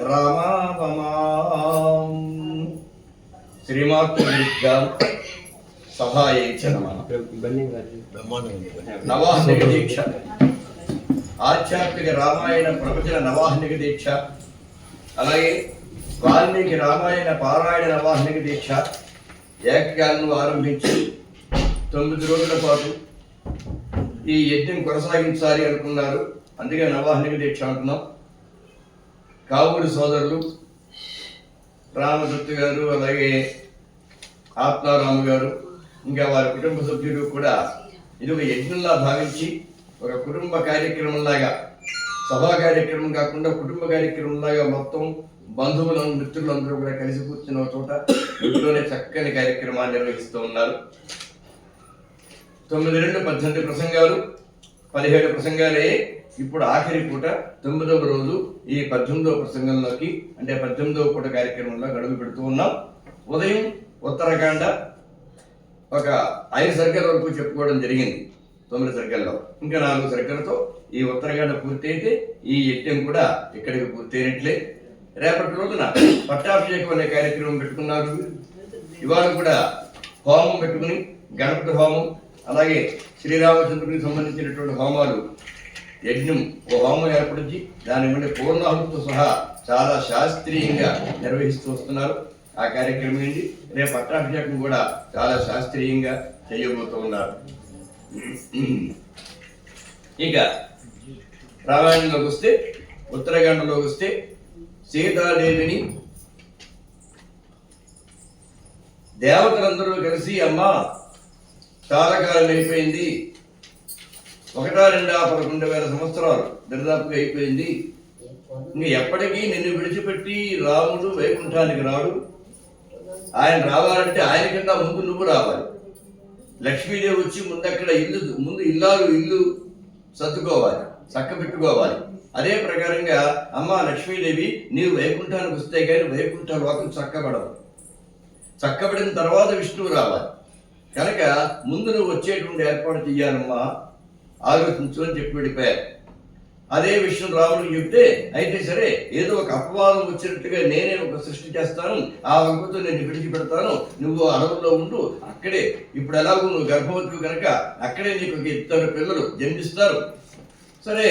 రామావమాం శ్రీమాతృ సభాయే చ నమః. నవాహ్నిక దీక్ష, ఆధ్యాత్మిక రామాయణ ప్రవచన నవాహ్నిక దీక్ష, అలాగే వాల్మీకి రామాయణ పారాయణ నవాహ్నిక దీక్ష ఏకకాలను ఆరంభించి 9 రోజుల పాటు ఈ యజ్ఞం కొనసాగించాలి అనుకున్నారు. అందుకే నవాహ్నిక దీక్ష అంటున్నాం. కావూరు సోదరులు రామదత్తు గారు, అలాగే ఆత్మారాము గారు, ఇంకా వారి కుటుంబ సభ్యులు కూడా ఇది ఒక యజ్ఞంలా భావించి ఒక కుటుంబ కార్యక్రమంలాగా, సభా కార్యక్రమం కాకుండా కుటుంబ కార్యక్రమంలాగా మొత్తం బంధువులను మిత్రులందరూ కూడా కలిసి కూర్చున్న చోట ఇంట్లోనే చక్కని కార్యక్రమాన్ని నిర్వహిస్తూ ఉన్నారు. 9-2-18 ప్రసంగాలు, 17 ప్రసంగాలే. ఇప్పుడు ఆఖరి పూట 9వ రోజు ఈ 18వ ప్రసంగంలోకి, అంటే 18వ పూట కార్యక్రమంలో అడుగు పెడుతూ ఉన్నాం. ఉదయం ఉత్తరాఖండ ఒక 5 సర్గల వరకు చెప్పుకోవడం జరిగింది. 9 సర్గల్లో ఇంకా 4 సర్గలతో ఈ ఉత్తరాఖండ పూర్తి అయితే ఈ యజ్ఞం కూడా ఇక్కడికి పూర్తయినట్లే. రేపటి రోజున పట్టాభిషేకం అనే కార్యక్రమం పెట్టుకున్నారు. ఇవాళ కూడా హోమం పెట్టుకుని, గణపతి హోమం, అలాగే శ్రీరామచంద్రుడికి సంబంధించినటువంటి హోమాలు, యజ్ఞం ఓ హోమం ఏర్పడించి దాని నుండి పూర్ణాహుతితో సహా చాలా శాస్త్రీయంగా నిర్వహిస్తూ వస్తున్నారు. ఆ కార్యక్రమం ఏంటి, రేపు పట్టాభిషేకం కూడా చాలా శాస్త్రీయంగా చేయబోతూ ఉన్నారు. ఇక రామాయణంలోకి వస్తే, ఉత్తరాఖండలోకి వస్తే సీతాదేవిని దేవతలందరూ కలిసి, అమ్మా చాలా కాలం అయిపోయింది, 1-2-11,000 సంవత్సరాలు దరిదాపుగా అయిపోయింది, ఇంకా ఎప్పటికీ నిన్ను విడిచిపెట్టి రాముడు వైకుంఠానికి రాడు. ఆయన రావాలంటే ఆయన కన్నా ముందు నువ్వు రావాలి. లక్ష్మీదేవి వచ్చి ముందక్కడ ఇల్లు సర్దుకోవాలి, చక్క పెట్టుకోవాలి. అదే ప్రకారంగా అమ్మ లక్ష్మీదేవి నీవు వైకుంఠానికి వస్తే కానీ వైకుంఠ లోకం చక్కబడవు. చక్కబడిన తర్వాత విష్ణువు రావాలి. కనుక ముందు నువ్వు వచ్చేటువంటి ఏర్పాటు చెయ్యాలమ్మా, ఆలోచించు అని చెప్పి వెళ్ళిపోయారు. అదే విషయం రాముడికి చెప్తే, అయితే సరే ఏదో ఒక అపవాదం వచ్చినట్టుగా నేనే ఒక సృష్టి చేస్తాను, ఆ వంకతో నేను విడిచిపెడతాను, నువ్వు అడవుల్లో ఉండు, అక్కడే ఇప్పుడు ఎలాగో నువ్వు గర్భవతి కనుక అక్కడే నీకు 2 పిల్లలు జన్మిస్తారు. సరే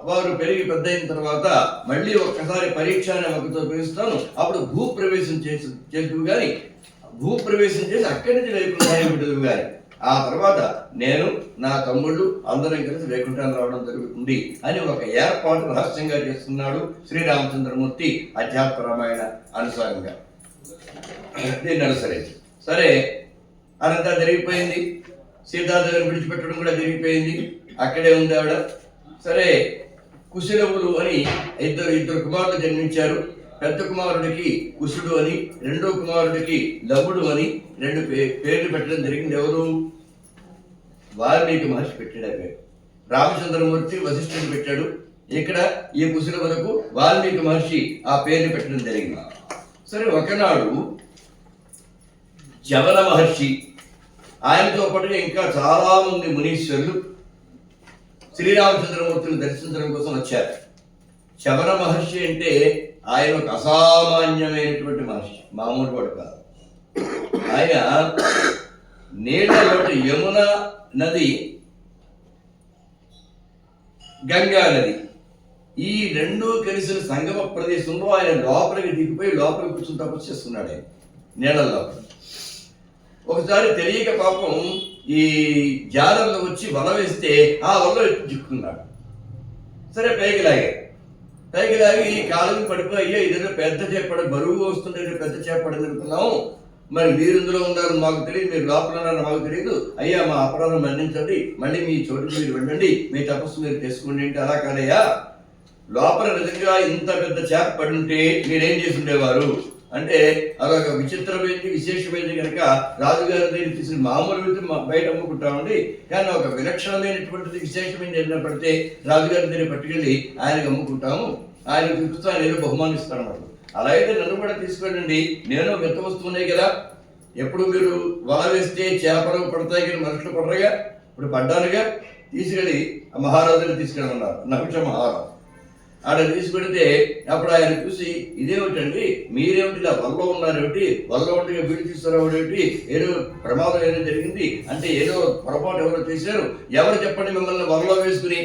వారు పెరిగి పెద్ద అయిన తర్వాత మళ్ళీ ఒక్కసారి పరీక్ష అనే వంకతో పిలుస్తాను, అప్పుడు భూప్రవేశం చేసి కానీ భూప్రవేశం చేసి అక్కడి నుంచి వైకుంఠానికి విడుదల కానీ ఆ తర్వాత నేను నా తమ్ముళ్ళు అందరం కలిసి వైకుంఠానికి రావడం జరుగుతుంది అని ఒక ఏర్పాటు రహస్యంగా చేస్తున్నాడు శ్రీరామచంద్రమూర్తి అధ్యాత్మ రామాయణ అనుసారంగా. దీన్ని అనుసరించి సరే అదంతా జరిగిపోయింది. సీతాదేవిని విడిచిపెట్టడం కూడా జరిగిపోయింది, అక్కడే ఉంది ఆవిడ. సరే కుశలవులు అని ఇద్దరు కుమారులు జన్మించారు. పెద్ద కుమారుడికి కుశుడు అని, రెండో కుమారుడికి లవుడు అని 2 పేర్లు పెట్టడం జరిగింది. ఎవరు? వాల్మీకి మహర్షి పెట్టాడు. రామచంద్రమూర్తి వశిష్ఠుడు పెట్టాడు. ఇక్కడ ఈ కుశలవులకు వాల్మీకి మహర్షి ఆ పేర్లు పెట్టడం జరిగింది. సరే ఒకనాడు జవన మహర్షి, ఆయనతో పాటుగా ఇంకా చాలా మంది మునీశ్వరులు శ్రీరామచంద్రమూర్తిని దర్శించడం కోసం వచ్చారు. శబర మహర్షి అంటే ఆయన ఒక అసామాన్యమైనటువంటి మహర్షి, మామూలు వాడు కాదు. ఆయన నీళ్ళలో యమున నది, గంగా నది, ఈ 2 కలిసిన సంగమ ప్రదేశంలో ఆయన లోపలికి దిగిపోయి లోపలికి కూర్చుని తపస్సు చేస్తున్నాడు. ఆయన నీళ్ళల్లో ఒకసారి తెలియక పాపం ఈ జాలర్లు వచ్చి వల వేస్తే ఆ వలలో చిక్కుకున్నాడు. సరే పైకి లాగి కాలం పడిపోయి ఇదేదో పెద్ద చేపడ బరువు వస్తుంటే పెద్ద చేపడని అనుకున్నాము, మరి మీరు ఇందులో ఉన్నారు మాకు తెలియదు, మీరు లోపల ఉన్నారని మాకు తెలియదు, అయ్యా మా అపరాధం మన్నించండి, మళ్ళీ మీ చోటుకి మీరు వెళ్ళండి, మీ తపస్సు మీరు చేసుకోండి అంటే, అలా కాదయ్యా, లోపల నిజంగా ఇంత పెద్ద చేప పడి ఉంటే మీరేం చేసి ఉండేవారు అంటే, అదొక విచిత్రమైనది విశేషమైనది కనుక రాజుగారి దగ్గర తీసిన మామూలు బయట అమ్ముకుంటామండి, కానీ ఒక విలక్షణమైనటువంటిది విశేషమైనది ఏదైనా పడితే రాజుగారి దగ్గర పట్టుకెళ్ళి ఆయనకు అమ్ముకుంటాము, ఆయన చూపిస్తూ ఆయన ఏదో బహుమానిస్తాను అన్నమాట. అలా అయితే నన్ను కూడా తీసుకెళ్ళండి, నేను వింత వస్తున్నాయి కదా, ఎప్పుడు మీరు వల వేస్తే చేపలు పడతాయి కానీ మనుషులు పడరుగా, ఇప్పుడు పడ్డానుగా, తీసుకెళ్ళి ఆ మహారాజుని తీసుకెళ్ళమన్నారు, నహుష మహారాజు. ఆడ తీసుకెడితే అప్పుడు ఆయన చూసి ఇదేమిటండి, మీరేమిటి ఇలా వల్ల ఉన్నారేమిటి, వల్ల ఉంటే వీడు తీసుకురావడేమిటి, ఏదో ప్రమాదం ఏదో జరిగింది అంటే ఏదో పొరపాటు ఎవరో చేశారు, ఎవరు చెప్పండి మిమ్మల్ని వలలో వేసుకుని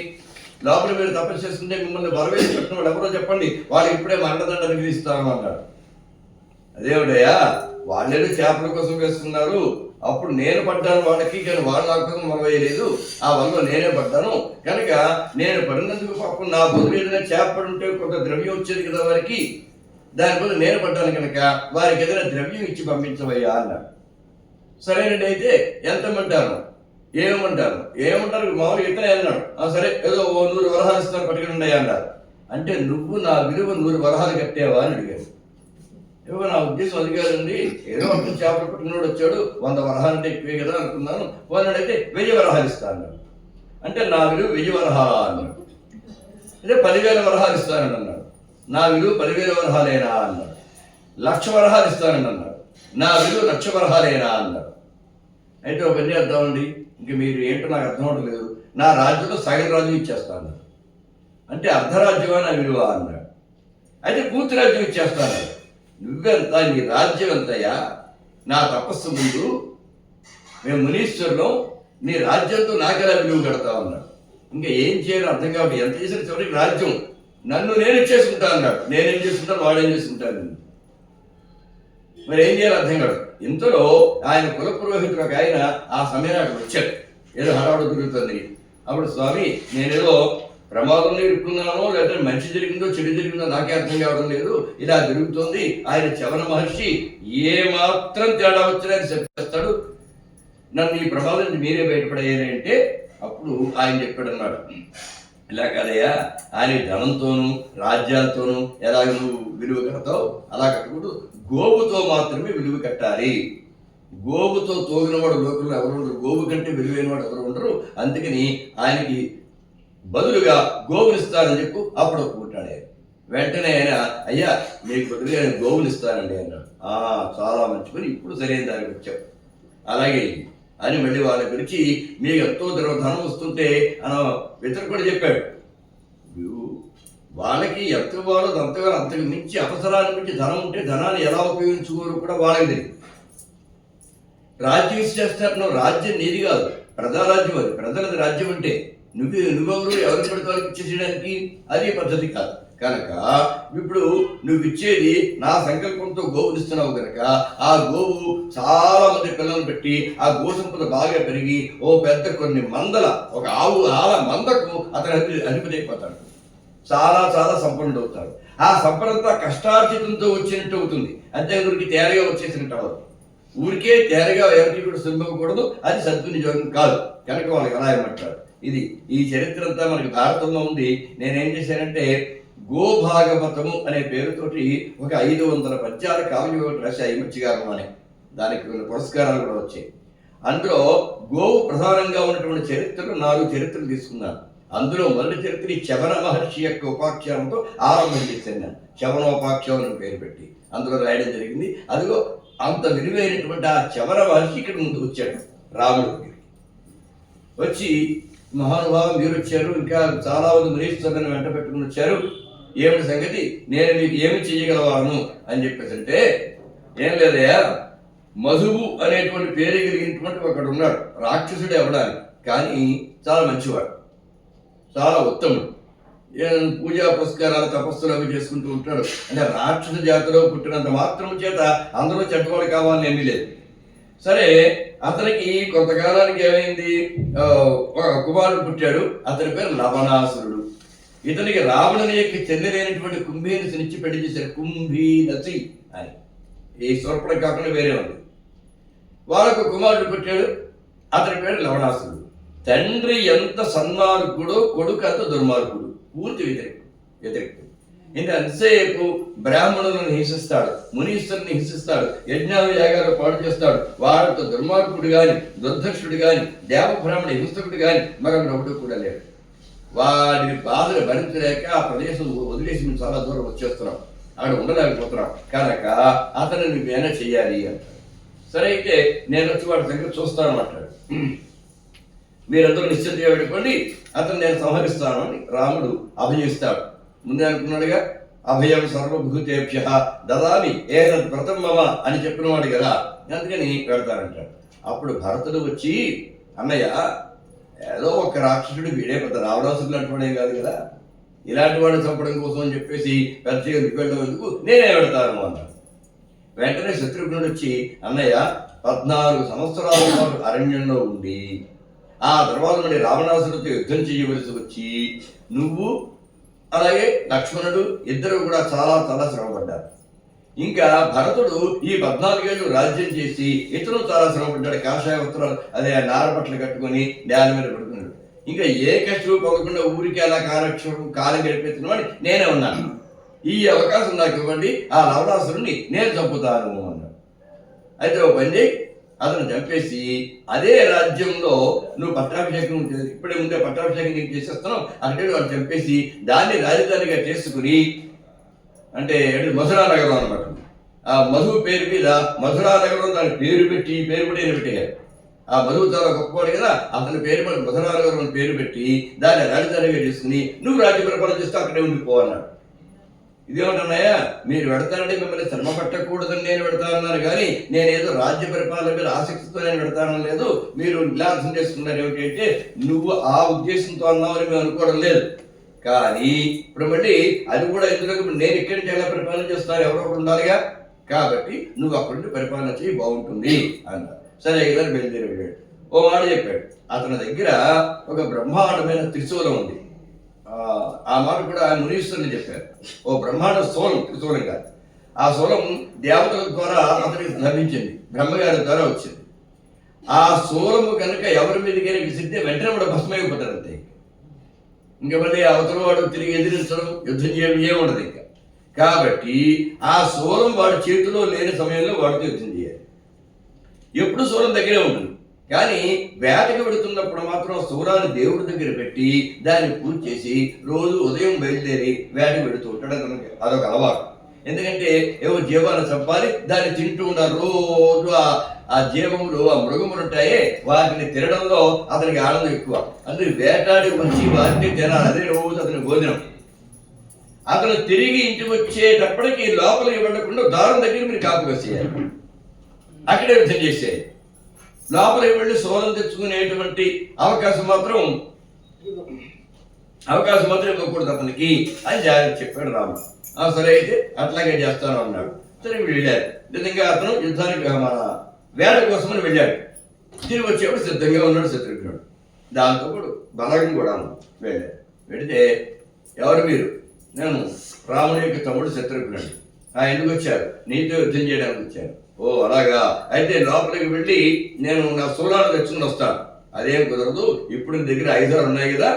లోపల మీరు తపస్సు చేసుకుంటే మిమ్మల్ని వల వేసి పెట్టిన వాళ్ళు ఎవరో చెప్పండి, వాళ్ళు ఇప్పుడే మరణదండన విధిస్తాను అన్నాడు. అదేమిటయ్యా, వాళ్ళేదో చేపల కోసం వేసుకున్నారు, అప్పుడు నేను పడ్డాను వాళ్ళకి, కానీ వాళ్ళు నా కోసం వల వేయలేదు, ఆ వల్ల నేనే పడ్డాను కనుక నేను పడినందుకు పాపం నా బదులు ఏదైనా చేప పడుంటే కొంత ద్రవ్యం వచ్చేది కదా వారికి, దాని బదులు నేను పడ్డాను కనుక వారికి ఏదైనా ద్రవ్యం ఇచ్చి పంపించవయ్యా అన్నాడు. సరేనండి, అయితే ఎంతమంటారు, ఏమంటారు మామూలు ఇతనే అన్నాడు. సరే ఏదో 100 వరహాలు ఇస్తారు పట్టుకుని అన్నారు. అంటే నువ్వు నా విలువ 100 వరహాలు కట్టేవా అని అడిగాడు. ఏవో నా ఉద్దేశం అది కాదండి, ఏదో అప్పుడు చేపలు పట్టినోడు వచ్చాడు 100 వరహాలు అంటే ఎక్కువే కదా అనుకున్నాను, వాళ్ళైతే 1000 వరహాలు ఇస్తాను. అంటే నా విలువ 1000 వరహాలా అన్నాడు. అంటే 10,000 వరహాలు ఇస్తానని అన్నాడు. నా విలువ 10,000 వరహాలేనా అన్నాడు. 1,00,000 వరహాలు ఇస్తానని అన్నాడు. నా విలువ 1,00,000 వరహాలేనా అన్నాడు. అయితే ఒక పని చేద్దామండి, ఇంక మీరు ఏంటో నాకు అర్థం అవట్లేదు, నా రాజ్యంలో సగం రాజ్యం ఇచ్చేస్తాను. అంటే అర్ధరాజ్యమా నా విలువ అన్నాడు. అయితే పూర్తి రాజ్యం ఇచ్చేస్తాను. నువ్వెంత, నీ రాజ్యం ఎంతయ్యా, నా తపస్సు ముందు మేము మునీశ్వరులం, నీ రాజ్యంతో నాకెలా విలువ కడతావు అన్నాడు. ఇంకా ఏం చేయాలో అర్థం కాబట్టి ఎంత చేసిన చివరికి రాజ్యం నన్ను నేను ఇచ్చేసుకుంటా అన్నాడు. నేనేం చేసుకుంటాను, వాడేం చేసుకుంటాను, మరి ఏం చేయాలో అర్థం కాదు. ఇంతలో ఆయన కుల పురోహితుడు ఒక ఆయన ఆ సమయాన్ని అక్కడ వచ్చాడు, ఏదో హడావుడు తిరుగుతుంది. అప్పుడు స్వామి, నేనేదో ప్రమాదంలో ఇరుక్కున్నానో లేదా మంచి జరిగిందో చెడు జరిగిందో నాకే అర్థం కావడం లేదు, ఇలా జరుగుతుంది. ఆయన చవన మహర్షి ఏ మాత్రం తేడా వచ్చినా చెప్పేస్తాడు, నన్ను ఈ ప్రమాదం నుంచి మీరే బయటపడేయాలి అంటే అప్పుడు ఆయన చెప్పాడు అన్నాడు, ఇలా కాదయ్యా, ఆయన ధనంతోనూ రాజ్యాలతోనూ ఎలాగ నువ్వు విలువ కడతావు అలా కట్టకూడదు, గోవుతో మాత్రమే విలువ కట్టాలి. గోవుతో తోగినవాడు లోకంలో ఎవరు ఉండరు, గోవు కంటే విలువైన వాడు ఎవరు ఉండరు, అందుకని ఆయనకి బదులుగా గోవునిస్తానని చెప్పు. అప్పుడు ఒప్పుకుంటాడు. వెంటనే ఆయన, అయ్యా మీకు బదులుగా ఆయన గోవునిస్తానండి అన్నాడు. చాలా మంచి పని, ఇప్పుడు సరైన దానికి వచ్చావు, అలాగే అని మళ్ళీ వాళ్ళ గురించి మీకు ఎంతో ధనం వస్తుంటే అని ఇతరుడు కూడా చెప్పాడు. వాళ్ళకి ఎంత ఇవ్వాలో అంతగా అంతకు మించి అవసరాన్ని మించి ధనం ఉంటే ధనాన్ని ఎలా ఉపయోగించుకోరు కూడా వాళ్ళకి తెలియదు. రాజ్యం ఇచ్చేస్తారు, రాజ్యం నీది కాదు, ప్రజారాజ్యం, అది ప్రజలది రాజ్యం అంటే నువ్వెవరు ఎవరు పడితే వాళ్ళకి ఇచ్చేసేయడానికి అది పద్ధతి కాదు. కనుక ఇప్పుడు నువ్వు ఇచ్చేది నా సంకల్పంతో గోవునిస్తున్నావు కనుక ఆ గోవు చాలా మంది పిల్లలు పెట్టి ఆ గో సంపద బాగా పెరిగి ఓ పెద్ద కొన్ని మందల ఒక ఆల మందకు అతను అధిపతి అయిపోతాడు, చాలా చాలా సంపన్నుడు అవుతాడు. ఆ సంపన్నంతా కష్టార్జితంతో వచ్చినట్టు అవుతుంది, అంతే ఊరికి తేరగా వచ్చేసినట్టు అవ్వదు. ఊరికే తేరగా ఎవరికి కూడా సులభకూడదు, అది సద్వినియోగం కాదు. కనుక వాళ్ళకి అలా ఏమంటారు. ఇది ఈ చరిత్ర అంతా మనకి భారతంలో ఉంది. నేనేం చేశానంటే గోభాగవతము అనే పేరుతోటి ఒక 500 పద్యాల కావ్యం రాశాయి మచ్చిగారు అని, దానికి కొన్ని పురస్కారాలు కూడా వచ్చాయి. అందులో గోవు ప్రధానంగా ఉన్నటువంటి చరిత్రలు 4 చరిత్రలు తీసుకున్నాను. అందులో మొదటి చరిత్ర చవన మహర్షి యొక్క ఉపాఖ్యానంతో ఆరంభం చేశాను నేను. చవనోపాఖ్యానం అని పేరు పెట్టి అందులో రాయడం జరిగింది. అదిగో అంత విలువైనటువంటి ఆ చవన మహర్షి ఇక్కడ ముందుకు వచ్చాడు రాముడికి. వచ్చి మహానుభావం మీరు వచ్చారు, ఇంకా చాలా మంది మునీశ్వరులను వెంట పెట్టుకుని వచ్చారు, ఏమిటి సంగతి, నేను మీకు ఏమి చేయగలవాను అని చెప్పేసి అంటే, ఏం లేదయ్యా, మధువు అనేటువంటి పేరు కలిగినటువంటి ఒకడు ఉన్నాడు, రాక్షసుడు అవ్వడానికి, కానీ చాలా మంచివాడు, చాలా ఉత్తముడు, పూజా పురస్కారాలు తపస్సులు అవి చేసుకుంటూ ఉంటాడు. అంటే రాక్షస జాతిలో పుట్టినంత మాత్రం చేత అందరూ చెడ్డవాడు కావాలని ఏమీ లేదు. సరే, అతనికి కొంతకాలానికి ఏమైంది, ఒక కుమారుడు పుట్టాడు, అతని పేరు లవణాసురుడు. ఇతనికి రావణుని యొక్క చెల్లెలైనటువంటి కుంభీనసినిచ్చి పెళ్లి చేశారు, కుంభీనసి అని. ఈ స్వర్పణ కాకుండా వేరే ఉంది. వాళ్ళకు కుమారుడు పుట్టాడు, అతని పేరు లవణాసురుడు. తండ్రి ఎంత సన్మార్గుడో కొడుకు అంత దుర్మార్గుడు, పూర్తి వ్యతిరేకుడు. ఇంకా అంతసేపు బ్రాహ్మణులను హింసిస్తాడు, మునీశ్వరుని హింసిస్తాడు, యజ్ఞాలు యాగాలు పాడు చేస్తాడు. వాడితో దుర్మార్గుడు గాని, దుర్దక్షుడు గాని, దేవబ్రాహ్మణ హింసకుడు గాని మరొకడు కూడా లేడు. వాడి బాధలు భరించలేక ఆ ప్రదేశం వదిలేసి మేము చాలా దూరం వచ్చేస్తున్నాం, అక్కడ ఉండలేకపోతున్నాం, కనుక అతను నువ్వేనా చెయ్యాలి అంటాడు. సరే, అయితే నేను వచ్చి వాడి దగ్గర చూస్తాను అంటాడు. మీరందరూ నిశ్చింతగా పెట్టుకోండి, అతను నేను సంహరిస్తాను అని రాముడు అభిజయిస్తాడు. ముందే అనుకున్నాడుగా, అభయం సర్వభూతేభ్య దదామి ఏతద్ ప్రథమమ అని చెప్పినవాడు కదా, అందుకని పెడతానంటాడు. అప్పుడు భరతుడు వచ్చి, అన్నయ్య ఏదో ఒక రాక్షసుడు వీడే పెద్ద రావణాసుడు లాంటి వాడే కాదు కదా, ఇలాంటి వాడు చంపడం కోసం అని చెప్పేసి పెద్దగా వెళ్ళడం ఎందుకు, నేనే పెడతాను అన్నాడు. వెంటనే శత్రుఘ్నుడు వచ్చి, అన్నయ్య 14 సంవత్సరాల పాటు అరణ్యంలో ఉండి ఆ తర్వాత మళ్ళీ రావణాసుడితో యుద్ధం చేయవలసి వచ్చి నువ్వు అలాగే లక్ష్మణుడు ఇద్దరు కూడా చాలా చాలా శ్రమపడ్డారు. ఇంకా భరతుడు ఈ 14 ఏళ్ళు రాజ్యం చేసి ఇతను చాలా శ్రమపడ్డాడు. కాషాయ వస్త్రాలు అదే నారపట్లు కట్టుకొని నేల మీద పడుకున్నాడు. ఇంకా ఏ కష్టం పోకుండా ఊరికి అలా కాలం గడిపేస్తున్నామని నేనే ఉన్నాను. ఈ అవకాశం నాకు ఇవ్వండి, ఆ రావణాసురుణ్ణి నేను చంపుతాను అన్నాడు. అయితే ఒక పని, అతను చంపేసి అదే రాజ్యంలో నువ్వు పట్టాభిషేకం ఇప్పుడే ముందే పట్టాభిషేకం నీకు చేసేస్తున్నావు, అంటే వాళ్ళు చంపేసి దాన్ని రాజధానిగా చేసుకుని, అంటే మధురా నగరం అనమాట. ఆ మధు పేరు మీద మధురా నగరం దాని పేరు పెట్టి పెట్టారు. ఆ మధువు చాలా గొప్పవాడు కదా, అతని పేరు మీద మధురా నగరం అని పేరు పెట్టి దాన్ని రాజధానిగా చేసుకుని నువ్వు రాజ్య పరిపాలన చేస్తూ అక్కడే ఉండిపోవన్నాడు. ఇదేమంటున్నాయా, మీరు పెడతానంటే మిమ్మల్ని శ్రమ పెట్టకూడదని నేను పెడతానన్నాను, కానీ నేనేదో రాజ్య పరిపాలన మీద ఆసక్తితో నేను పెడతానని లేదు. మీరు ఇలా అర్థం చేసుకున్నారు ఏమిటంటే, నువ్వు ఆ ఉద్దేశంతో అన్నావని మేము అనుకోవడం లేదు, కానీ ఇప్పుడు మళ్ళీ అది కూడా ఎందుకు నేను ఇక్కడి నుంచి ఎలా పరిపాలన చేస్తాను, ఎవరో ఒకరు ఉండాలిగా, కాబట్టి నువ్వు అక్కడి నుండి పరిపాలన చేయి బాగుంటుంది అన్న. సరే ఇలా బయలుదేరి వెళ్ళాడు. ఓ మాట చెప్పాడు, అతని దగ్గర ఒక బ్రహ్మాండమైన త్రిశూలం ఉంది. ఆ మాట కూడా మునీశ్వరులు చెప్పారు. ఓ బ్రహ్మాండ స్థూలం, త్రిశూలం కాదు. ఆ స్థూలం దేవతల ద్వారా అతనికి లభించింది, బ్రహ్మగారి ద్వారా వచ్చింది. ఆ స్థూలము కనుక ఎవరి మీదకైనా విసిరితే వెంటనే కూడా భస్మైపోతారు అంతే. ఇంకా మళ్ళీ అవతల వాడు తిరిగి ఎదిరించడం, యుద్ధం చేయడం ఏముండదు ఇంకా. కాబట్టి ఆ స్థూలం వాడి చేతిలో లేని సమయంలో వాడితో యుద్ధం చేయాలి. ఎప్పుడు స్థూలం దగ్గరే ఉంటుంది, కానీ వేటకి వెళుతున్నప్పుడు మాత్రం స్థూలాన్ని దేవుడి దగ్గర పెట్టి దాన్ని పూజ చేసి రోజు ఉదయం బయలుదేరి వేటకి వెళుతూ ఉంటాడు. అదొక అలవాటు. ఎందుకంటే ఏవో జీవాలను చంపాలి, దాన్ని తింటూ ఉంటారు రోజు. ఆ జీవములు, ఆ మృగములు ఉంటాయే, వాటిని తినడంలో అతనికి ఆనందం ఎక్కువ. అందుకు వేటాడి వచ్చి వాటిని తినాలి, అదే రోజు అతని భోజనం. అతను తిరిగి ఇంటికి వచ్చేటప్పటికి లోపలికి వెళ్ళకుండా దారం దగ్గర మీరు కాపు వేసేయాలి, అక్కడే యుద్ధం చేసేయాలి. లోపలికి వెళ్ళి సోలం తెచ్చుకునేటువంటి అవకాశం మాత్రం ఇవ్వకూడదు అతనికి అని జాగ్రత్త చెప్పాడు రాముడు. సరే అయితే అట్లాగే చేస్తాను అన్నాడు. సరే వెళ్ళారు. నిజంగా అతను యుద్ధానికి మన వేట కోసమని వెళ్ళాడు. తిరిగి వచ్చేప్పుడు సిద్ధంగా ఉన్నాడు శత్రుఘ్నుడు. దాంతో కూడా బలగం కూడా వెళ్ళాడు. వెళితే, ఎవరు మీరు? నేను రాముని యొక్క తమ్ముడు శత్రుఘ్నుడు. ఎందుకు వచ్చారు? నీతో యుద్ధం చేయడానికి వచ్చాను. ఓ అలాగా, అయితే లోపలికి వెళ్ళి నేను నా స్థూలాన్ని తెచ్చుకుని వస్తాను. అదేం కుదరదు, ఇప్పుడు నీ దగ్గర ఆయుధాలు ఉన్నాయి కదా.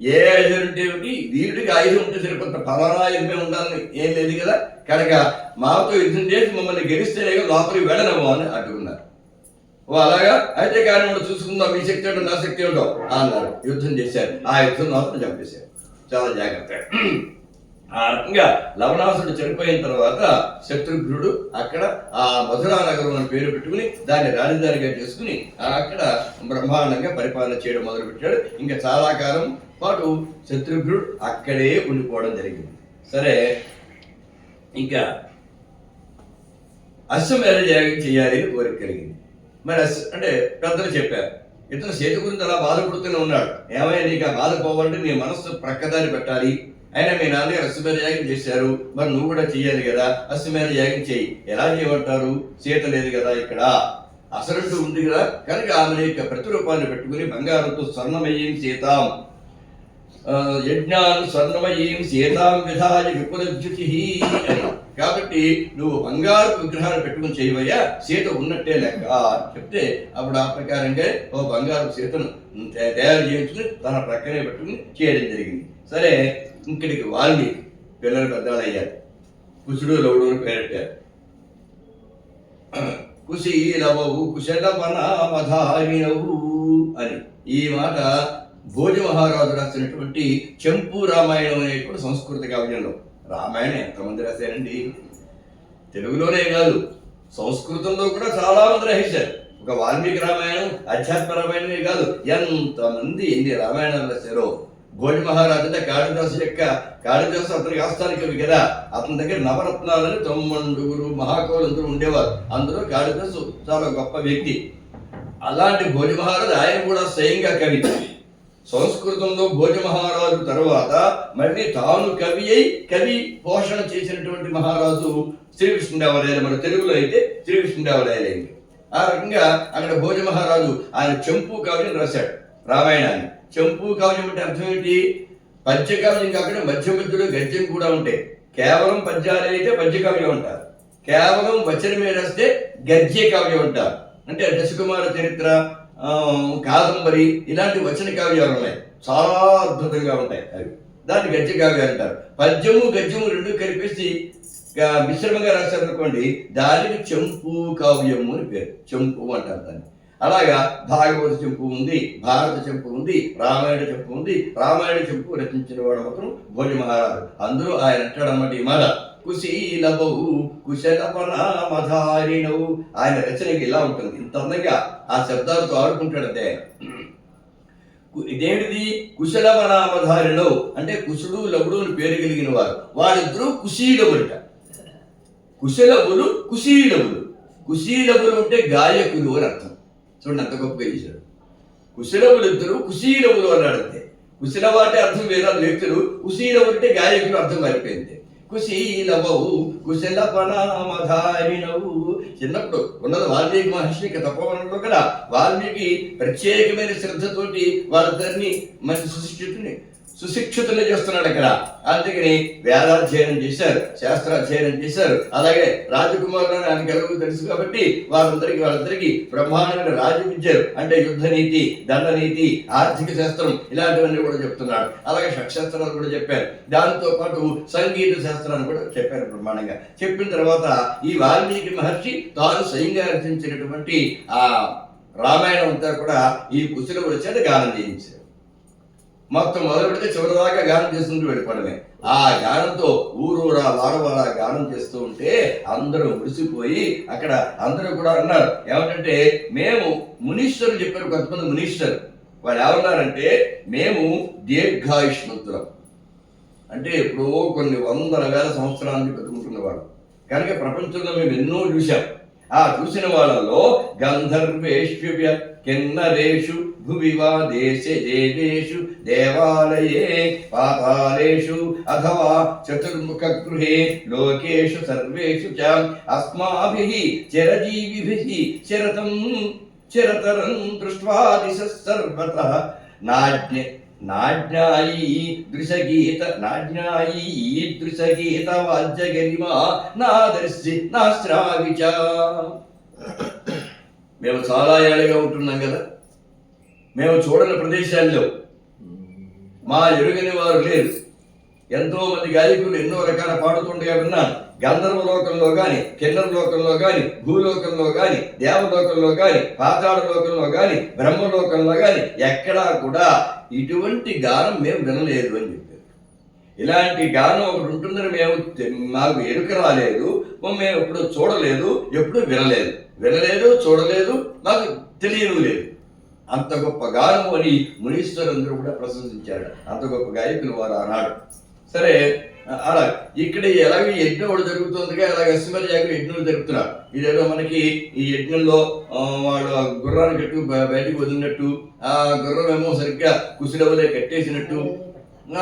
ఏ ఆయుధం ఉంటే ఏమిటి, వీడికి ఆయుధం ఉంటే సరిపోత, ఫలానా ఆయుధమే ఉండాలని ఏం లేదు కదా. కనుక మాతో యుద్ధం చేసి మమ్మల్ని గెలిస్తేనే లోపలికి వెళ్ళనము అని అడ్డుకున్నారు. ఓ అలాగా, అయితే కానీ మనం చూసుకుందాం, మీ శక్తి ఏంటో నా శక్తి ఏంటో అన్నారు. యుద్ధం చేశారు. ఆ యుద్ధం మాత్రం చంపేశారు. చాలా జాగ్రత్త. ఆ రకంగా లవణాసుడు చనిపోయిన తర్వాత శత్రుఘ్నుడు అక్కడ ఆ మధురా నగరం అని పేరు పెట్టుకుని దాన్ని రాజధానిగా చేసుకుని అక్కడ బ్రహ్మాండంగా పరిపాలన చేయడం మొదలుపెట్టాడు. ఇంకా చాలా కాలం పాటు శత్రుఘ్నుడు అక్కడే ఉండిపోవడం జరిగింది. సరే, ఇంకా అశ్వమేధ యాగం చేయాలి అని కోరిక కలిగింది. మరి అంటే పెద్దలు చెప్పారు, ఇతను సీత గురించి అలా బాధపడుతూనే ఉన్నాడు. ఏమైనా నీకు ఆ బాధ పోవాలంటే నీ మనస్సు ప్రక్కదారి పెట్టాలి. అయినా మీ నాన్నగారు అశ్వమేధ యాగం చేశారు, మరి నువ్వు కూడా చెయ్యాలి కదా, అశ్వమేధ యాగం చెయ్యి. ఎలా చేయమంటారు? సీత లేదు కదా ఇక్కడ, అసలంటూ ఉంది కదా. కనుక ఆమె యొక్క ప్రతిరూపాన్ని పెట్టుకుని బంగారంతో స్వర్ణమయీం సీతాం యజ్ఞాన్ స్వర్ణమయీం సీతాం విధాయ విపులద్యుతి అని. కాబట్టి నువ్వు బంగారు విగ్రహాన్ని పెట్టుకుని చేయవయ్యా, సీత ఉన్నట్టే లెక్క చెప్తే అప్పుడు ఆ ప్రకారంగా ఓ బంగారు సీతను తయారు చేయించుకుని తన ప్రక్కనే పెట్టుకుని చేయడం జరిగింది. సరే, ఇక్కడికి వాల్మీకి పిల్లలు పెద్దవాళ్ళు అయ్యారు. కుశుడు లవుడు అని పేరెట్టారు. కుశీలవవు కుశలవనామధారిణవు అని ఈ మాట భోజ మహారాజు రాసినటువంటి చెంపు రామాయణం అనేటువంటి సంస్కృత కావ్యంలో. రామాయణం ఎంతమంది రాశారండి? తెలుగులోనే కాదు, సంస్కృతంలో కూడా చాలా మంది రాశారు. ఒక వాల్మీకి రామాయణం, అధ్యాత్మ రామాయణమే కాదు, ఎంతమంది ఎన్ని రామాయణాలు రాశారో. భోజ మహారాజు అంటే కాళిదాసు అతనికి ఆస్థాన కవి కదా. అతని దగ్గర నవరత్నాలని 90 మహాకవులందరూ ఉండేవారు. అందులో కాళిదాసు చాలా గొప్ప వ్యక్తి. అలాంటి భోజ మహారాజు ఆయన కూడా స్వయంగా కవి. సంస్కృతంలో భోజ మహారాజు తర్వాత మళ్ళీ తాను కవి పోషణ చేసినటువంటి మహారాజు శ్రీ కృష్ణదేవరాయలు. మన తెలుగులో అయితే శ్రీ కృష్ణదేవరాయలు. ఆ రకంగా అక్కడ భోజ మహారాజు ఆయన చెంపు కావ్యం రాశాడు రామాయణాన్ని. చెంపు కావ్యం అంటే అర్థం ఏంటి? పద్యకావ్యం కాకుండా మధ్య మధ్యలో గద్యం కూడా ఉంటాయి. కేవలం పద్యాలు అయితే పద్యకావ్యం అంటారు, కేవలం వచనమే రాస్తే గద్య కావ్యం అంటారు. అంటే దశకుమార చరిత్ర, కాదంబరి ఇలాంటి వచన కావ్యాలు ఉన్నాయి, చాలా అద్భుతంగా ఉంటాయి అవి. దాన్ని గద్య కావ్యాలు అంటారు. పద్యము గద్యము రెండు కలిపేసి మిశ్రమంగా రాశారు అనుకోండి, దానికి చెంపు కావ్యము అని పేరు. చెంపు అంటారు దాన్ని. అలాగా భాగవత చెంపు ఉంది, భారత చెంపు ఉంది, రామాయణ చెంపు ఉంది. రామాయణ చెంపు రచించిన వాడు మాత్రం భోజ మహారాజు. అందులో ఆయన అంటాడన్నమాట ఈ మాట, కుశీలబహు కుశలపనామధారిణవు. ఆయన రచనకి ఇలా ఉంటుంది, ఇంత అందంగా ఆ శబ్దాలతో ఆడుకుంటాడు అంతే ఆయన. ఇదేంటిది? కుశలపనామధారిణవు అంటే కుశుడు లవుడు అని పేరు కలిగిన వారు, వాళ్ళిద్దరూ కుశీలవులట. కుశలవులు కుశీలవులు. కుశీలవులు అంటే గాయకులు అని అర్థం. చూడండి అంత గొప్పగా చేశాడు. కుశలవులు ఇద్దరు కుశీలవులు అన్నాడు అంతే. కుశలవ అంటే అర్థం వేరే వ్యక్తులు, కుశీలవులు అంటే గాయకులు అర్థం మారిపోయింది. కుశీలవవు కుశలపనామధారిణవు. చిన్నప్పుడు ఉన్నది వాల్మీకి మహర్షి తపోవనంలో కదా. వాల్మీకి ప్రత్యేకమైన శ్రద్ధతోటి వాళ్ళిద్దరిని మంచి సుశిక్షితులు చేస్తున్నాడు అక్కడ. అందుకని వేదాధ్యయనం చేశారు, శాస్త్రాధ్యయనం చేశారు. అలాగే రాజకుమారులను ఆయనకి ఎలాగో తెలుసు కాబట్టి వాళ్ళందరికీ బ్రహ్మాండమైన రాజ విద్యలు అంటే యుద్ధ నీతి, దండనీతి, ఆర్థిక శాస్త్రం ఇలాంటివన్నీ కూడా చెప్తున్నాడు. అలాగే షట్శాస్త్రాలు కూడా చెప్పారు. దాంతో పాటు సంగీత శాస్త్రాన్ని కూడా చెప్పారు బ్రహ్మాండంగా. చెప్పిన తర్వాత ఈ వాల్మీకి మహర్షి తాను స్వయంగా రచించినటువంటి ఆ రామాయణం అంతా కూడా ఈ కుశలవుల చేత గానం చేయించారు. మొత్తం మొదలు పెడితే చివరి దాకా గానం చేస్తుంటూ వెళ్ళిపోవడమే. ఆ గానంతో ఊరూరా వారవారా గానం చేస్తూ ఉంటే అందరూ మురిసిపోయి అక్కడ అందరూ కూడా అన్నారు ఏమంటే, మేము మునీశ్వరులు చెప్పారు. కొంతమంది మునీశ్వరు వాళ్ళు ఏమన్నారంటే, మేము దీర్ఘాయుష్మంతులం అంటే ఎప్పుడో కొన్ని 100,000 సంవత్సరానికి బతుకుంటున్నవాడు కనుక ప్రపంచంలో మేము ఎన్నో చూసాం. ఆ చూసిన వాళ్ళలో గంధర్వేష్వ్య కిన్నరేషు భువివా దేశే దేవేషు దేవాలయే పాతాళేషు అథవా చతుర్ముఖ గృహే లోకేషు సర్వేషు చ అస్మాభిః చిరజీవిభిః చిరతరం దృష్ట్వా దిశః సర్వతః నాజ్ఞాయీ దృశగీత వాద్యగరిమా నాదర్శి నాశ్రావిచ. మేము చాలా ఏళ్ళగా ఉంటున్నాం కదా, మేము చూడని ప్రదేశాల్లో మా ఎరుగని వారు లేరు. ఎంతో మంది గాయకులు ఎన్నో రకాల పాడుతుండగా విన్నాను. గంధర్వ లోకంలో కానీ, కిన్నర లోకంలో కానీ, భూలోకంలో కానీ, దేవలోకంలో కానీ, పాతాళ లోకంలో కానీ, బ్రహ్మలోకంలో కానీ ఎక్కడా కూడా ఇటువంటి గానం మేము వినలేదు అని చెప్పారు. ఇలాంటి గానం ఒకటి ఉంటుందని మాకు ఎరుక రాలేదు, మేము ఎప్పుడు చూడలేదు, ఎప్పుడు వినలేదు, చూడలేదు, మాకు తెలియను లేదు. అంత గొప్ప గానం అని మునీశ్వరులందరూ కూడా ప్రశంసించారు. అంత గొప్ప గాయకులు వారు ఆనాడు. సరే, అలా ఇక్కడ ఎలాగో యజ్ఞం ఒకటి జరుగుతుందిగా, అలాగే అశ్వమర్యాగులు యజ్ఞం జరుగుతున్నారు. ఇదేదో మనకి ఈ యజ్ఞంలో వాళ్ళు గుర్రాన్ని కట్టు బయటకు వదిలినట్టు, ఆ గుర్రం ఏమో సరిగ్గా కుశలవులే కట్టేసినట్టు.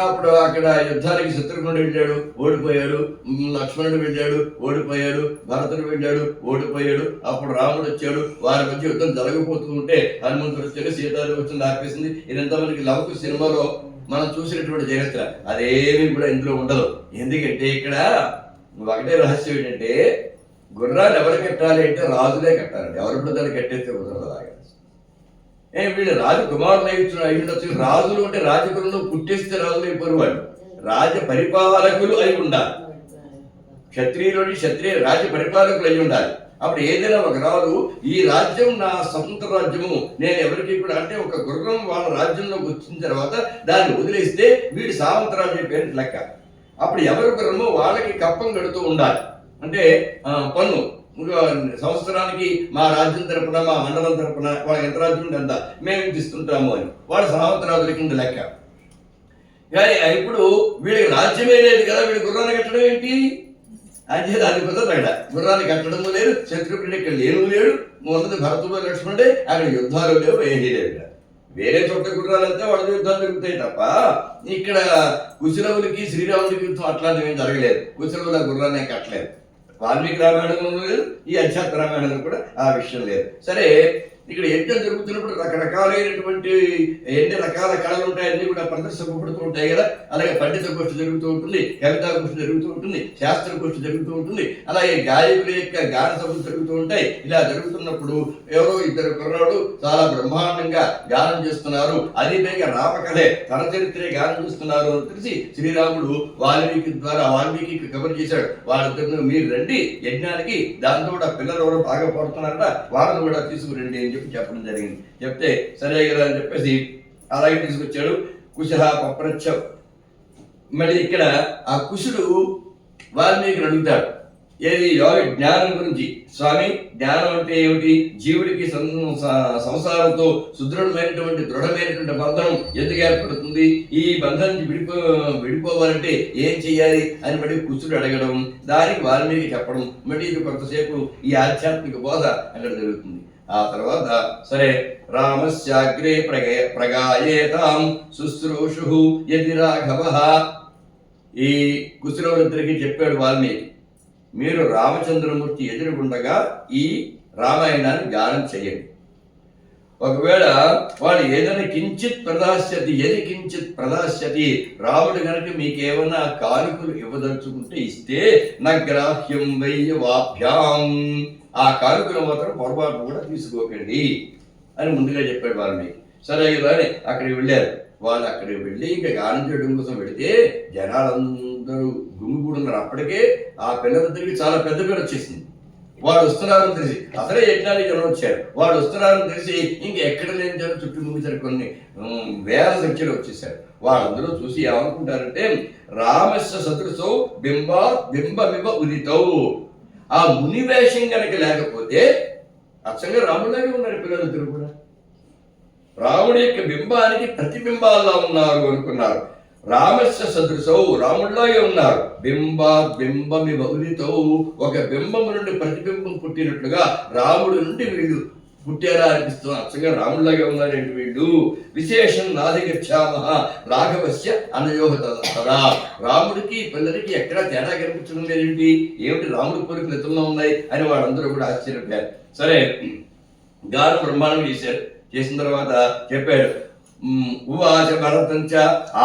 అప్పుడు అక్కడ యుద్ధానికి శత్రుఘ్నుడు వెళ్ళాడు, ఓడిపోయాడు. లక్ష్మణుడు వెళ్ళాడు, ఓడిపోయాడు. భరతుడు వెళ్ళాడు, ఓడిపోయాడు. అప్పుడు రాముడు వచ్చాడు. వారి మధ్య యుద్ధం జరగబోతూ ఉంటే హనుమంతుడు వచ్చాడు, సీతాదేవి వచ్చింది, ఆపేసింది. ఇదంతా మనకి లవకు సినిమాలో మనం చూసినటువంటి చరిత్ర. అదేమి కూడా ఇందులో ఉండదు. ఎందుకంటే ఇక్కడ ఒకటే రహస్యం ఏంటంటే, గుర్రాలు ఎవరు కట్టాలి అంటే రాజులే కట్టాలండి. ఎవరి బృందాలు కట్టేస్తే కుదరదు. అలాగే వీళ్ళు రాజు కుమారులు అయి ఉండొచ్చు. రాజులు అంటే రాజకులను పుట్టేస్తే రాజులు అయిపోరు. వాళ్ళు రాజ పరిపాలకులు అయి ఉండాలి. క్షత్రియ రాజ పరిపాలకులు అయి ఉండాలి. అప్పుడు ఏదైనా ఒక రాజు, ఈ రాజ్యం నా స్వతంత్ర రాజ్యము, నేను ఎవరికి కూడా అంటే ఒక గుర్రం వాళ్ళ రాజ్యంలోకి వచ్చిన తర్వాత దాన్ని వదిలేస్తే వీడి సామంతరాజ్యం పేరు లెక్క. అప్పుడు ఎవరి గుర్రమో వాళ్ళకి కప్పం కడుతూ ఉండాలి. అంటే పన్ను సంవత్సరానికి మా రాజ్యం తరపున, మా మండలం తరపున వాళ్ళకి ఎంత రాజ్యం ఉంటే అంత మేము ఇస్తుంటాము అని వాళ్ళ సామంతరాజుల కింద లెక్క. కానీ ఇప్పుడు వీడికి రాజ్యమే లేదు కదా, వీడి గుర్రాన్ని కట్టడం ఏంటి అంటే దాని కుదరదు. అక్కడ గుర్రాన్ని కట్టడము లేదు, శత్రుఘ్నుడు ఇక్కడ లేను లేడు, ఉన్నది భరతుడు లక్ష్మణుడే, అక్కడ యుద్ధాలు లేవు, ఏమీ లేవు. వేరే చోట గుర్రాలు అయితే వాళ్ళ యుద్ధాలు జరుగుతాయి తప్ప ఇక్కడ కుశలవులకి శ్రీరాముడికి యుద్ధం అట్లాంటివి ఏం జరగలేదు. కుశలవుల గుర్రాన్ని కట్టలేదు. వాల్మీకి రామాయణంలో లేదు, ఈ అధ్యాత్మ రామాయణంలో కూడా ఆ విషయం లేదు. సరే, ఇక్కడ యజ్ఞం జరుగుతున్నప్పుడు రకరకాలైనటువంటి ఎన్ని రకాల కళలు ఉంటాయి, అన్ని కూడా ప్రదర్శింపబడుతూ ఉంటాయి కదా. అలాగే పండిత గోష్ఠి జరుగుతూ ఉంటుంది, కవితా గోష్ఠి జరుగుతూ ఉంటుంది, శాస్త్ర గోష్ఠి జరుగుతూ ఉంటుంది, అలాగే గాయకుల యొక్క గాన సభలు జరుగుతూ ఉంటాయి. ఇలా జరుగుతున్నప్పుడు ఎవరో ఇద్దరు కుర్రాడు చాలా బ్రహ్మాండంగా గానం చేస్తున్నారు. అది పైగా రామకథే, తన చరిత్రే గానం చేస్తున్నారు అని తెలిసి శ్రీరాముడు వాల్మీకి కబురు చేశాడు. వాళ్ళిద్దరు మీరు రండి యజ్ఞానికి, దాంతో కూడా పిల్లలు ఎవరో బాగా పడుతున్నారట, వాళ్ళని కూడా తీసుకురండి అని చెప్పడం జరిగింది. చెప్తే సరే కదా అని చెప్పేసి అలాగే తీసుకొచ్చాడు. కుశ పప్రచ్చ. మళ్ళీ ఇక్కడ ఆ కుశుడు వాల్మీకిని అడుగుతాడు ఏది యోగ జ్ఞానం గురించి. స్వామి, జ్ఞానం అంటే ఏమిటి? జీవుడికి సంసారంతో సుదృఢమైనటువంటి దృఢమైనటువంటి బంధనం ఎందుకు ఏర్పడుతుంది? ఈ బంధం నుంచి విడిపోవాలంటే ఏం చెయ్యాలి అని బట్టి కుశుడు అడగడం, దానికి వాల్మీకి చెప్పడం, మళ్ళీ ఇది కొంతసేపు ఈ ఆధ్యాత్మిక బోధ అక్కడ జరుగుతుంది. ఆ తర్వాత సరే, రామస్యాగ్రే ప్రగాయేతాం శుశ్రూషు యది రాఘవః. ఈ కుశలవులిద్దరికీ చెప్పాడు వాల్మీకి, మీరు రామచంద్రమూర్తి ఎదురుగుండగా ఈ రామాయణాన్ని గానం చేయండి. ఒకవేళ వాడు ఏదైనా కించిత్ ప్రదాస్యతి రాముడు కనుక మీకేమైనా కానుకలు ఇవ్వదలుచుకుంటే ఇస్తే నగ్రాహ్యం వైవాభ్యాం, ఆ కానుకలు మాత్రం పొరపాటు కూడా తీసుకోకండి అని ముందుగా చెప్పాడు వాల్మీకి. సరే కదా అని అక్కడికి వెళ్ళారు. వాళ్ళు అక్కడికి వెళ్ళి ఇంకా గానం చేయడం కోసం వెళితే జనాలందరూ గుమిగూడున్నారు. అప్పటికే ఆ పిల్లలిద్దరికి చాలా పెద్ద పేరు వచ్చేసింది. వాడు వస్తున్నారని తెలిసి, అసలే యజ్ఞానికి జనం వచ్చారు, వాడు వస్తున్నారని తెలిసి ఇంకెక్కడ లేని జనం చుట్టూ ముగిసారు. కొన్ని వేల సంఖ్యలో వచ్చేసారు. వాళ్ళందరూ చూసి ఏమనుకుంటారంటే రామస్య సదృశో బింబమివ ఉదితౌ. ఆ మునివేషం కనుక లేకపోతే అచ్చంగా రాముడిలాగే ఉన్నారు పిల్లలిద్దరు కూడా. రాముడి యొక్క బింబానికి ప్రతిబింబాల్లో ఉన్నారు అనుకున్నారు. రామస్య సదృశౌ, రాముడిలాగే ఉన్నారు. బింబమివ ఉదితౌ, ఒక బింబము నుండి ప్రతిబింబం పుట్టినట్లుగా రాముడి నుండి వీళ్ళు పుట్టారా అనిపిస్తున్నారు. అచ్చగా రాముడిలాగే ఉన్నారేంటి వీళ్ళు. విశేషం నాధిగచ్చామః రాఘవస్య అనయోహ తదా. రాముడికి పిల్లలకి ఎక్కడా తేడా కనిపించడం లేదేంటి, ఏమిటి రాముడి కోరికలు ఇతరులో ఉన్నాయి అని వాళ్ళందరూ కూడా ఆశ్చర్యపోయారు. సరే, గానం బ్రహ్మాండం చేసిన తర్వాత చెప్పాడు, ఉవాచ భరతంచ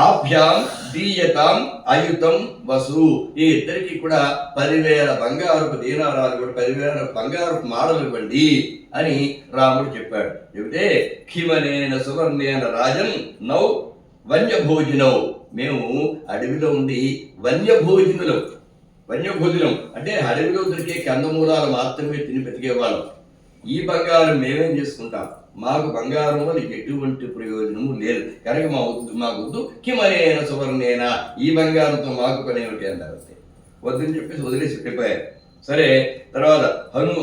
ఆభ్యాం దీయతాం అయుతం వసు. ఈ ఇద్దరికి కూడా 10,000 బంగారపు దీనారాలు కూడా 10,000 బంగారపు మాడలు ఇవ్వండి అని రాముడు చెప్పాడు. చెబితే కిమనేన సువర్ణేన రాజన్ నౌ వన్యభోజనౌ. మేము అడవిలో ఉండి వన్యభోజనులం అంటే అడవిలో దొరికే కందమూలాలు మాత్రమే తిని బతికేవాళ్ళం. ఈ బంగారం మేమేం చేసుకుంటాం, మాకు బంగారం వల్ల ఎటువంటి ప్రయోజనము లేదు కనుక మాకు కిమనేన సువర్ణేన, ఈ బంగారంతో మాకు పని ఏమిటి అన్నారు. వద్దని చెప్పేసి వదిలేసి వెళ్ళిపోయారు. సరే, తర్వాత హను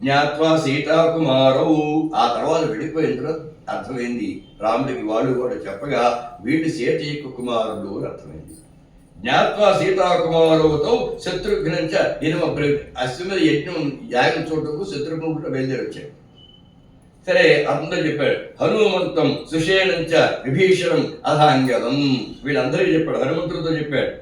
జ్ఞాత్వా సీతాకుమారవు. ఆ తర్వాత వెళ్ళిపోయిన తర్వాత అర్థమైంది రాముడికి. వాళ్ళు కూడా చెప్పగా వీళ్ళు సీత యొక్క కుమారుడు అని అర్థమైంది. జ్ఞాత్వా సీతాకుమారవుతో శత్రుఘ్నంచ ఇనుమ అశ్వమేధ యజ్ఞం యాగం చూడటకు శత్రుఘ్నుడు కూడా బయలుదేరి వచ్చాడు. సరే, అందరూ చెప్పాడు. హనుమంతం సుషేణంచ విభీషణం అధాంగలం. వీళ్ళందరికీ చెప్పాడు. హనుమంతుడితో చెప్పాడు,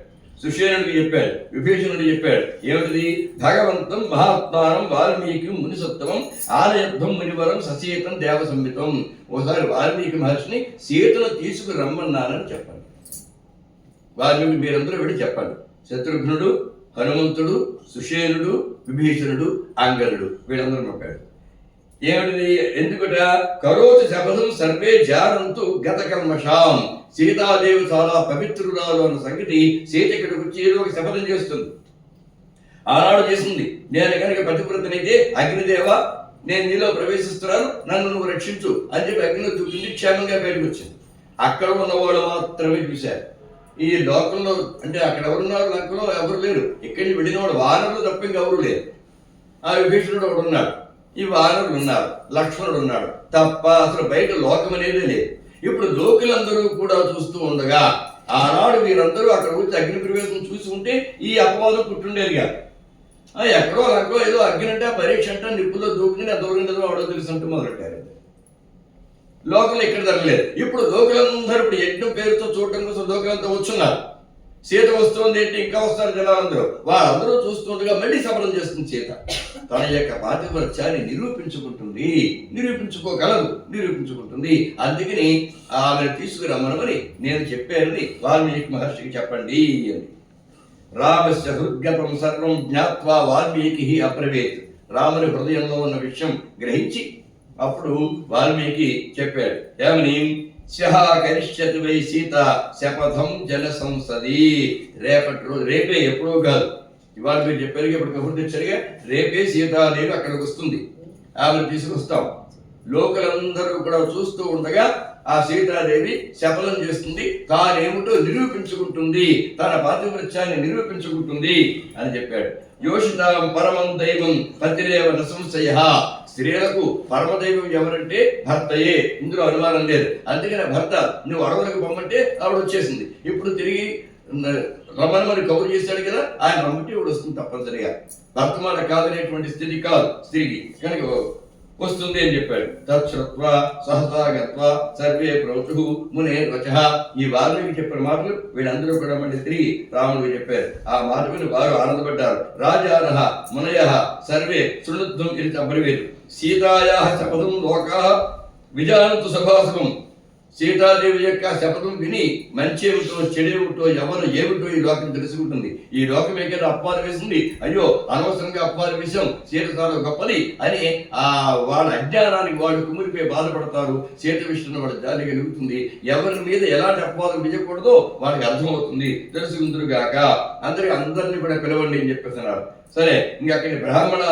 సుషేణుడికి చెప్పాడు, విభీషణుడికి చెప్పాడు. ఏమిటిది? భగవంతం మహాత్మానం వాల్మీకి మునిసత్తమం ఆలయద్ధం మునివరం ససీతం దేవ సంహితం. ఒకసారి వాల్మీకి మహర్షిని సీతను తీసుకురమ్మన్నానని చెప్పండి. వాల్మీకి మీరందరూ వెళ్ళి చెప్పండి. శత్రుఘ్నుడు, హనుమంతుడు, సుషేణుడు, విభీషణుడు, అంగదుడు వీళ్ళందరూ చెప్పాడు. ఏమిటిది? ఎందుకట? కరోతి శపథం సర్వే జానంతు గత కల్మషాం. సీతాదేవి చాలా పవిత్రురాలు అన్న సంగతి సీత ఇక్కడికి వచ్చి ఏదో ఒక శపథం చేస్తుంది. ఆనాడు చేసింది, నేను కనుక పతివ్రతనైతే అగ్నిదేవ నేను నీలో ప్రవేశిస్తున్నాను, నన్ను నువ్వు రక్షించు అని చెప్పి అగ్నిలో దూకింది. క్షేమంగా బయటకు వచ్చింది. అక్కడ ఉన్న వాళ్ళు మాత్రమే చూశారు. ఈ లోకంలో అంటే అక్కడ ఎవరున్నారు? లంకలో ఎవరు లేరు. ఇక్కడి వెళ్ళిన వాడు వానరులు తప్ప ఇంకెవరు లేరు. ఆ విభీషణుడు ఒకడు ఉన్నాడు, ఈ వానరులు ఉన్నారు, లక్ష్మణుడు ఉన్నాడు తప్ప అసలు బయట లోకం అనేది లేదు. ఇప్పుడు లోకులందరూ కూడా చూస్తూ ఉండగా ఆనాడు వీరందరూ అక్కడ వచ్చి అగ్ని ప్రవేశం చూసి ఉంటే ఈ అపవాదం పుట్టుండేదిగా. ఎక్కడో అక్కడో ఏదో అగ్ని అంటే పరీక్ష అంటే నిప్పులో దూకుని ఆ దూరం అవడో తెలుసు అంటూ మొదలెట్టారు. లోకలు ఇక్కడ జరగలేదు. ఇప్పుడు లోకలందరూ ఇప్పుడు యజ్ఞం పేరుతో చూడటం కోసం లోకలంతా వచ్చున్నారు. సీత వస్తుంది ఏంటి, ఇంకా వస్తారు జనాలందరూ. వాళ్ళందరూ చూస్తుండగా మళ్ళీ సఫలం చేస్తుంది సీత. తన యొక్క పాతివ్రత్యాన్ని నిరూపించుకుంటుంది. అందుకని ఆమెను తీసుకురమ్మనమని నేను చెప్పానని వాల్మీకి మహర్షికి చెప్పండి అని. రామస్య హృద్గతం సర్వం జ్ఞాత్వా వాల్మీకి అబ్రవీత్. రాముని హృదయంలో ఉన్న విషయం గ్రహించి అప్పుడు వాల్మీకి చెప్పాడు. ఏమని? కరిష్యతి వై సీత శపథం జన సంసది. రేపటి రోజు, రేపే, ఎప్పుడో కాదు, ఇవాళ మీరు చెప్పారు ఇప్పుడు కబురు తెచ్చారుగా, రేపే సీతాదేవి అక్కడికి వస్తుంది, ఆమెను తీసుకొస్తాం. లోకలందరూ కూడా చూస్తూ ఉండగా ఆ సీతాదేవి శపథం చేస్తుంది, తానేమిటో నిరూపించుకుంటుంది, తన పాతివ్రత్యాన్ని నిరూపించుకుంటుంది అని చెప్పాడు. యోషితాం పరమం దైవం పతిరేవ నసంశయ. స్త్రీలకు పరమదైవం ఎవరంటే భర్తయే, ఇందులో అనుమానం లేదు. అందుకనే భర్త నువ్వు అడవులకు పొమ్మంటే ఆవిడ వచ్చేసింది. ఇప్పుడు తిరిగి రమ్మని కబురు చేశాడు కదా, ఆయన రమ్మంటే ఇవిడ వస్తుంది తప్పనిసరిగా. భర్త మాట కాదనేటువంటి స్థితి కాదు స్త్రీకి, కనుక వస్తుంది అని చెప్పాడు. తత్శ్రుత్వ సహసాగత్వ సర్వే ప్రవచు మునే వచ. ఈ వాల్మీకి చెప్పిన మాటలు వీళ్ళందరూ కూడా మళ్ళీ తిరిగి రాముడికి చెప్పారు. ఆ మాట విని వారు ఆనందపడ్డారు. రాజానః మునయః సర్వే శృణుధ్వం ఇది అబ్రవీత్. సీతాయాః శపథం లోకాః విజానంతు సభాసుకం. సీతాదేవి యొక్క శపథం విని మంచేమిటో చెడేమిటో ఎవరు ఏమిటో ఈ లోకం తెలుసుకుంటుంది. ఈ లోకం ఏకైనా అప్పాలు వేసింది, అయ్యో అనవసరంగా అప్పాలు వేశాం, సీత చాలా గొప్పది అని వాళ్ళ అజ్ఞానానికి వాళ్ళు కుమిరిపోయి బాధపడతారు. సీత విషయంలో వాళ్ళ జాలి కలుగుతుంది. ఎవరి మీద ఎలాంటి అపవాదం వేయకూడదో వాళ్ళకి అర్థమవుతుంది, తెలుసుకుందరుగాక. అందరినీ కూడా పిలవండి అని చెప్పేస్తున్నారు. సరే, ఇంకా అక్కడి బ్రాహ్మణ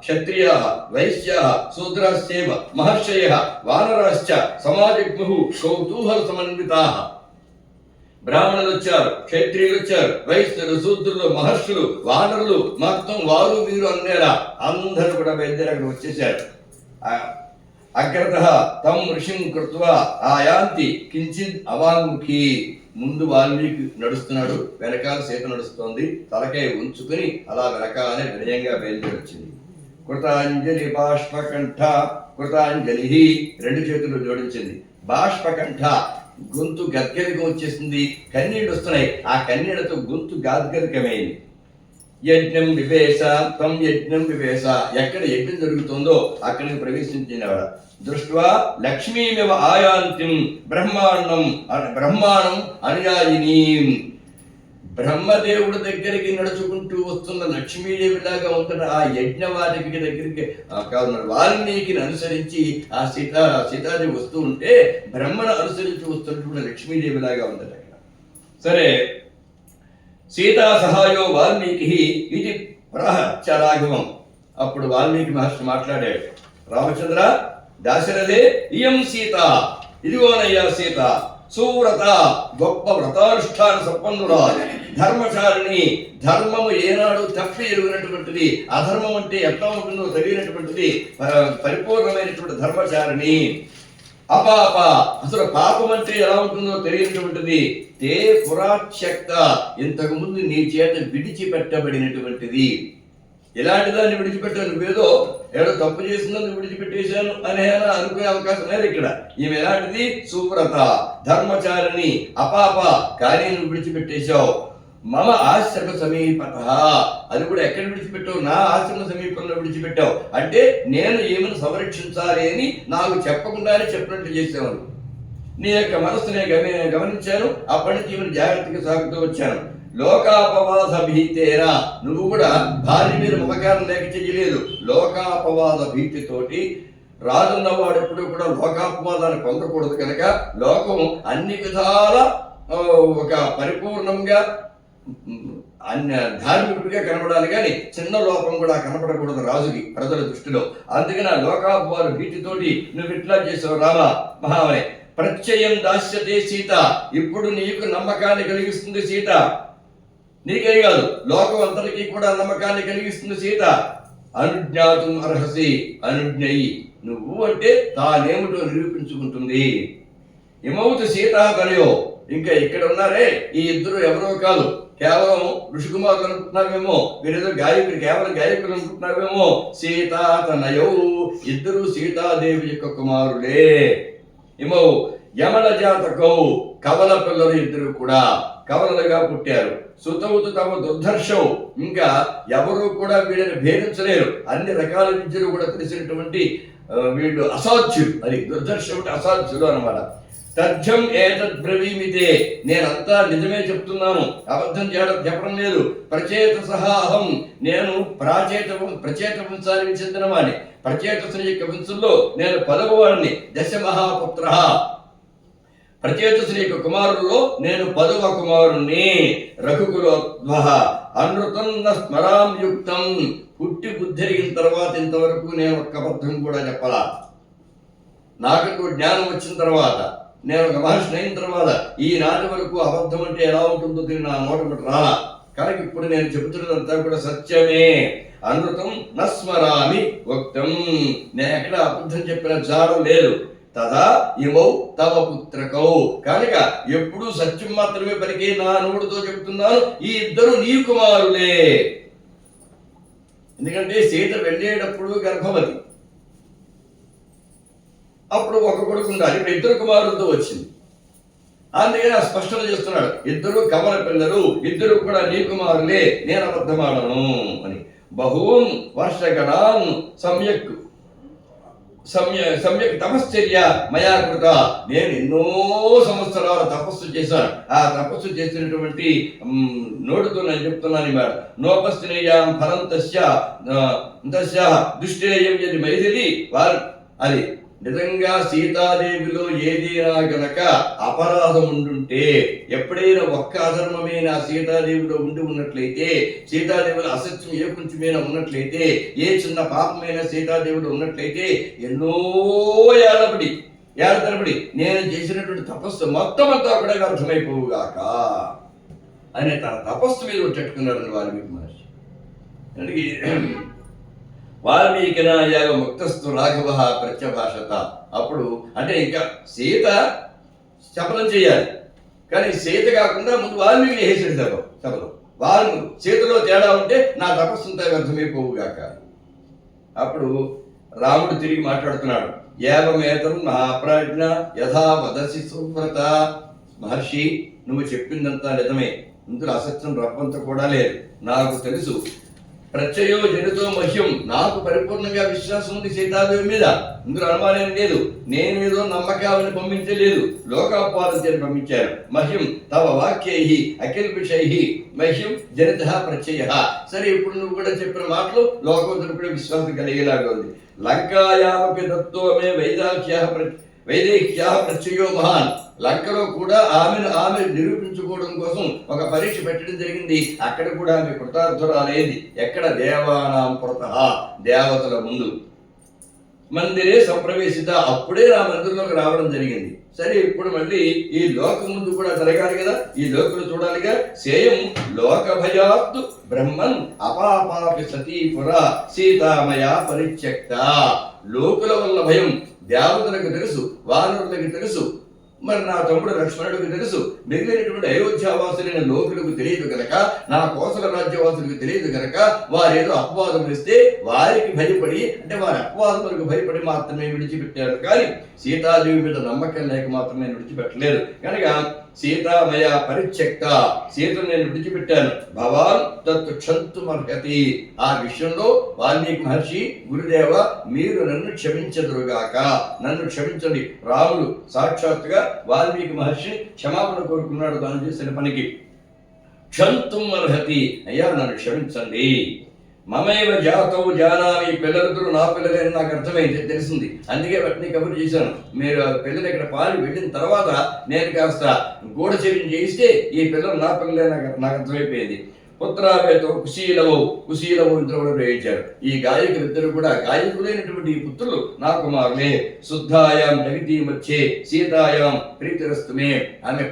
క్షత్రియ వైశ్య శూద్రాశ్చేవ మహర్షయ వానరాశ్చ సమాజగ్ము కౌతూహల సమన్వితా. బ్రాహ్మణులు వచ్చారు, క్షత్రియులు వచ్చారు, వైశ్యులు, శూద్రులు, మహర్షులు, వానరులు, మొత్తం వారు వీరు అన్నేలా అందరూ కూడా బయలుదేరి అక్కడ వచ్చేసారు. అగ్రతః తం ఋషిం కృత్వా ఆయాంతి కించిత్ అవాంగ్ముఖి. ముందు వాల్మీకి నడుస్తున్నాడు, వెనకాల సీత నడుస్తోంది. తలకాయ ఉంచుకుని అలా వెనకాలనే వినయంగా బయలుదేరి వచ్చింది. కృతాంజలి బాష్పకంఠ. కృతాంజలి రెండు చేతులు జోడించింది. బాష్పకంఠ గొంతు గద్గదిగా వచ్చేసింది, కన్నీళ్ళు వస్తున్నాయి. ఆ కన్నీళ్లతో గొంతు గాద్గదికమైంది. యజ్ఞం వివేశ తం యజ్ఞం వివేశ. ఎక్కడ యజ్ఞం జరుగుతుందో అక్కడికి ప్రవేశించినవాడ. దృష్ట్వా లక్ష్మీమివ ఆయాంతిం బ్రహ్మాండం అనుయాయిని. బ్రహ్మదేవుడి దగ్గరికి నడుచుకుంటూ వస్తున్న లక్ష్మీదేవిలాగా ఉంటున్న ఆ యజ్ఞవాటికి దగ్గరికి కాదు, వాల్మీకిని అనుసరించి ఆ సీతాదేవి వస్తూ ఉంటే బ్రహ్మను అనుసరించి వస్తున్నటువంటి లక్ష్మీదేవిలాగా ఉందట అక్కడ. సరే, సీతా సహాయో వాల్మీకి ఇది ప్రహ రాఘవం. అప్పుడు వాల్మీకి మహర్షి మాట్లాడాడు. రామచంద్ర, దాశరథే ఇయం సీత, ఇదిగోనయ్యా సీత, సువ్రత, గొప్ప వ్రతానుష్ఠాన సంపన్నురాలు, ధర్మచారిణి, ధర్మము ఏనాడు తప్పి ఎరుగినటువంటిది, అధర్మం అంటే ఎట్లా ఉంటుందో తెలియనటువంటిది, పరిపూర్ణమైనటువంటి ధర్మచారిణి. అపాప, అసలు పాపం అంటే ఎలా ఉంటుందో తెలియనటువంటిది. తే పురాక్షక్త, ఇంతకు ముందు నీ చేత విడిచిపెట్టబడినటువంటిది. ఇలాంటి దాన్ని విడిచిపెట్టాను, నువ్వేదో ఏదో తప్పు చేసినందుకు విడిచిపెట్టేశాను అని అనుకునే అవకాశం లేదు ఇక్కడ. ఈమె ఎలాంటిది? సువ్రత, ధర్మచారిణి, అపాప, కానీ నువ్వు విడిచిపెట్టేశావు. మమ ఆశ్రమ సమీపత, అది కూడా ఎక్కడ విడిచిపెట్టావు? నా ఆశ్రమ సమీపంలో విడిచిపెట్టావు. అంటే నేను ఏమని సంరక్షించాలి అని నాకు చెప్పకుండానే చెప్పినట్టు చేసావు. నీ యొక్క మనస్సునే గమనించాను, అప్పటి నుంచి ఈమెను జాగ్రత్తగా సాగుతూ వచ్చాను. లోకాపవాద భీతేరా, నువ్వు కూడా భార్య మీద మమకారం లేక చెయ్యలేదు. లోకాపవాద భీతితోటి, రాజున్నవాడు ఎప్పుడు కూడా లోకాపవాదాన్ని పొందకూడదు కనుక లోకం అన్ని విధాల ఒక పరిపూర్ణంగా ధార్మికుడిగా కనబడాలి, కానీ చిన్న లోపం కూడా కనపడకూడదు రాజుకి ప్రజల దృష్టిలో. అందుకని ఆ లోకాపవాద భీతితోటి నువ్వు ఇట్లా చేసావు రామ మహామని. ప్రత్యయం దాస్యతే సీత, ఇప్పుడు నీకు నమ్మకాన్ని కలిగిస్తుంది సీత. నీకే కాదు, లోకం అంతటికీ కూడా నమ్మకాన్ని కలిగిస్తుంది సీత. అనుజ్ఞాతం అర్హసి, అనుజ్ఞయి, నువ్వు అంటే తానేమిటో నిరూపించుకుంటుంది. ఇమౌతు సీతా తనయో, ఇంకా ఇక్కడ ఉన్నారే ఈ ఇద్దరు ఎవరో కాదు, కేవలం ఋషికుమారులు అనుకుంటున్నావేమో, వీరేదో గాయకులు, కేవలం గాయకులు అనుకుంటున్నావేమో. సీతా తనయౌ, ఇద్దరు సీతాదేవి యొక్క కుమారులే. ఏమో యమల జాతకౌ, కవల పిల్లలు ఇద్దరు కూడా కవలలుగా పుట్టారు. సుతవుతు తమ దుర్ధర్షం, ఇంకా ఎవరు కూడా వీళ్ళని భేదించలేరు. అన్ని రకాల విద్యలు కూడా తెలిసినటువంటి వీళ్ళు అసాధ్యులు. అది దుర్ధర్షం అంటే అసాధ్యులు అనమాట. తథ్యం ఏతద్ బ్రవీమితే, నేనంతా నిజమే చెప్తున్నాను, అబద్ధం చెప్పడం లేదు. ప్రచేతస అహం, నేను ప్రచేత వంశానికి చెందినవాడిని. ప్రచేతసుని యొక్క వంశంలో నేను 10వ వాడిని. దశ మహాపుత్ర, ప్రచేతసుని యొక్క కుమారుల్లో నేను 10వ కుమారుణ్ణి. రఘుకులోద్వహ అనృతం న స్మరాం యుక్తం, పుట్టి బుద్ధిరిగిన తర్వాత ఇంతవరకు నేను ఒక్క అబద్ధం కూడా చెప్పలా. నాకు జ్ఞానం వచ్చిన తర్వాత, నేను ఒక మహర్షిని అయిన తర్వాత ఈనాటి వరకు అబద్ధం అంటే ఎలా ఉంటుందో నా నోట రాలా. కనుక ఇప్పుడు నేను చెబుతున్నదంతా కూడా సత్యమే. అనృతం నస్మరామి వక్తం, నేను ఎక్కడ అబద్ధం చెప్పిన జాడం లేదు. తదా ఇమౌ తవ పుత్రకౌ, కనుక ఎప్పుడు సత్యం మాత్రమే పలికే నా నోటితో చెబుతున్నాను, ఈ ఇద్దరు నీ కుమారులే. ఎందుకంటే సీత వెళ్ళేటప్పుడు గర్భవతి, అప్పుడు ఒక కొడుకు ఉండాలి. ఇప్పుడు ఇద్దరు కుమారులతో వచ్చింది. అందుకని స్పష్టత చేస్తున్నాడు, ఇద్దరు కమల పిల్లలు, ఇద్దరు కూడా నీ కుమారులే, నేను అబద్ధమాడను అని. బహూన్ వర్షగణాన్ సమ్యక్ తపశ్చర్య మయా కృత, నేను ఎన్నో సంవత్సరాల తపస్సు చేశాను. ఆ తపస్సు చేసినటువంటి నోటితో నేను చెప్తున్నాను మాట. నోపస్తినేయాం ఫలం తస్య దుష్టేయం యది మైథిలి, వారు అది నిజంగా సీతాదేవిలో ఏదైనా గనక అపరాధం ఉండుంటే, ఎప్పుడైనా ఒక్క అధర్మమైన సీతాదేవిలో ఉండి ఉన్నట్లయితే, సీతాదేవిలో అసత్యం ఏ కొంచెమైనా ఉన్నట్లయితే, ఏ చిన్న పాపమైన సీతాదేవిలో ఉన్నట్లయితే, ఎన్నో ఏళ్ళ తరబడి నేను చేసినటువంటి తపస్సు మొత్తం అంతా కూడా వ్యర్థమైపోవుగాక అని తన తపస్సు మీద చెట్టుకున్నారని వాల్మీకి మహర్షి. వాల్మీకినాయాగ ముక్తస్థు రాఘవ ప్రత్యభాషత. అప్పుడు అంటే ఇంకా సీత శపథం చేయాలి, కానీ సీత కాకుండా ముందు వాల్మీకి చేసేసాడు శపథం. వాళ్ళు సీతలో తేడా ఉంటే నా తపస్సుంతా వ్యర్థమైపోవుగాక. అప్పుడు రాముడు తిరిగి మాట్లాడుతున్నాడు. ఏవమేతం మహాప్రాజ్ఞ యథా వదసి సువ్రత, మహర్షి నువ్వు చెప్పిందంతా నిజమే, ఇందులో అసత్యం రప్పంత కూడా లేదు. నాకు తెలుసు, ప్రత్యయో జనితో మహ్యం, నాకు పరిపూర్ణంగా విశ్వాసం ఉంది సీతాదేవి మీద, ఇందులో అనుమానం లేదు. నేను ఏదో నమ్మకాలను పంపించలేదు, లోకాపారం పంపించాను. మహ్యం తవ వాక్యై అఖిల్పిషై మహ్యం జనిత ప్రత్యయ. సరే, ఇప్పుడు నువ్వు కూడా చెప్పిన మాటలు లోకోత్తర కూడా విశ్వాసం కలిగేలాగా ఉంది. లంకాయామపి దత్తోమే వైదేహ్యా ప్రత్యయో మహాన్. లంకలో కూడా ఆమె నిరూపించుకోవడం కోసం ఒక పరీక్ష పెట్టడం జరిగింది. అక్కడ కూడా ఆమె కృతార్థురాలేది. ఎక్కడ? దేవానాం పురతః, దేవతల ముందు. మందిరే సంప్రవేశిత, అప్పుడే ఆ మందిరంలోకి రావడం జరిగింది. సరే, ఇప్పుడు మళ్ళీ ఈ లోకం ముందు కూడా జరగాలి కదా, ఈ లోకులు చూడాలిగా. సేయం లోక భయాత్తు బ్రహ్మన్ అపాపాపి సతీపుర సీతామయ పరిత్యక్త. లోకుల వల్ల భయం దేవతలకు తెలుసు, వానరులకు తెలుసు, మరి నా తమ్ముడు లక్ష్మణుడికి తెలుసు. మిగిలినటువంటి అయోధ్యావాసులైన లోకులకు తెలియదు గనక, నా కోసల రాజ్యవాసులకు తెలియదు గనక, వారేదో అపవాదం ఇస్తే వారికి భయపడి, అంటే వారి అపవాదములకు భయపడి మాత్రమే విడిచిపెట్టారు. కానీ సీతాదేవి మీద నమ్మకం లేక మాత్రమే విడిచిపెట్టలేదు. కనుక సీతామయ పరిత్యక్త, సీతను నేను విడిచిపెట్టాను. భవాన్ తత్తు క్షంతుమర్హతి. ఆ విషయంలో వాల్మీకి మహర్షి, గురుదేవ మీరు నన్ను క్షమించదురుగాక, నన్ను క్షమించండి. రాముడు సాక్షాత్తుగా వాల్మీకి మహర్షి క్షమాపణ కోరుకున్నాడు తాను చేసిన పనికి. క్షంతుం అర్హతి, అయ్యా నన్ను క్షమించండి. మమైవ జాతౌ జానామి, పిల్లలిద్దరూ నా పిల్లలని నాకు అర్థమైంది, తెలిసింది. అందుకే వాటిని కబురు చేశాను. మీరు పిల్లలు ఇక్కడ పాలి వెళ్ళిన తర్వాత నేను కాస్త గూఢచర్యం చేయిస్తే ఈ పిల్లలు నా పిల్లలే నాకు అర్థమైపోయింది. పుత్రావేతో కుశీలవు ఇద్దరు కూడా ప్రయోగించారు. ఈ గాయకులిద్దరు కూడా గాయకులైనటువంటి ఈ పుత్రులు నా కుమారులే. శుద్ధాయాం జగతీ మధ్యే సీతాయాం ప్రీతిరస్తుమే. ఆమె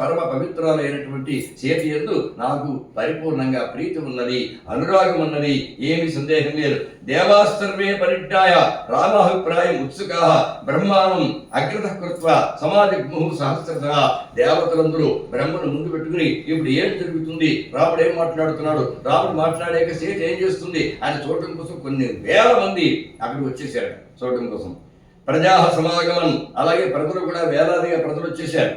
పరమ పవిత్రాలైనటువంటి సీత యందు నాకు పరిపూర్ణంగా ప్రీతి ఉన్నది, అనురాగం ఉన్నది, ఏమి సందేహం లేదు. దేవాస్తర్వే పరిజ్ఞాయ రామాభిప్రాయం ఉత్సుకా బ్రహ్మానం అగ్రత కృత్వ సమాధిగ్ము సహస్రశః. దేవతలందరూ బ్రహ్మను ముందు పెట్టుకుని ఇప్పుడు ఏం జరుగుతుంది, రాముడు ఏం మాట్లాడుతున్నాడు, రాముడు మాట్లాడాక సీత ఏం చేస్తుంది ఆయన చూడటం కోసం కొన్ని వేల మంది అక్కడికి వచ్చేసారు చూడటం కోసం. ప్రజా సమాగమం, అలాగే ప్రజలు కూడా వేలాదిగా ప్రజలు వచ్చేసారు.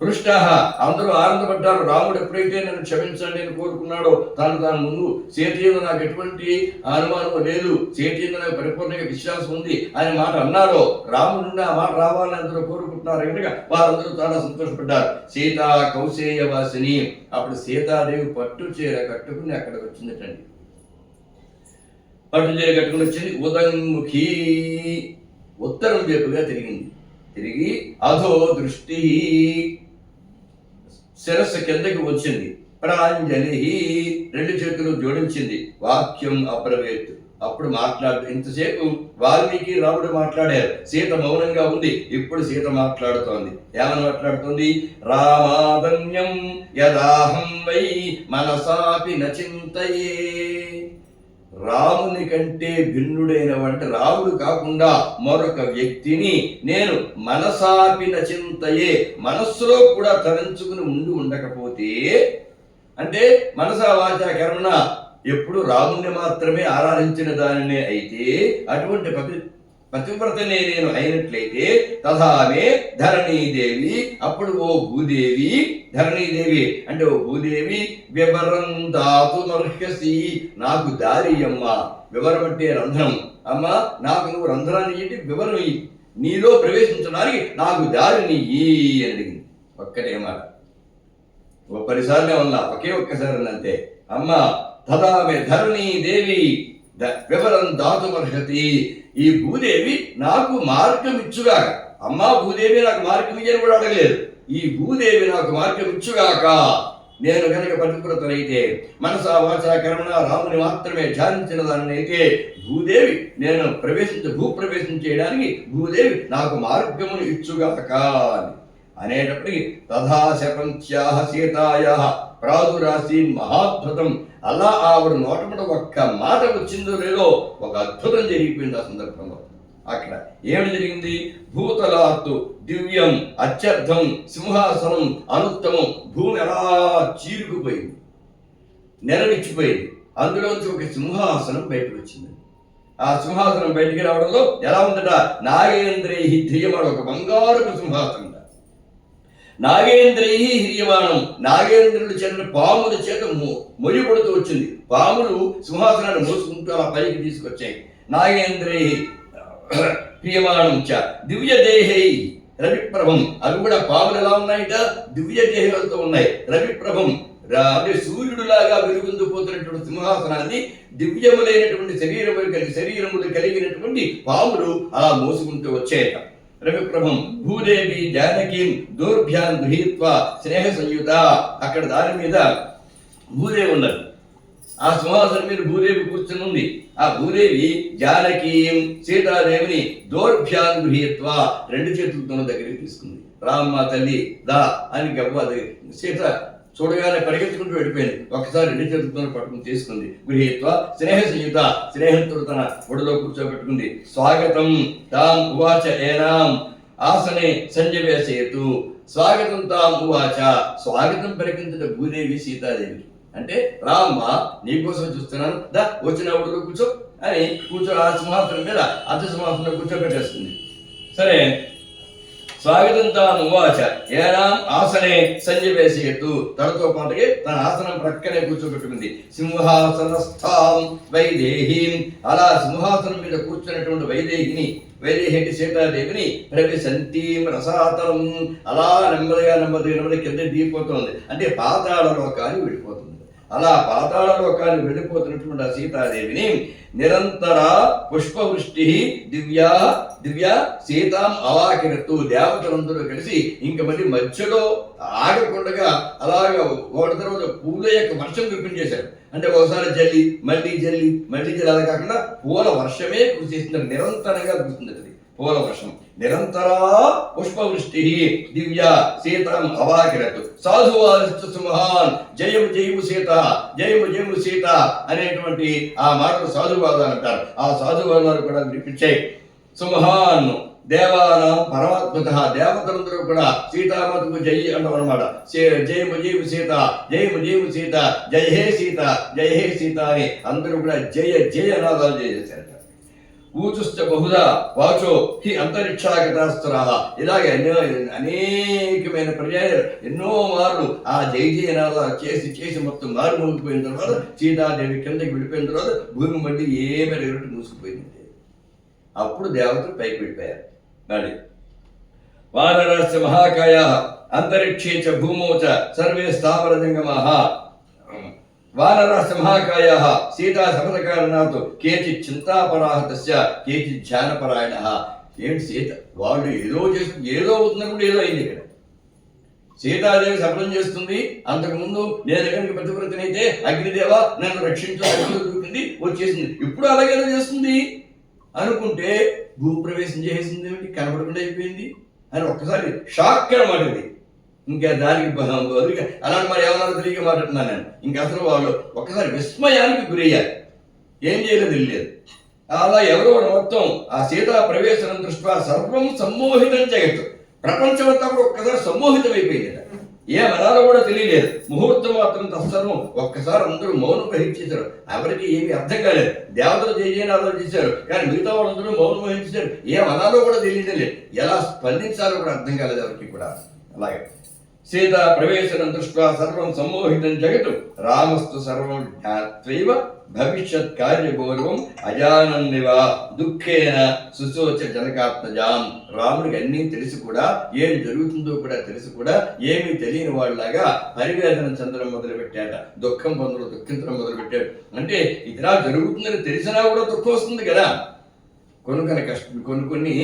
హృష్టాహ, అందరూ ఆనందపడ్డారు. రాముడు ఎప్పుడైతే నన్ను క్షమించండి అని కోరుకున్నాడో తాను ముందు సీత యందు నాకు ఎటువంటి అనుమానం లేదు, సీత యందు నాకు పరిపూర్ణంగా విశ్వాసం ఉంది అనే మాట అన్నారో రాముడు నుండి ఆ మాట రావాలని అందరూ కోరుకుంటున్నారు కనుక వారందరూ చాలా సంతోషపడ్డారు. సీతా కౌశేయవాసిని. అప్పుడు సీతాదేవి పట్టు చీర కట్టుకుని అక్కడికి వచ్చిందటండి. పట్టు చీర కట్టుకుని వచ్చింది. ఉదంముఖి, ఉత్తరం వైపుగా తిరిగి అధో దృష్టి, శిరస్సు కిందకి వచ్చింది. ప్రాంజలి, రెండు చేతులు జోడించింది. వాక్యం అబ్రవేత్, అప్పుడు ఇంతసేపు వాల్మీకి రాముడు మాట్లాడారు, సీత మౌనంగా ఉంది. ఇప్పుడు సీత మాట్లాడుతోంది. ఏమని మాట్లాడుతుంది? రామాదన్యం యదాహం వై మనసాపి నచింతయే. రాముని కంటే భిన్నుడైన వంటి రాముడు కాకుండా మరొక వ్యక్తిని నేను మనసాపి నచింతయే, మనస్సులో కూడా తలంచుకుని ఉండకపోతే, అంటే మనసా వాచా కర్మణ ఎప్పుడు రాముని మాత్రమే ఆరాధించిన దానినే అయితే, అటువంటి పతివ్రతనే నేను అయినట్లయితే తథామే ధరణీదేవి, అప్పుడు ఓ భూదేవి, ధరణీదేవి అంటే ఓ భూదేవి, వివరం దాతుమర్హసి, నాకు దారి అమ్మ. వివరం అంటే రంధ్రం. అమ్మ నాకు నువ్వు రంధ్రాన్ని ఇచ్చి వివరం ఇయ్యి, నీలో ప్రవేశించడానికి నాకు దారిని ఇయ్యి అని అడిగింది. ఒక్కటే మాట, 10 సార్లు ఉన్నా, ఒక్కసారి అంతే. అమ్మ తథామే ధరణీదేవి వివరం దాతుమర్హతి, ఈ భూదేవి నాకు మార్గం ఇచ్చుగాక. అమ్మా భూదేవి నాకు మార్గం ఇయ్యని కూడా అడగలేదు. ఈ భూదేవి నాకు మార్గం ఇచ్చుగాక. నేను కనుక పతివ్రతనైతే, మనసా వాచా కర్మణ రాముని మాత్రమే ధ్యానించిన దానినైతే, భూదేవి నేను భూప్రవేశం చేయడానికి భూదేవి నాకు మార్గమును ఇచ్చుగాక అనేటప్పటికి తథా శపంత్యాహ సీతాయాః ప్రాదురాసి మహాద్భుతం. అలా ఆవిడ నోటముట ఒక్క మాట వచ్చిందో లేదో ఒక అద్భుతం జరిగిపోయింది ఆ సందర్భంలో. అక్కడ ఏమి జరిగింది? భూతలాత్తు దివ్యం అత్యర్థం సింహాసనం అనుత్తమం. భూమి ఎలా చీరుకుపోయింది, నెరవిచ్చిపోయింది. అందులోంచి ఒక సింహాసనం బయటకు వచ్చింది. ఆ సింహాసనం బయటికి రావడంలో ఎలా ఉందట? నాగేంద్రై ధ్రియమాడు, ఒక బంగారపు సింహాసనం. నాగేంద్రై హ్రియమాణం, నాగేంద్రుడు చెందిన పాముల చేత మొయ్యబడుతూ వచ్చింది. పాములు సింహాసనాన్ని మోసుకుంటూ అలా పైకి తీసుకొచ్చాయి. నాగేంద్రై హ్రియమాణం చ దివ్యదేహై రవిప్రభం, అవి కూడా పాములు ఎలా ఉన్నాయిట? దివ్యదేహాలతో ఉన్నాయి. రవిప్రభం అంటే సూర్యుడులాగా వెలుగొందిపోతున్నటువంటి సింహాసనాన్ని దివ్యములైనటువంటి శరీరములు కలిగినటువంటి పాములు అలా మోసుకుంటూ వచ్చాయట. రవిప్రభం భూదేవి జానకీం దూర్భ్యాన్ గృహీత్వా స్నేహ సంయుత. అక్కడ దాని మీద భూదేవి ఉన్నది. ఆ సింహాసనం మీద భూదేవి కూర్చుని ఉంది. ఆ భూదేవి జానకీం సీతాదేవిని దౌర్భ్యాన్ గృహీత్వా రెండు చేతులతో దగ్గరికి తీసుకుంది. రామ్మ తల్లి దా అని గవ్వది. సీత చూడగానే పరిగెత్తుకుంటూ వెళ్ళిపోయింది. ఒకసారి రెండు చేతులతో పట్టుకుని తీసుకుంది. గృహీత్వ స్నేహ సంయుత, స్నేహంతో తన ఒడిలో కూర్చోబెట్టుకుంది. స్వాగతం తాం ఉవాచ ఏనాం ఆసనే సంజవేసేతు. స్వాగతం తాం ఉవాచ, స్వాగతం పలికించట భూదేవి సీతాదేవి. అంటే రామ్మ నీకోసం చూస్తున్నాను, దా వచ్చిన ఒడిలో కూర్చో అని ఆ సింహాసనం మీద అర్ధ సింహాసనంలో కూర్చోబెట్టేస్తుంది. సరే, స్వాగతం తాం ఉవాచ ఏనాం ఆసనే సంజవేసేతు. తనతో పాటుగా తన ఆసనం ప్రక్కనే కూర్చోబెట్టుకుంది. సింహాసనస్థాం వైదేహీం, అలా సింహాసనం మీద కూర్చున్నటువంటి వైదేహి అంటే సీతాదేవిని ప్రవిశంతీం రసాతలం, అలా నెమ్మదిగా కింద దిగిపోతుంది. అంటే పాతాళలోకాన్ని వెళ్ళిపోతుంది. అలా పాతాళ లోకాన్ని వెళ్ళిపోతున్నటువంటి ఆ సీతాదేవిని నిరంతర పుష్పవృష్టి దివ్య సీతాం అవాకిరత్తు దేవతలందరూ కలిసి ఇంక మళ్ళీ మధ్యలో ఆగకుండా అలాగ ఒకటి తర్వాత పూల యొక్క వర్షం కురిపించేశారు. అంటే ఒకసారి జల్లి మళ్ళీ అలా కాకుండా పూల వర్షమే కురిసేస్తున్నారు, నిరంతరంగా కురుస్తుంది అది పూల వర్షం. నిరంతరా పుష్పవృష్టి దివ్య సీతాం అవాకిరత్ సాధువారిస్తు సుమహాన్ జయము సీత అనేటువంటి ఆ మాటలు సాధువాదాలు అంటారు. ఆ సాధువాదాలు కూడా వినిపించాయి. సుమహాన్ దేవానాం పరమాత్మత దేవతలందరూ కూడా సీతామాతకు జై అంటాం అనమాట. జయము సీత జయ హే సీత అని అందరూ కూడా జయ నాదాలు చేశారట. ఊచుశ్చ బహుదా వాచో హి అంతరిక్షాగతాస్తురా ఇలాగే అనేకమైన పర్యాయాలు ఎన్నో మార్లు ఆ జయనాదాలు చేసి మొత్తం మారు మూగిపోయిన తర్వాత సీతాదేవి కిందకి వెళ్ళిపోయిన తర్వాత భూమి మళ్ళీ ఏమి ఎగరట్టు మూసుకుపోయింది. అప్పుడు దేవతలు పైకి వెళ్ళిపోయారు. మళ్ళీ వానరస్య మహాకాయ అంతరిక్షే చ భూమో చ సర్వే స్థావర జంగమాః వానరస్య మహాకాయ సీతా శపథకారణాత్ కేచిత్ చింతాపరాః తస్య కేచిత్ ధ్యానపరాయణః. ఏంటి సీత వాళ్ళు ఏదో అవుతున్నప్పుడు ఏదో అయింది. ఇక్కడ సీతాదేవి శపథం చేస్తుంది. అంతకుముందు నేను కనుక ప్రతివ్రతనైతే అగ్నిదేవ నన్ను రక్షించుకుంది వచ్చేసింది. ఇప్పుడు అలాగే చేస్తుంది అనుకుంటే భూప్రవేశం చేసింది ఏమిటి, కనబడకుండా అయిపోయింది అని ఒక్కసారి షాక్ అనమాట. ఇది ఇంకా దానికి అలాంటి మరి ఏమన్నా తెలియక మాట్లాడుతున్నాను నేను. ఇంకా అసలు వాళ్ళు ఒక్కసారి విస్మయానికి గురయ్యారు. ఏం చేయలేదు తెలియలేదు. అలా ఎవరో మొత్తం ఆ సీతా ప్రవేశం దృష్ట్యా సర్వం సమ్మోహితం జగత్తు ప్రపంచం అంతా కూడా ఒక్కసారి సమ్మోహితం అయిపోయింది. ఏమనాలో కూడా తెలియలేదు. ముహూర్తం మాత్రం తత్సర్వం ఒక్కసారి అందరూ మౌనం వహించేశారు. ఎవరికి ఏమి అర్థం కాలేదు. దేవతలు జయనాదాలు చేశారు కానీ మిగతా వాళ్ళందరూ మౌనం వహించారు. ఏమనాలో కూడా తెలియలేదు. ఎలా స్పందించాలో కూడా అర్థం కాలేదు ఎవరికి కూడా. అలాగే సీతా ప్రవేశనం దృష్ట్యా సర్వం సమ్మోహితం జగతు రామస్తు సర్వం జ్ఞాత్వైవ భవిష్యత్ కార్యగౌరవం అజానన్నివ దుఃఖేన సుశోచ జనకాత్మజాం. రాముడికి అన్నీ తెలిసి కూడా ఏం జరుగుతుందో కూడా తెలిసి కూడా ఏమీ తెలియని వాళ్ళలాగా పరివేదన చెందడం మొదలుపెట్టాట. దుఃఖం దుఃఖించడం మొదలుపెట్టాడు. అంటే ఇదిలా జరుగుతుందని తెలిసినా కూడా దుఃఖం వస్తుంది కదా. కొన్ని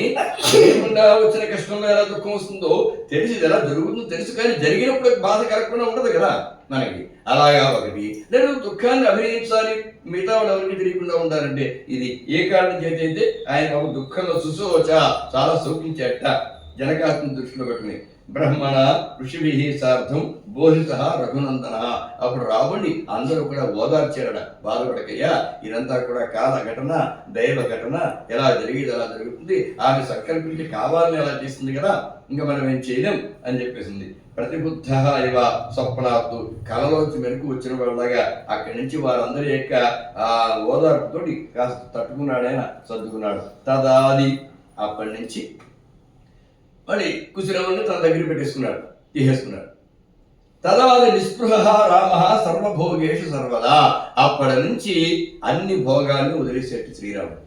లేకుండా వచ్చిన కష్టంలో ఎలా దుఃఖం వస్తుందో తెలిసి ఎలా జరుగుతుందో తెలుసు కానీ జరిగినప్పుడు బాధ కలగకుండా ఉండదు కదా మనకి. అలాగా ఒకటి లేదు దుఃఖాన్ని అభినయించాలి, మిగతా వాళ్ళు ఎవరికి తెలియకుండా ఉండాలంటే ఇది ఏ కారణం చేత అయితే ఆయన ఒక దుఃఖంలో సుశోచ చాలా శోకించేట జనకాత్మ దృష్టిలో పెట్టుకుని. బ్రహ్మణ ఋషిభి సార్థం బోధిత రఘునందన. అప్పుడు రాముడిని అందరూ కూడా ఓదార్చారట. బాధపడకయ్యా ఇదంతా కూడా కాల ఘటన దైవ ఘటన, ఎలా జరిగేది అలా జరుగుతుంది, ఆమె సంకల్పించి కావాలని అలా చేస్తుంది కదా, ఇంకా మనం ఏం చేయలేం అని చెప్పేసింది. ప్రతిబుద్ధ ఇవ స్వప్నాత్తు కలలోంచి మెరుకు వచ్చిన వాళ్ళగా అక్కడి నుంచి వారందరి యొక్క ఆ ఓదార్పుతోటి కాస్త తట్టుకున్నాడైనా సర్దుకున్నాడు. తదాది అప్పటి నుంచి మళ్ళీ కుశలవుని తన దగ్గర పెట్టేసుకున్నాడు, తీసేసుకున్నాడు. తదాది నిస్పృహ రామ సర్వభోగేషు సర్వదా. అప్పటి నుంచి అన్ని భోగాల్ని వదిలేసేట్టు శ్రీరాముడు.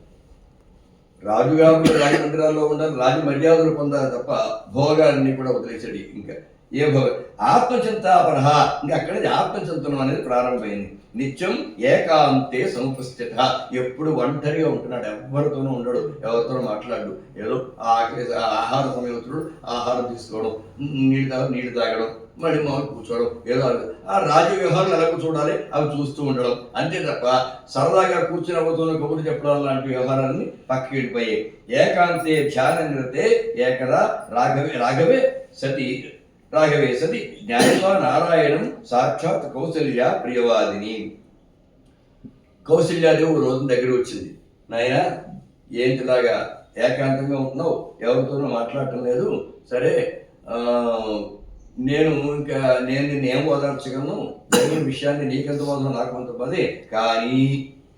రాజుగారు రాజమందిరాల్లో ఉండాలి, రాజు మర్యాదలు పొందాలి తప్ప భోగాలన్నీ కూడా వదిలేసాడు. ఇంకా ఏ ఆత్మచింతాపరహ ఇంకా అక్కడి నుంచి ఆత్మచింతనం అనేది ప్రారంభమైంది. నిత్యం ఏకాంతే సముపస్థిత ఎప్పుడు ఒంటరిగా ఉంటున్నాడు, ఎవరితోనూ ఉండడు, ఎవరితోనూ మాట్లాడు. ఏదో ఆహార సమయంలో ఆహారం తీసుకోవడం, నీళ్ళు తాగడం, మళ్ళీ మామూలు కూర్చోవడం, ఏదో ఆ రాజ్య వ్యవహారాలు ఎలా చూడాలి అవి చూస్తూ ఉండడం అంతే తప్ప సరదాగా కూర్చుని అవ్వతోనూ కబుర్లు చెప్పడం లాంటి వ్యవహారాన్ని పక్కకి వెళ్ళిపోయాయి. ఏకాంతే ధ్యాన నిరతే ఏకదా రాఘవే సతి జ్ఞానివా నారాయణం సాక్షాత్ కౌసల్య ప్రియవాదిని. కౌసల్యాదేవి రోజు దగ్గర వచ్చింది. నాయన ఏంటిలాగా ఏకాంతంగా ఉంటున్నావు, ఎవరితోనూ మాట్లాడటం లేదు, సరే నేను నిన్నేం ఓదార్చగలను, జరిగిన విషయాన్ని నీకెంత ఓదనం నాకు అంత పదే, కానీ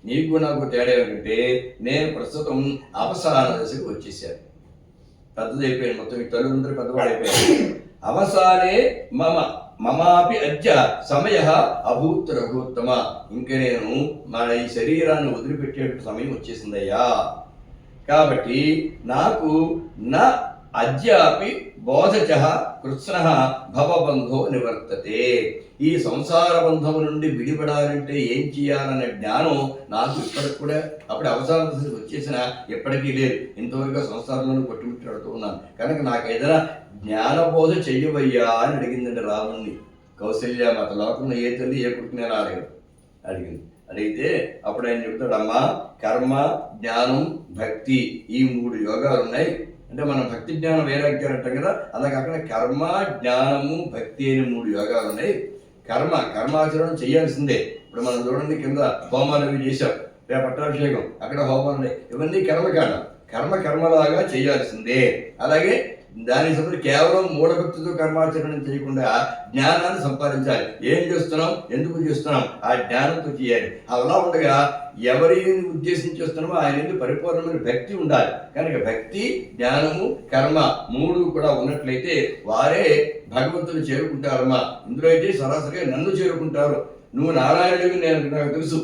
నీకు నాకు తేడా ఏమిటంటే నేను ప్రస్తుతం అవసాన దశకు వచ్చేసాను. పెద్దది అయిపోయాను, మొత్తం ఈ తల్లిదండ్రులు పెద్దవాడు అయిపోయాను. అవసానే మమాపి అద్య సమయ అభూత్ రఘుత్తమ. ఇంక నేను మన ఈ శరీరాన్ని వదిలిపెట్టే సమయం వచ్చేసిందయ్యా. కాబట్టి నాకు నా అద్యాపి బోధచ కృత్స్న భవబంధో నివర్తతే. ఈ సంసార బంధము నుండి విడిపడాలంటే ఏం చేయాలనే జ్ఞానం నాకు ఇప్పటికి కూడా అప్పుడు అవసరం వచ్చేసిన ఎప్పటికీ లేదు. ఇంతవరకు సంసారంలో కొట్టుమిట్టాడుతూ ఉన్నాను కనుక నాకు ఏదైనా జ్ఞానబోధ చెయ్యవయ్యా అని అడిగిందండి రాముణ్ణి కౌశల్య మాత. లోకంలో ఏ తల్లి ఏ పుట్టిన అడిగింది. అడిగితే అప్పుడు ఆయన చెప్తాడు, అమ్మా కర్మ జ్ఞానం భక్తి ఈ 3 యోగాలు ఉన్నాయి. అంటే మనం భక్తి జ్ఞానం వైరాగ్యాలు అంటాం కదా, అలాగే అక్కడ కర్మ జ్ఞానము భక్తి అని 3 యోగాలు ఉన్నాయి. కర్మాచరణం చేయాల్సిందే. ఇప్పుడు మనం చూడండి కింద హోమాలు అవి చేశాం, రేపు పట్టాభిషేకం అక్కడ హోమాలు ఉన్నాయి, ఇవన్నీ కర్మకాండం. కర్మలాగా చేయాల్సిందే. అలాగే దానికి సంబంధించి కేవలం మూఢభక్తితో కర్మాచరణం చేయకుండా జ్ఞానాన్ని సంపాదించాలి. ఏం చేస్తున్నాం, ఎందుకు చేస్తున్నాం, ఆ జ్ఞానంతో చేయాలి. అలా ఉండగా ఎవరిని ఉద్దేశించి చేస్తున్నామో ఆయన పరిపూర్ణమైన భక్తి ఉండాలి. కనుక భక్తి జ్ఞానము కర్మ 3 కూడా ఉన్నట్లయితే వారే భగవంతుని చేరుకుంటారమ్మా. ఇందులో అయితే సరాసరిగా నన్ను చేరుకుంటారు. నువ్వు నారాయణుడివి నాకు తెలుసు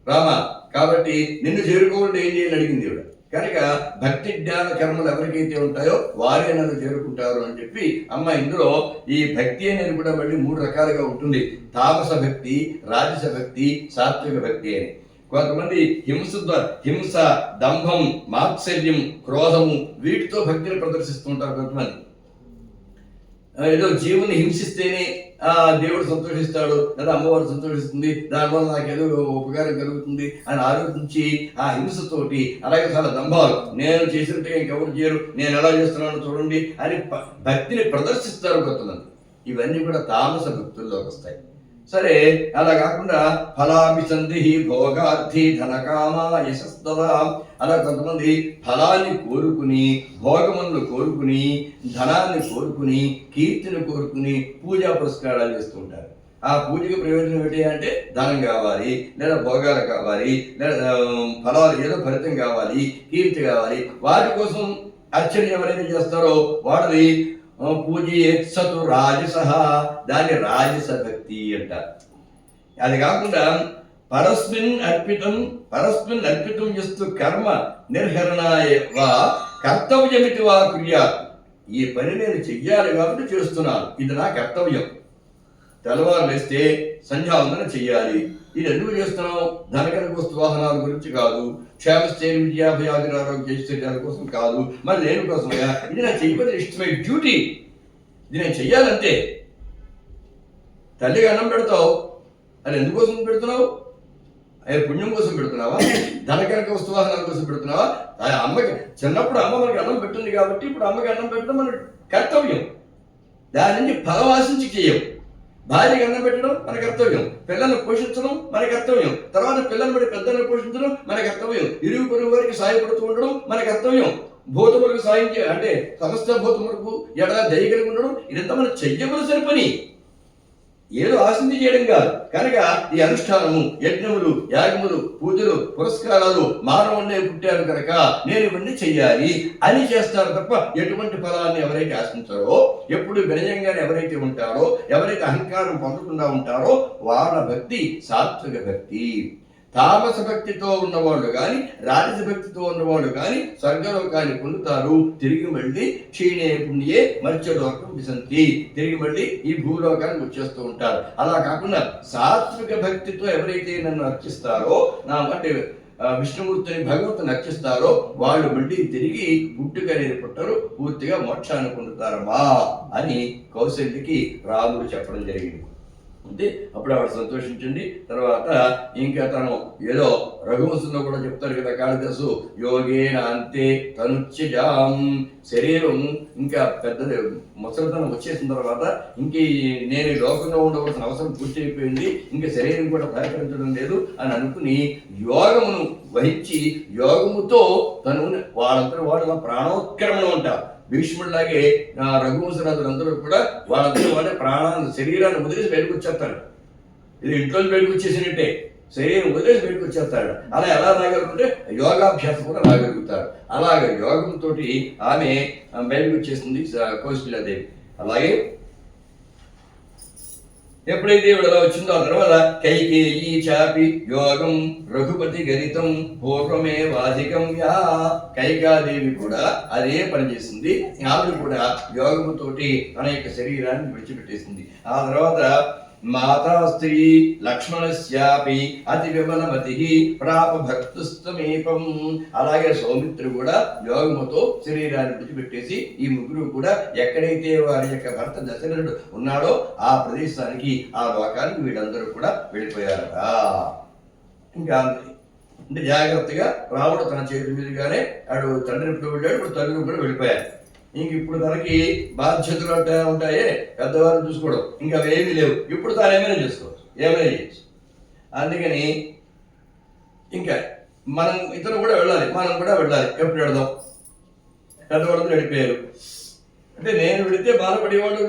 రామ, కాబట్టి నిన్ను చేరుకోవాలంటే ఏం చేయాలని అడిగింది దేవుడు. కనుక భక్తి జ్ఞాన కర్మలు ఎవరికైతే ఉంటాయో వారే నన్ను చేరుకుంటారు అని చెప్పి అమ్మ ఇందులో ఈ భక్తి అనేది కూడా మళ్ళీ 3 రకాలుగా ఉంటుంది. తామస భక్తి, రాజస భక్తి, సాత్విక భక్తి అని. కొంతమంది హింస, దంభం, మాత్సర్యం, క్రోధము వీటితో భక్తిని ప్రదర్శిస్తూ ఉంటారు. కొంతమంది ఏదో జీవుని హింసిస్తేనే దేవుడు సంతోషిస్తాడు లేదా అమ్మవారు సంతోషిస్తుంది, దానివల్ల నాకేదో ఉపకారం కలుగుతుంది అని ఆలోచించి ఆ హింసతోటి, అలాగే చాలా దంభాలు, నేను చేసినట్టుగా ఇంకెవరు చేయరు, నేను ఎలా చేస్తున్నానో చూడండి అని భక్తిని ప్రదర్శిస్తారు కొంతమంది. ఇవన్నీ కూడా తామస భక్తుల్లోకి వస్తాయి. సరే, అలా కాకుండా ఫలాభిసంధి భోగార్థి ధనకామ యశస్తద, అలా కొంతమంది ఫలాన్ని కోరుకుని, భోగములను కోరుకుని, ధనాన్ని కోరుకుని, కీర్తిని కోరుకుని పూజా పురస్కారాలు చేస్తూ ఉంటారు. ఆ పూజకి ప్రయోజనం ఏంటి అంటే ధనం కావాలి, లేదా భోగాలు కావాలి, లేదా ఫలాలు ఏదో ఫలితం కావాలి, కీర్తి కావాలి. వాటి కోసం అర్చన ఎవరైతే చేస్తారో వాళ్ళని పూజయేత్సతు రాజసః, దాన్ని రాజస భక్తి అంటారు. అది కాకుండా పరస్మిన్ అర్పితం చేస్తూ కర్మ నిర్హరణాయ వా కర్తవ్యమితి వా కుర్యాత్, ఈ పని నేను చెయ్యాలి కాబట్టి చేస్తున్నాను, ఇది నా కర్తవ్యం. తెల్లవారు వేస్తే సంధ్యావందన చెయ్యాలి. ఇది ఎందుకు చేస్తున్నాం, ధనకర వస్తు వాహనాల గురించి కాదు, క్షేమస్థైర్య విద్యాభయాది ఆరోగ్య ఐశ్వర్యాల కోసం కాదు, మరి దేని కోసం, ఇది నా చేయబోతే ఇష్టమైన డ్యూటీ, ఇది నేను చెయ్యాలంటే. తల్లికి అన్నం పెడతావు, అది ఎందుకోసం పెడుతున్నావు, అది పుణ్యం కోసం పెడుతున్నావా, ధనకనక వస్తు వాహనాల కోసం పెడుతున్నావా? అమ్మకి చిన్నప్పుడు అమ్మ మనకి అన్నం పెట్టింది కాబట్టి ఇప్పుడు అమ్మకి అన్నం పెట్టడం మన కర్తవ్యం. దాని నుంచి ఫలం ఆశించి చేయవు. భార్యకి అన్నం పెట్టడం మన కర్తవ్యం, పిల్లల్ని పోషించడం మన కర్తవ్యం, తర్వాత పిల్లల్ని బట్టి పెద్దలను పోషించడం మన కర్తవ్యం, ఇరుగు పొరుగు వారికి సాయపడుతూ ఉండడం మన కర్తవ్యం, భూతములకు సాయం అంటే సమస్త భూతములకు ఎడలా దయగలిగి ఉండడం, ఇదంతా మనం చెయ్యవలసిన పని, ఏదో ఆశించి చేయడం కాదు. కనుక ఈ అనుష్ఠానము, యజ్ఞములు, యాగములు, పూజలు, పురస్కారాలు మానవున్నే పుట్టారు కనుక నేను ఇవన్నీ చెయ్యాలి అని చేస్తారు తప్ప ఎటువంటి ఫలాన్ని ఎవరైతే ఆశించారో, ఎప్పుడు వినయంగానే ఎవరైతే ఉంటారో, ఎవరైతే అహంకారం పొందకుండా ఉంటారో వాళ్ళ భక్తి సాత్విక భక్తి. తామస భక్తితో ఉన్నవాళ్ళు కానీ, రాజస భక్తితో ఉన్నవాళ్ళు కానీ స్వర్గలోకాన్ని పొందుతారు. తిరిగి మళ్ళీ క్షీణే పుణ్యే మత్స్యలోకం విసంతి, తిరిగి మళ్ళీ ఈ భూలోకానికి వచ్చేస్తూ ఉంటారు. అలా కాకుండా సాత్విక భక్తితో ఎవరైతే నన్ను అర్చిస్తారో, నా అంటే విష్ణుమూర్తిని భగవంతుని అర్చిస్తారో వాళ్ళు మళ్ళీ తిరిగి పుట్టుక అనేది పుట్టరు, పూర్తిగా మోక్షాన్ని పొందుతారమ్మా అని కౌశల్యకి రాముడు చెప్పడం జరిగింది. అంటే అప్పుడు ఆవిడ సంతోషించండి. తర్వాత ఇంకా తను ఏదో రఘువంశంలో కూడా చెప్తారు కదా కాళిదాసు, యోగేన అంతే తనుచ్యజాం, శరీరం ఇంకా పెద్ద ముసలితనం వచ్చేసిన తర్వాత ఇంక నేను ఈ లోకంలో ఉండవలసిన అవసరం పూర్తి అయిపోయింది, ఇంకా శరీరం కూడా సహకరించడం లేదు అని అనుకుని యోగమును వహించి యోగముతో తను వాళ్ళందరూ వాళ్ళ ప్రాణోత్క్రమణం అంటారు. భీష్ముడిలాగే రఘువంశరాజులందరూ కూడా వాళ్ళందరూ వాళ్ళ ప్రాణాన్ని శరీరాన్ని వదిలేసి బయటకు వచ్చేస్తారు. ఇది ఇంట్లో బయటకు వచ్చేసినట్టే, శరీరం వదిలేసి బయటకు వచ్చేస్తాడు. అలా ఎలా రాగలుగుతుంటే యోగాభ్యాసం కూడా రాగలుగుతారు. అలాగే యోగంతో ఆమె బయటకు వచ్చేసింది కౌశల్యాదేవి. అలాగే ఎప్పుడైతే ఇవిడ వచ్చిందో ఆ తర్వాత కైకేయీ చాపి యోగం రఘుపతి గరితం పూర్వమే వాధికమ్యా, కైకాదేవి కూడా అదే పనిచేసింది. ఆవిడ కూడా యోగముతోటి తన యొక్క శరీరాన్ని విడిచిపెట్టేసింది. ఆ తర్వాత మాతాస్త్రీ లక్ష్మణస్యాపి అతి విమలమతి ప్రాప భక్తుస్తమీపం. అలాగే సౌమిత్రుడు కూడా యోగముతో శరీరాన్ని విడిచిపెట్టేసి ఈ ముగ్గురు కూడా ఎక్కడైతే వారి యొక్క భర్త దశరథుడు ఉన్నాడో ఆ ప్రదేశానికి, ఆ లోకానికి వీళ్ళందరూ కూడా వెళ్ళిపోయారట. ఇంకా అంటే జాగ్రత్తగా రాముడు తన చేతి మీదుగానే ఆడు తండ్రి ఇప్పుడు వెళ్ళాడు, ఇప్పుడు తల్లి కూడా వెళ్ళిపోయారు. ఇంక ఇప్పుడు తనకి బాధ్యతలు అంటే ఉంటాయే పెద్దవాళ్ళు చూసుకోవడం, ఇంకా అవేమీ లేవు. ఇప్పుడు తాను ఏమైనా చేసుకోవచ్చు, ఏమైనా చేయొచ్చు. అందుకని ఇంకా మనం ఇతను కూడా వెళ్ళాలి, మనం కూడా వెళ్ళాలి. ఎప్పుడు వెళదాం? పెద్దవాళ్ళు వెళ్ళిపోయారు అంటే నేను వెళితే బాధపడేవాళ్ళు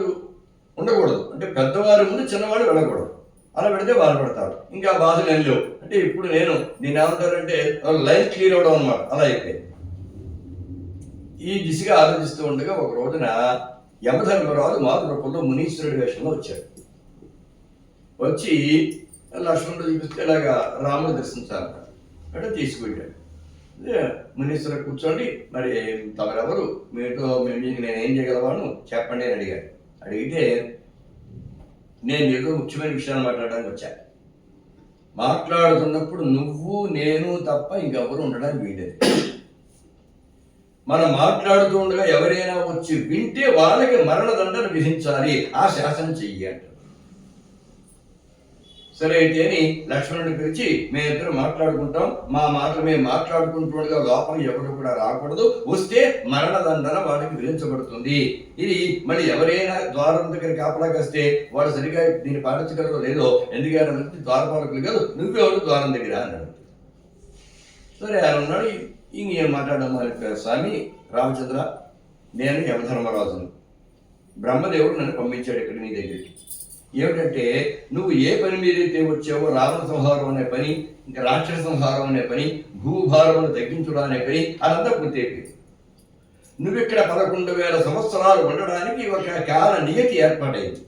ఉండకూడదు, అంటే పెద్దవారి ముందు చిన్నవాళ్ళు వెళ్ళకూడదు. అలా పెడితే బాధపడతారు. ఇంకా బాధలు ఏం లేవు. అంటే ఇప్పుడు నేను ఏమంటారంటే లైఫ్ క్లియర్ అవడం అనమాట. అలా అయిపోయింది. ఈ దిశగా ఆలోచిస్తూ ఉండగా ఒక రోజున యమధర్మరాజు మారు రూపంలో మునీశ్వరుడి వేషంలో వచ్చాడు. వచ్చి లక్ష్మణుడు చూపిస్తే ఇలాగా రాముడు దర్శించాలట అంటే తీసుకువెళ్ళాడు. మునీశ్వరుడు కూర్చోండి, మరి తమరెవరు, మీతో మీకు నేను ఏం చేయగలవాను చెప్పండి అని అడిగాడు. అడిగితే నేను ఏదో ముఖ్యమైన విషయాలు మాట్లాడడానికి వచ్చా. మాట్లాడుతున్నప్పుడు నువ్వు నేను తప్ప ఇంకెవరు ఉండడానికి వీలేదు. మనం మాట్లాడుతూ ఉండగా ఎవరైనా వచ్చి వింటే వాళ్ళకి మరణదండను విధించాలి, ఆ శాసనం చెయ్యి అంటారు. సరే అయితే అని లక్ష్మణుడిని పిలిచి మేమిద్దరం మాట్లాడుకుంటాం, మా మాటలు మేము మాట్లాడుకుంటుండగా లోపల ఎవరు కూడా రాకూడదు, వస్తే మరణదండన వాడికి విధించబడుతుంది. ఇది మళ్ళీ ఎవరైనా ద్వారం దగ్గర కాపలా కాస్తే వాడు సరిగా దీన్ని పాటించగలరో లేదో, ఎందుకంటే ద్వారపాలకులు కాదు, నువ్వెవరు ద్వారం దగ్గర అన్నాడు. సరే ఆయన ఉన్నాడు. ఇంకేం మాట్లాడడం స్వామి రామచంద్ర, నేను యమధర్మరాజును, బ్రహ్మదేవుడు నన్ను పంపించాడు ఇక్కడ నీ దగ్గరికి. ఏమిటంటే నువ్వు ఏ పని మీదైతే వచ్చావో, రావణ సంహారం అనే పని, ఇంకా రాక్షస సంహారం అనే పని, భూభారమును తగ్గించడం అనే పని, అదంతా పూర్తయిపోయింది. నువ్వు ఇక్కడ 11,000 సంవత్సరాలు ఉండడానికి ఒక కాల నియతి ఏర్పాటైంది.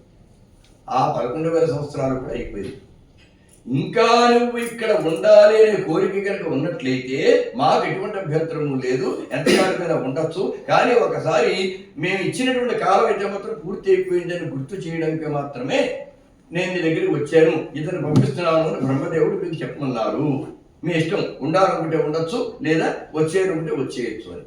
ఆ 11,000 సంవత్సరాలు కూడా అయిపోయింది. ఇంకా నువ్వు ఇక్కడ ఉండాలి అనే కోరిక కనుక ఉన్నట్లయితే మాకు ఎటువంటి అభ్యంతరము లేదు, ఎంతకాలమైనా ఉండొచ్చు. కానీ ఒకసారి మేము ఇచ్చినటువంటి కాలం అయితే మాత్రం పూర్తి అయిపోయిందని గుర్తు చేయడానికి మాత్రమే నేను నీ దగ్గరికి వచ్చాను, ఇతను పంపిస్తున్నాను అని బ్రహ్మదేవుడు మీకు చెప్పమన్నారు. మీ ఇష్టం, ఉండాలనుకుంటే ఉండొచ్చు, లేదా వచ్చేయనుకుంటే వచ్చేయచ్చు అని.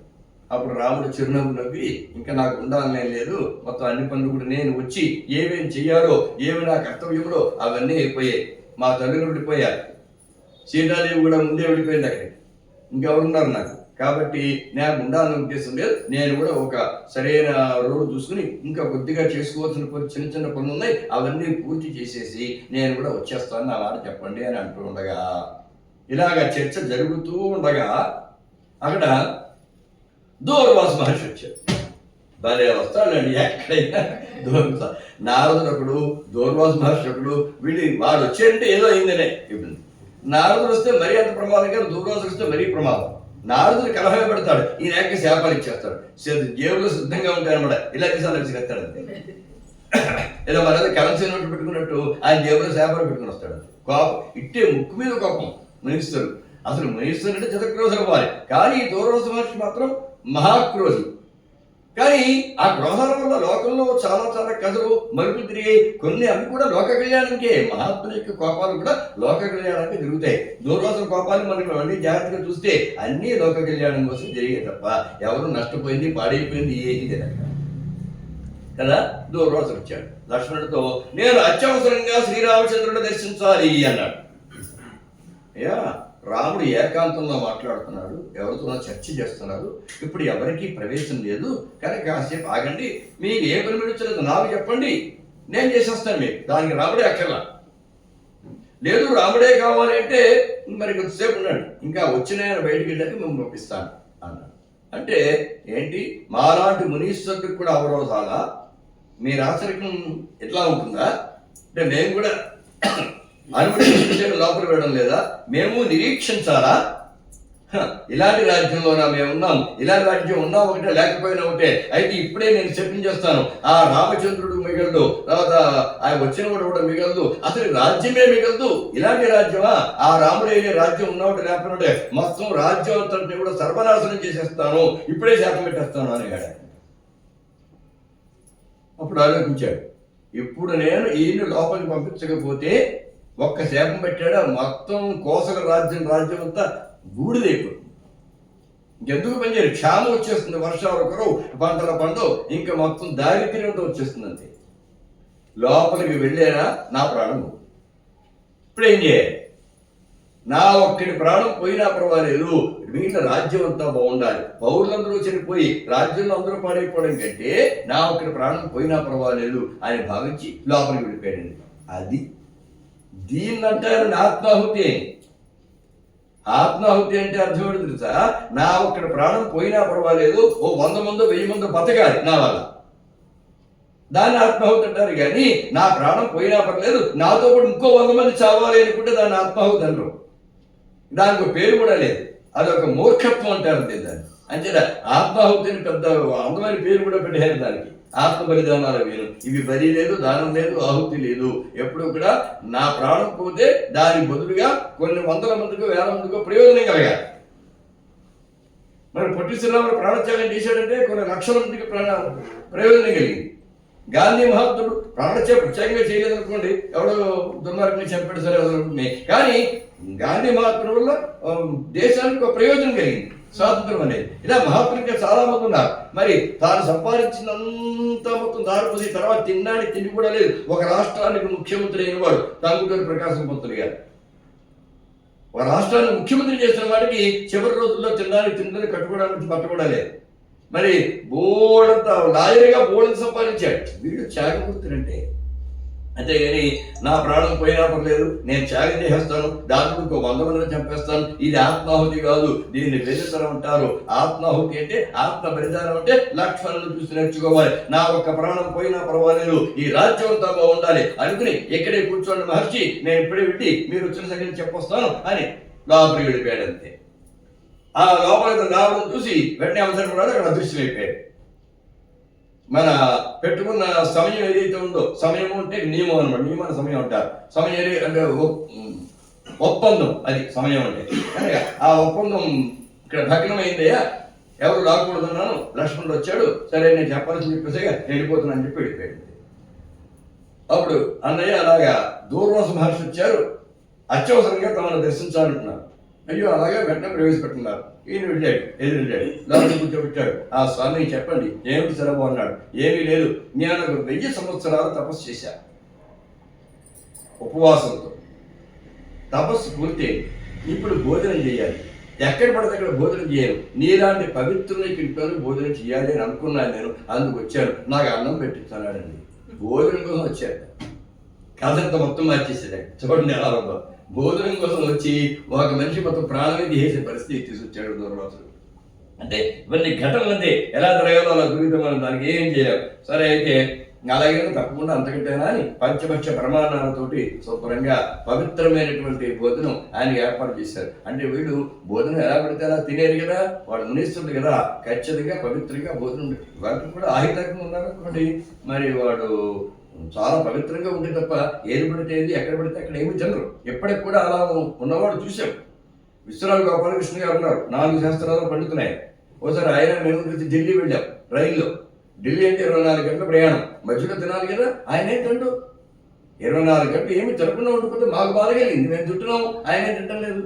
అప్పుడు రాముడు చిరునవ్వు నవ్వి, ఇంకా నాకు ఉండాలనే లేదు, మొత్తం అన్ని పనులు కూడా నేను వచ్చి ఏమేమి చెయ్యాలో, ఏమి నా కర్తవ్యంలో అవన్నీ అయిపోయాయి. మా తల్లిని విడిపోయారు, సీతాదేవి కూడా ముందే విడిపోయింది అక్కడికి, ఇంకెవరున్నారు నాకు. కాబట్టి నాకు ఉండాలని ఉద్దేశం లేదు. నేను కూడా ఒక సరైన రోజు చూసుకుని ఇంకా కొద్దిగా చేసుకోవాల్సిన చిన్న చిన్న పనులు ఉన్నాయి, అవన్నీ పూర్తి చేసేసి నేను కూడా వచ్చేస్తాను, నా మాట చెప్పండి అని అంటూ ఉండగా, ఇలాగ చర్చ జరుగుతూ ఉండగా అక్కడ దూర్వాస మహర్షి వచ్చాడు. భలే వస్తాడండి ఎక్కడైనా దూర్వాస. నారదుడు ఒకడు, దూర్వాస మహర్షి ఒకడు, వాడు వచ్చాడంటే ఏదో అయిందనే. ఇప్పుడు నారదుడు వస్తే మరీ అంత ప్రమాదం కాదు, దూర్వాసుడు వస్తే మరీ ప్రమాదం. నారదుడు కలహమే పెడతాడు, ఈయన ఏక శాపాలు ఇచ్చేస్తాడు. జేబులో సిద్ధంగా ఉంటాయన్నమాట, ఇలా తీసాలు కలిసిస్తాడు అంతే. ఇలా మన కరెన్సీ నోట్లు పెట్టుకున్నట్టు ఆయన జేబులో శాపాలు పెట్టుకుని వస్తాడు. కోపం ఇట్టే ముక్కు మీద కోపం మునిస్తారు. అసలు మునిస్తారు అంటే చితక్రోధులు వారి, కానీ ఈ దూర్వాస మహర్షి మాత్రం మహాక్రోధి. కానీ ఆ క్రోధాల వల్ల లోకంలో చాలా చాలా కథలు మలుపులు తిరిగాయి. కొన్ని అవి కూడా లోక కళ్యాణానికే, మహాత్ముల యొక్క కోపాలు కూడా లోక కళ్యాణానికి జరుగుతాయి. దూర్వాసన కోపాలు మనకి అన్ని జాగ్రత్తగా చూస్తే అన్నీ లోక కళ్యాణం కోసం జరిగాయి తప్ప ఎవరు నష్టపోయింది పాడైపోయింది ఏది జరగదు కదా. దూర్వాసుడు వచ్చాడు లక్ష్మణుడితో, నేను అత్యవసరంగా శ్రీరామచంద్రుడిని దర్శించాలి అన్నాడు. అయ్యా, రాముడు ఏకాంతంలో మాట్లాడుతున్నాడు, ఎవరితో చర్చ చేస్తున్నారు, ఇప్పుడు ఎవరికీ ప్రవేశం లేదు, కానీ కాసేపు ఆగండి, మీకు ఏ పని విడిచలేదు నాకు చెప్పండి, నేను చేసేస్తాను మీకు, దానికి రాముడే అక్కర్లా. లేదు రాముడే కావాలి అంటే మరి కొద్దిసేపు ఉన్నాడు, ఇంకా వచ్చిన బయటికి వెళ్ళాక మేము పంపిస్తాను అన్నాడు. అంటే ఏంటి, మాలాంటి మునీశ్వరుడికి కూడా అవరోధాలా, మీ రాచరికం ఎట్లా ఉంటుందా అంటే మేము కూడా అనుమతి లోపల వేయడం లేదా, మేము నిరీక్షించాలా? ఇలాంటి రాజ్యంలోనా మేము ఉన్నాం, ఇలాంటి రాజ్యం ఉన్నా ఒకటే లేకపోయినా ఒకటే. అయితే ఇప్పుడే నేను చెప్పించేస్తాను, ఆ రామచంద్రుడు మిగలదు, తర్వాత ఆయన వచ్చిన కూడా మిగలదు, అసలు రాజ్యమే మిగలదు. ఇలాంటి రాజ్యమా? ఆ రాముడే రాజ్యం ఉన్నవాడు లేకపోతే మొత్తం రాజ్యం అంతటిని కూడా సర్వనాశనం చేసేస్తాను, ఇప్పుడే శాతం పెట్టేస్తాను అనేగాడు. అప్పుడు ఆలోచించాడు, ఇప్పుడు నేను ఈయన లోపలికి పంపించకపోతే ఒక్క శాపం పెట్టాడు, మొత్తం కోసల రాజ్యం అంతా బూడిదైపోతుంది. ఇంకెందుకు పనిచేయరు, క్షామం వచ్చేస్తుంది, వర్షాలు ఒకరు పంటల పండు, ఇంకా మొత్తం దారిద్ర్యంతో వచ్చేస్తుంది అంతే. లోపలికి వెళ్ళారా నా ప్రాణం. ఇప్పుడు ఏం చేయాలి? నా ఒక్కడి ప్రాణం పోయినా పర్వాలేదు, మిగిలిన రాజ్యం అంతా బాగుండాలి. పౌరులందరూ చనిపోయి రాజ్యంలో అందరూ పాడైపోవడం కంటే నా ఒక్కడి ప్రాణం పోయినా పర్వాలేదు అని భావించి లోపలికి వెళ్ళిపోయాడండి. అది దీన్ని అంటారు ఆత్మాహుతి. ఆత్మాహుతి అంటే అర్థం ఏంటి తెలుసా? నా ఒక్కడి ప్రాణం పోయినా పర్వాలేదు, ఓ 100 మందో 1000 మందో బతకాలి నా వల్ల, దాన్ని ఆత్మాహుతి అంటారు. కానీ నా ప్రాణం పోయినా పర్లేదు, నాతో పాటు ఇంకో 100 మంది చావాలి అనుకుంటే దాన్ని ఆత్మాహుతి అనరు. దానికి ఒక పేరు కూడా లేదు, అదొక మూర్ఖత్వం అంటారు దాన్ని. అంతేనా? ఆత్మాహుతిని పెద్ద అందమైన పేరు కూడా పెట్టారు దానికి. ఆత్మ బలిదానాల వేరు, ఇవి బలి లేదు, దానం లేదు, ఆహుతి లేదు. ఎప్పుడు కూడా నా ప్రాణం పోతే దాని బదులుగా కొన్ని 100 మందికో 1000 మందికో ప్రయోజనం కలగాలి. మరి పొట్టి శ్రీరాములు ప్రాణత్యాగం చేశాడంటే కొన్ని లక్షల మందికి ప్రయోజనం కలిగింది. గాంధీ మహాత్ముడు ప్రత్యేకంగా చేయలేదు అనుకోండి, ఎవడో దుర్మార్గం చంపాడు సరే అనుకుంటున్నాయి, కానీ గాంధీ మహాత్ముడు వల్ల దేశానికి ఒక ప్రయోజనం కలిగింది, స్వాతంత్రం అనేది. ఇలా మహాత్ములుగా చాలా మంది ఉన్నారు. మరి తాను సంపాదించినంత మొత్తం దారిపోయి తర్వాత తినడానికి తిండి కూడా లేదు. ఒక రాష్ట్రానికి ముఖ్యమంత్రి అయిన వాడు తంగుటూరి ప్రకాశం పంతులు గారు. ఒక రాష్ట్రాన్ని ముఖ్యమంత్రి చేసిన వాడికి చివరి రోజుల్లో తినడానికి కట్టుకోవడానికి బట్ట కూడా లేదు. మరి బోడంత లాయర్గా బోడంత సంపాదించాడు. వీడు త్యాగమూర్తులంటే. అంతేగాని నా ప్రాణం పోయినా పర్లేదు, నేను త్యాగం చేసేస్తాను, దాంట్లో ఇంకో 100 మందిని చంపేస్తాను, ఇది ఆత్మాహుతి కాదు, దీన్ని బలిదానం అంటారు. ఆత్మాహుతి అంటే, ఆత్మ బలిదానం అంటే లక్ష్మణుని చూసి నేర్చుకోవాలి. నా ఒక్క ప్రాణం పోయినా పర్వాలేదు, ఈ రాజ్యం అంతా బాగుండాలి అనుకుని ఎక్కడే కూర్చోండి మహర్షి, నేను ఇప్పుడే పెట్టి మీరు వచ్చిన సంగతి చెప్పొస్తాను అని లోపలికి వెళ్ళిపోయాడు అంతే. ఆ లోపలికి రావడం చూసి వెంటనే అవసరం కూడా అక్కడ అదృశ్యమైపోయాడు. మన పెట్టుకున్న సమయం ఏదైతే ఉందో, సమయం అంటే నియమం అనమాట, నియమన సమయం అంటారు. సమయం అంటే ఒప్పందం, అది సమయం అంటే. కనుక ఆ ఒప్పందం ఇక్కడ భగ్నమైందయ్యా, ఎవరు రాకూడదన్నాను, లక్ష్మణుడు వచ్చాడు, సరే నేను చెప్పాల్సింది చెప్పేసి వెళ్ళిపోతున్నాను అని చెప్పి వెళ్ళిపోయాడు. అప్పుడు అన్నయ్య అలాగా దూర్వాస మహర్షి వచ్చారు, అత్యవసరంగా తమను దర్శించాలంటున్నారు. అయ్యో అలాగే వెంటనే ప్రవేశపెట్టున్నారు. ఈయన వెళ్ళాడు, ఎదురు వెళ్ళాడు, లోపల కూర్చోబెట్టాడు. ఆ స్వామికి చెప్పండి ఏమిటి సెలవు అన్నాడు. ఏమీ లేదు, నేను 1000 సంవత్సరాలు తపస్సు చేశాను, ఉపవాసంతో తపస్సు పూర్తి. ఇప్పుడు భోజనం చేయాలి, ఎక్కడ పడితే అక్కడ భోజనం చేయను, నీలాంటి పవిత్రులకి ఇంట్లో భోజనం చేయాలి అని అనుకున్నాను నేను, అందుకు వచ్చాను, నాకు అన్నం పెట్టించానండి. భోజనం కోసం వచ్చాడు. కథంతా మొత్తం మార్చేసాడు. చూడండి ఎలా ఉందో. భోజనం కోసం వచ్చి ఒక మనిషి మొత్తం ప్రాణమే తీసే పరిస్థితి తీసుకొచ్చాడు దూర్వాసుడు. అంటే ఇవన్నీ ఘటనలు అంతే, ఎలా జరగాలో అలా గురించి మనం దానికి ఏం చేయలేం. సరే అయితే అలాగే తప్పకుండా అంతకంటేనా అని పంచపక్ష ప్రమాణాలతోటి శుభ్రంగా పవిత్రమైనటువంటి భోజనం ఆయనకి ఏర్పాటు చేశారు. అంటే వీళ్ళు భోజనం ఎలా పెడితే అలా తినేరు కదా, వాడు మునిస్తుంది కదా, ఖచ్చితంగా పవిత్రంగా భోజనం. వాటికి కూడా ఆహితంగా ఉన్నారనుకోండి, మరి వాడు చాలా పవిత్రంగా ఉంటే తప్ప ఏది పడితే ఎక్కడ పడితే అక్కడ ఏమి తినరు. ఎప్పటికి కూడా అలా ఉన్నవాడు చూసాం. విశ్వనాథ గోపాలకృష్ణ గారు ఉన్నారు, 4 శాస్త్రాలు పండుతున్నాయి. ఒకసారి ఆయన మేము ఢిల్లీ వెళ్ళాం రైల్లో. ఢిల్లీ అంటే 24 గంటల ప్రయాణం, మధ్యలో తినాలి కదా. ఆయన ఏంటంటూ 24 గంటలు ఏమి తినకుండా ఉండిపోతే మాకు బాధ కలిగింది, మేము తింటున్నాము, ఆయన తింటం లేదు.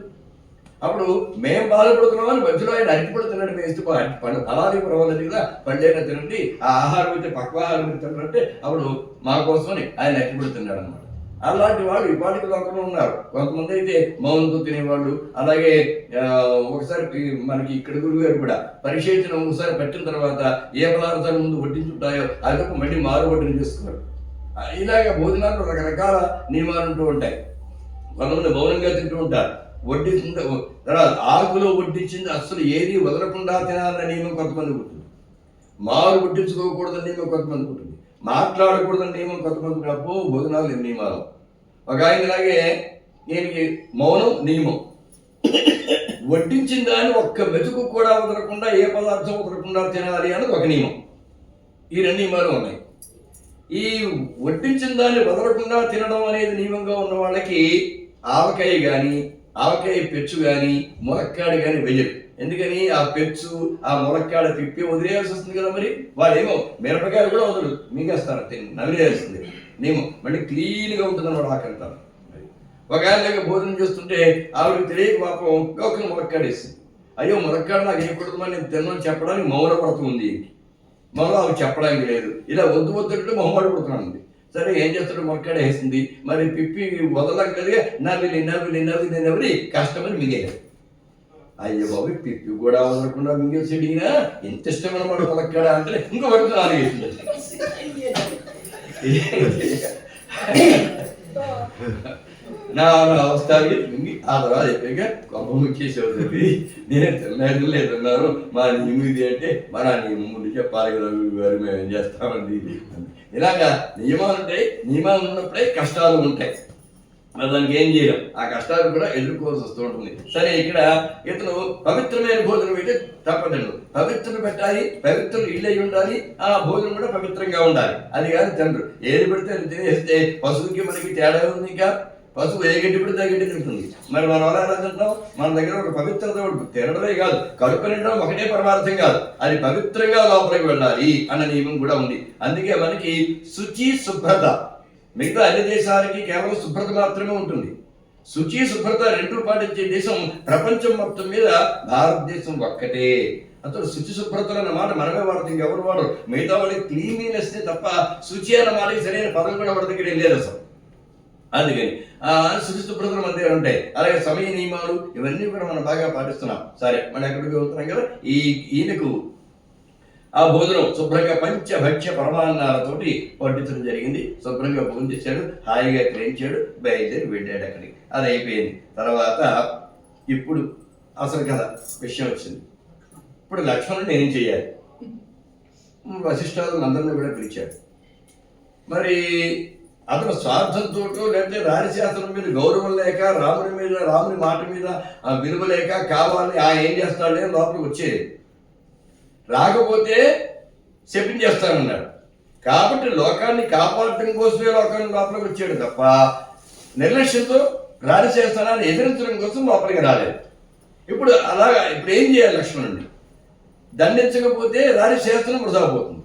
అప్పుడు మేము బాధపడుతున్నాం అని మధ్యలో ఆయన అరటిపళ్ళు తినడం వేస్తే పండు ఫలాలు పర్వాలేదు కదా, పళ్ళైనా తినండి, ఆ ఆహారం అయితే పక్వాహారం అయితే తినంటే అప్పుడు మా కోసమని ఆయన అరటిపళ్ళు తిన్నాడు అనమాట. అలాంటి వాళ్ళు ఇప్పటికి లోకంలో ఉన్నారు. కొంతమంది అయితే మౌనంతో తినేవాళ్ళు. అలాగే ఒకసారి మనకి ఇక్కడ గురువు గారు కూడా పరిశీలన ఒకసారి పెట్టిన తర్వాత ఏ పదార్థాలు ముందు వడ్డించుంటాయో అదొక మళ్ళీ మారు వడ్డన చేస్తున్నారు. ఇలాగ భోజనాలు రకరకాల నియమాలు ఉంటూ ఉంటాయి. కొంతమంది మౌనంగా తింటూ ఉంటారు. వడ్డించిన తర్వాత ఆకులో వడ్డించింది అస్సలు ఏది వదలకుండా తినాలన్న నియమం కొంతమంది ఉంటుంది. మారు వడ్డించుకోకూడదని నియమం కొంతమంది ఉంటుంది. మాట్లాడకూడదని నియమం కొంతమంది. అబ్బో భోజనాలు నియమాలు. ఒక ఆయన ఇలాగే ఈయనకి మౌనం నియమం, వడ్డించిన దాన్ని ఒక్క మెతుకు కూడా వదలకుండా ఏ పదార్థం వదలకుండా తినాలి అన్నది ఒక నియమం. ఈ 2 నియమాలు ఉన్నాయి. ఈ వడ్డించిన దాన్ని వదలకుండా తినడం అనేది నియమంగా ఉన్న వాళ్ళకి ఆవకాయ కానీ ఆవకాయ పెచ్చు కానీ ములక్కాడ కానీ వెయ్యరు. ఎందుకని ఆ పెచ్చు ఆ ములక్కాడ తిప్పి వదిలేయాల్సి వస్తుంది కదా. మరి వాళ్ళేమో మిరపకాయలు కూడా వదలరు, మింగేస్తారు, నవిలేయాల్సింది. నియమం. మళ్ళీ క్లీన్గా ఉంటుంది అన్నమాట ఆకంటారు. ఒకవేళ లేక భోజనం చేస్తుంటే ఆవిడకి తెలియక పాపం గౌకని ములక్కాడేసింది. అయ్యో ములక్కాడ నాకు వేయకూడదు అని నేను తిన్నాను చెప్పడానికి మౌన పడుతూ ఉంది. మౌనం ఆవిడ చెప్పడానికి లేదు. ఇలా వద్దు వద్దంటే మొహమాడు పడుతున్నాను. సరే ఏం చేస్తాడు, ములక్కాడ వేసింది. మరి పిప్పి వదలగలిగా నవ్విలి నవ్విలి నవ్విలి నవ్వి కష్టమని మిగేయారు. అయ్యో బాబు పిప్పి కూడా వదలకుండా మింగేసిడిగినా ఎంత ఇష్టమైన వాడు ములక్కాడ అంటే ఇంకో పడుతు నాలుగేసింది. నా అవస్థ మింగి ఆ తర్వాత చెప్పాక గొప్ప ముచ్చేసేవారు చెప్పి నేను తినలేదు లేదన్నారు. మా నియమం ఇది అంటే మన నియమం ముందు చెప్పాలి కదా గారు, మేము ఏం చేస్తామండి. ఇలాగా నియమాలు ఉంటాయి. నియమాలు ఉన్నప్పుడే కష్టాలు ఉంటాయి. మరి దానికి ఏం చేయలేం. ఆ కష్టాలు కూడా ఎదుర్కోవాల్సి వస్తూ ఉంటుంది. సరే ఇక్కడ ఇతను పవిత్రమైన భోజనం అయితే తప్పదండు. పవిత్రులు పెట్టాలి, పవిత్రులు ఇళ్ళై ఉండాలి, ఆ భోజనం కూడా పవిత్రంగా ఉండాలి. అది కాదు తండ్రి ఏది పెడితే అది తినేస్తే పశువుకి మనకి తేడా ఉంది. ఇంకా పశువు ఏ గడ్డి పెడితే ఆ గడ్డి తింటుంది. మరి మనం ఎలా తింటాం? మన దగ్గర ఒక పవిత్రత తినడమే కాదు, కడుపు నిండడం ఒకటే పరమార్థం కాదు, అది పవిత్రంగా లోపలికి వెళ్ళాలి అన్న నియమం కూడా ఉంది. అందుకే మనకి శుచి శుభ్రత, మిగతా అన్ని దేశాలకి కేవలం శుభ్రత మాత్రమే ఉంటుంది. శుచి శుభ్రత రెండు పాటించే దేశం ప్రపంచం మొత్తం మీద భారతదేశం ఒక్కటే. అసలు శుచి శుభ్రతలు అన్న మాట మనమే వాడుతుంది, ఎవరు వాడరు. మిగతా వాళ్ళకి క్లీన్లీనెస్ తప్ప శుచి అన్న మాటకి సరైన పదం కూడా వాడి దగ్గర లేదు అసలు. అందుకని శుచి శుభ్రతలు మన దగ్గర ఉంటాయి. అలాగే సమయ నియమాలు ఇవన్నీ కూడా మనం బాగా పాటిస్తున్నాం. సరే మనం ఎక్కడికి వెళ్తున్నాం కదా, ఈయనకు ఆ భోజనం శుభ్రంగా పంచభక్ష్య పరమాన్నాలతోటి వడ్డించడం జరిగింది. శుభ్రంగా భోజనం చేశాడు, హాయిగా క్రయించాడు, బయలుదేరి వెళ్ళాడు అక్కడికి. అది అయిపోయింది. తర్వాత ఇప్పుడు అసలు కథ విషయం వచ్చింది. ఇప్పుడు లక్ష్మణుడు ఏం చేయాలి? వశిష్ఠాదులను అందరినీ కూడా పిలిచాడు. మరి అతను స్వార్థంతో లేకపోతే రాజశాస్త్రం మీద గౌరవం లేక, రాముని మాట మీద విలువ లేక కావాలి ఏం చేస్తాడే లోపలికి వచ్చేది. రాకపోతే శపించేస్తానన్నాడు. కాబట్టి లోకాన్ని కాపాడటం కోసమే లోకాన్ని లోపలికి వచ్చాడు తప్ప నిర్లక్ష్యంతో రాజశాస్త్రాన్ని ఎదిరించడం కోసం లోపలికి రాలేదు. ఇప్పుడు ఇప్పుడు ఏం చేయాలి లక్ష్మణుడిని? దండించకపోతే రాజశాస్త్రం వృధా పోతుంది,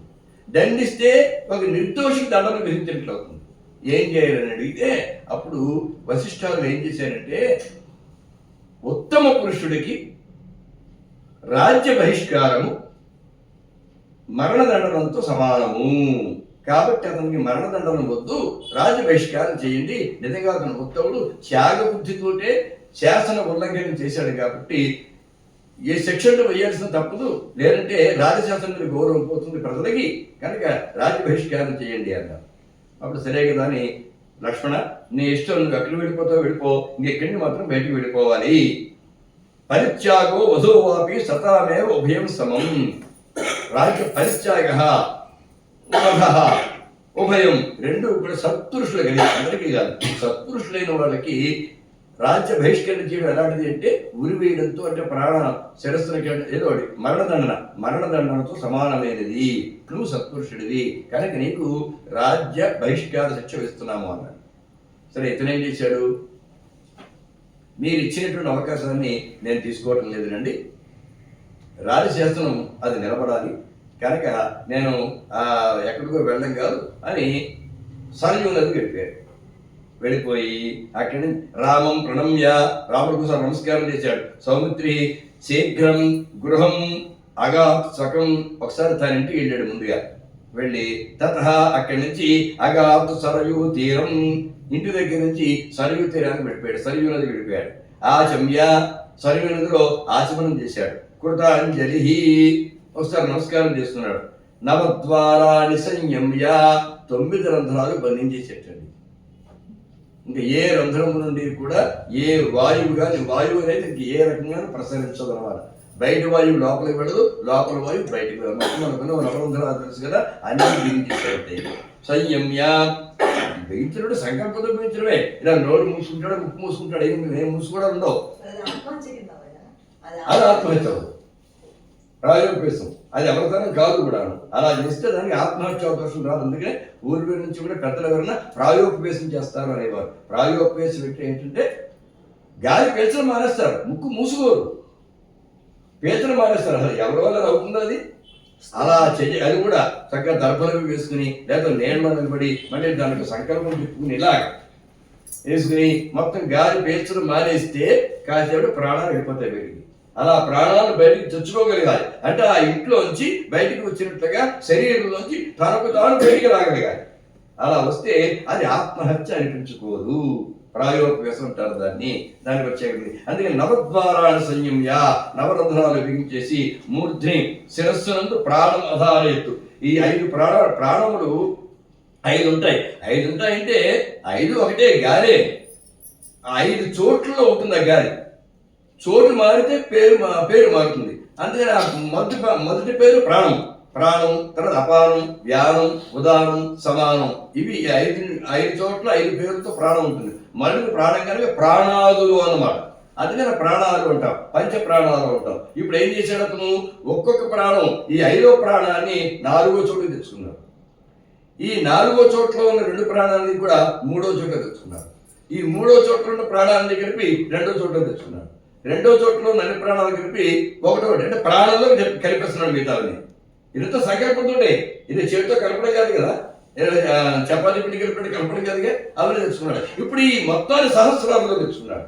దండిస్తే ఒక నిర్దోషికి దండను విధించినట్లు అవుతుంది. ఏం చేయాలని అడిగితే అప్పుడు వశిష్ఠాలు ఏం చేశారంటే, ఉత్తమ పురుషుడికి రాజ్య బహిష్కారము మరణదండనంతో సమానము. కాబట్టి అతనికి మరణదండనం వద్దు, రాజ్య బహిష్కారం చేయండి. నిజంగా అతను ఉత్తముడు, త్యాగ బుద్ధితోటే శాసన ఉల్లంఘన చేశాడు కాబట్టి ఏ శిక్షణలు వేయాల్సిన తప్పదు, లేదంటే రాజశాసనం మీద గౌరవం పోతుంది ప్రజలకి, కనుక రాజ్య బహిష్కారం చేయండి అన్నారు. అప్పుడు సరే కదా అని, లక్ష్మణ నీ ఇష్టం, నువ్వు ఎక్కడికి వెళ్ళిపోతావు వెళ్ళిపో, ఇంకెక్కడిని మాత్రం బయటికి వెళ్ళిపోవాలి. పరిత్యాగో వధోవాపి సతామేవ ఉభయం సమం. రాజ్య పరిత్యాగ ఉభయం రెండు కూడా సత్పురుషులు కలిగి, అందరికీ కాదు, సత్పురుషులైన వాళ్ళకి రాజ్య బహిష్కరణ చేయడం ఎలాంటిది అంటే ఉరివేయడంతో, అంటే ప్రాణ శిరస్సులకి ఏదో మరణదండనతో సమానమైనది. నువ్వు సత్పురుషుడివి కనుక నీకు రాజ్య బహిష్కార శిక్ష వేస్తున్నాము అన్నాడు. సరే ఇతనేం చేశాడు? మీరు ఇచ్చినటువంటి అవకాశాన్ని నేను తీసుకోవటం లేదునండి, రాజశాస్త్రం అది నిలబడాలి కనుక నేను ఎక్కడికో వెళ్ళడం కాదు అని సరయూ నదికి వెళ్ళిపోయి అక్కడి రామం ప్రణమ్య, రాముడి కోసం నమస్కారం చేశాడు. సౌమిత్రి శీఘ్రం గృహం అగాత్ సకం, ఒకసారి తన ఇంటికి వెళ్ళాడు. ముందుగా వెళ్ళి తత అక్కడి నుంచి అగాత్ సరయూ తీరం, ఇంటి దగ్గర నుంచి సరయూ తీరానికి వెళ్ళిపోయాడు, సరయూ నదికి వెళ్ళిపోయాడు. ఆచమ్య, సరయూ నదిలో ఆచమనం చేశాడు. కృతాంజలి, ఒకసారి నమస్కారం చేస్తున్నాడు. నవద్వారాన్ని సంయమ్య, 9 రంధ్రాలు బంధించేసేటండి. ఇంకా ఏ రంధ్రం నుండి కూడా ఏ వాయువు కానీ, వాయువు అనేది ఏ రకంగా ప్రసరించదు అన్నమాట. బయట వాయువు లోపలికి వెళ్ళదు, లోపల వాయువు బయటకు వెళ్ళదు. మొత్తం మనకున్న నవరంధ్రాలు తెలుసు కదా, అన్ని బిగించేస్తాయి. సంయమ్య, బిగించడం సంకల్పంతో బిగించడమే. ఇలా నోరు మూసుకుంటాడు, ముక్కు మూసుకుంటాడు, ఏం మూసుకోవడం ఉండవు. అది ఆత్మహత్య, ప్రాయోపేసం, అది ఎవరితనం కాదు కూడా. అలా చేస్తే దానికి ఆత్మహత్య అవకాశం రాదు. అందుకే ఊరి నుంచి కూడా పెద్దలు ఎవరైనా ప్రాయోపవేశం చేస్తారు అనేవారు. ప్రాయోపవేశం అంటే ఏంటంటే గాలి పీల్చడం మానేస్తారు, ముక్కు మూసుకోరు, పీల్చడం మానేస్తారు. అసలు ఎవరి వల్ల అవుతుంది? అది అలా చెయ్యి. అది కూడా చక్కగా దర్భలకు వేసుకుని లేదా నీళ్ళలో నిలబడి మళ్ళీ దానికి సంకల్పం చెప్పుకుని ఇలా వేసుకుని మొత్తం గాలి పీల్చడం మానేస్తే కాసేపు ప్రాణాలు వెళ్ళిపోతాయి బయటికి. అలా ప్రాణాలు బయటికి తెచ్చుకోగలగాలి అంటే ఆ ఇంట్లోంచి బయటికి వచ్చినట్లుగా శరీరంలోంచి తనకు తాను బయటికి రాగలగాలి. అలా వస్తే అది ఆత్మహత్య అనిపించుకోదు. ప్రాయోపవేశం అంటారు దానికి వచ్చేది. అందుకని నవద్వారాన్ని సంయమ్య, నవరంధ్రాలు బిగించేసి మూర్ధ్ని శిరస్సునందు ప్రాణం అధారయత్తు. ఈ 5 ప్రాణములు 5 ఉంటాయి. 5 ఉంటాయంటే 5 ఒకటే గాలే. 5 చోట్లలో ఉంటుంది ఆ గాలి. చోటు మారితే పేరు మారుతుంది. అందుకని ఆ మొదటి పేరు ప్రాణం. తర్వాత అపానం, వ్యానం, ఉదానం, సమానం. ఇవి 5 చోట్ల 5 పేర్లతో ప్రాణం ఉంటుంది. మళ్ళీ ప్రాణం కనుక ప్రాణాదులు అన్నమాట. అందుకని ప్రాణాలు అంటాం, పంచ ప్రాణాలు అంటాం. ఇప్పుడు ఏం చేశాడు అతను? ఒక్కొక్క ప్రాణం ఈ 5వ ప్రాణాన్ని 4వ చోటుకి తెచ్చుకున్నాడు. ఈ 4వ చోట్లో ఉన్న 2 ప్రాణాలని కూడా 3వ చోట తెచ్చుకున్నాడు. ఈ 3వ చోట్ల ఉన్న ప్రాణాలని కలిపి 2వ చోట తెచ్చుకున్నాడు. 2వ చోట్లో ఉన్న అన్ని ప్రాణాలు కలిపి 1వ అంటే ప్రాణంలో కలిపేస్తున్నాడు మిగతాలని. ఇదంతా సంకల్పంతో. ఇది చేతితో కలపడం కాదు కదా, చపాతీ పిండి కలపడం కాదుగా. అవన్నీ తెచ్చుకున్నాడు. ఇప్పుడు ఈ మొత్తాన్ని సహస్రాలలో తెచ్చుకున్నాడు,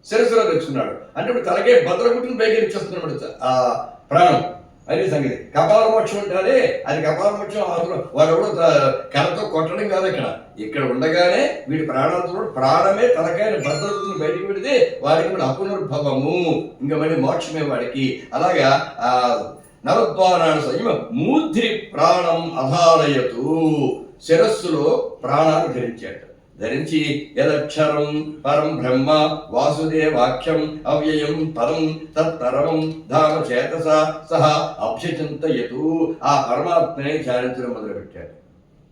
శిరస్సులో తెచ్చుకున్నాడు. అంటే ఇప్పుడు తలకే భద్రగుట్టుని పైకి ఇచ్చేస్తున్నాడు ఆ ప్రాణం. అది సంగతి. కపాల మోక్షం అంటారే, అది కపాల మోక్షం. వాడు కూడా కర్రతో కొట్టడం కాదు. ఇక్కడ ఉండగానే వీడి ప్రాణాలతో ప్రాణమే తలకాయని భద్రతను బయటికి పెడితే వాడికి కూడా అపునర్భవము, ఇంకా మళ్ళీ మోక్షమే వాడికి. అలాగా నవద్వారాణ సంయమ మూర్ధ్రి ప్రాణం అధారయతు, శిరస్సులో ప్రాణాలు ధరించి యదక్షరం పరం బ్రహ్మ వాసుదేవాఖ్యం అవ్యయం పరం తత్తరవం ధామ చేతస సహ అభ్యచింతయతు, ఆ పరమాత్మనే ధ్యానించడం మొదలుపెట్టాడు.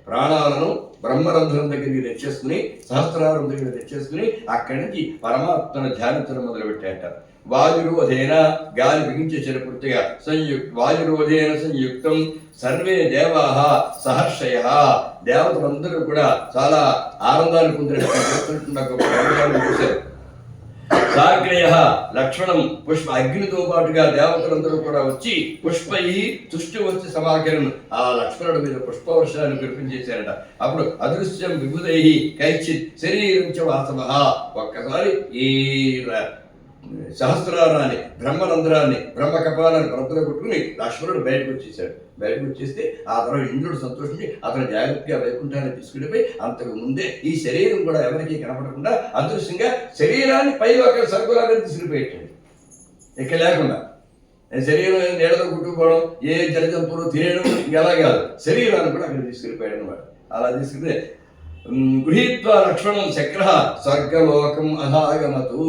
ప్రాణాలను బ్రహ్మరంధ్రం దగ్గరికి తెచ్చేసుకుని, సహస్రారం దగ్గర తెచ్చేసుకుని అక్కడి నుంచి పరమాత్మను ధ్యానించడం మొదలుపెట్టాట. వాయురోధేన, గాలి బిగించేసిన పూర్తిగా వాయురోధేన సంయుక్తం సర్వే దేవాః సహర్షయ, దేవతలందరూ కూడా చాలా ఆనందాన్ని పొందినట్టు చూశారు. సాగ్రయ లక్ష్మణం పుష్ప, అగ్నితో పాటుగా దేవతలందరూ కూడా వచ్చి పుష్పై తుష్టి వచ్చి సమాకరణ, ఆ లక్ష్మణుడి మీద పుష్పవర్షాన్ని కురిపించేశారట. అప్పుడు అదృశ్యం విభుదై కైచిత్ శరీరం చ వాసవ, ఒక్కసారి ఈ సహస్రారాన్ని, బ్రహ్మరంధ్రాన్ని, బ్రహ్మ కపాలాన్ని బ్రద్దలు కొట్టుకుని లక్ష్మణుడు బయటకు వచ్చేసాడు. బయటకు వచ్చేస్తే ఆ తర్వాత ఇంద్రుడు సంతోషించి అతను జాగ్రత్తగా వైకుంఠాన్ని తీసుకెళ్ళిపోయి అంతకు ముందే ఈ శరీరం కూడా ఎవరికి కనపడకుండా అదృశ్యంగా శరీరాన్ని పైగా అక్కడ సరుకులాగా తీసుకుపోయేటండి. ఇక్కడ లేకుండా శరీరం నీడలో కుట్టుకుపోవడం, ఏ జలజంతువులు తినేయడం ఇంకెలా కాదు, శరీరాన్ని కూడా అక్కడ తీసుకెళ్ళిపోయాడు అనమాట. అలా తీసుకెళ్తే గృహీత్వా లక్ష్మణం చక్ర స్వర్గలోకం అధాగమతు,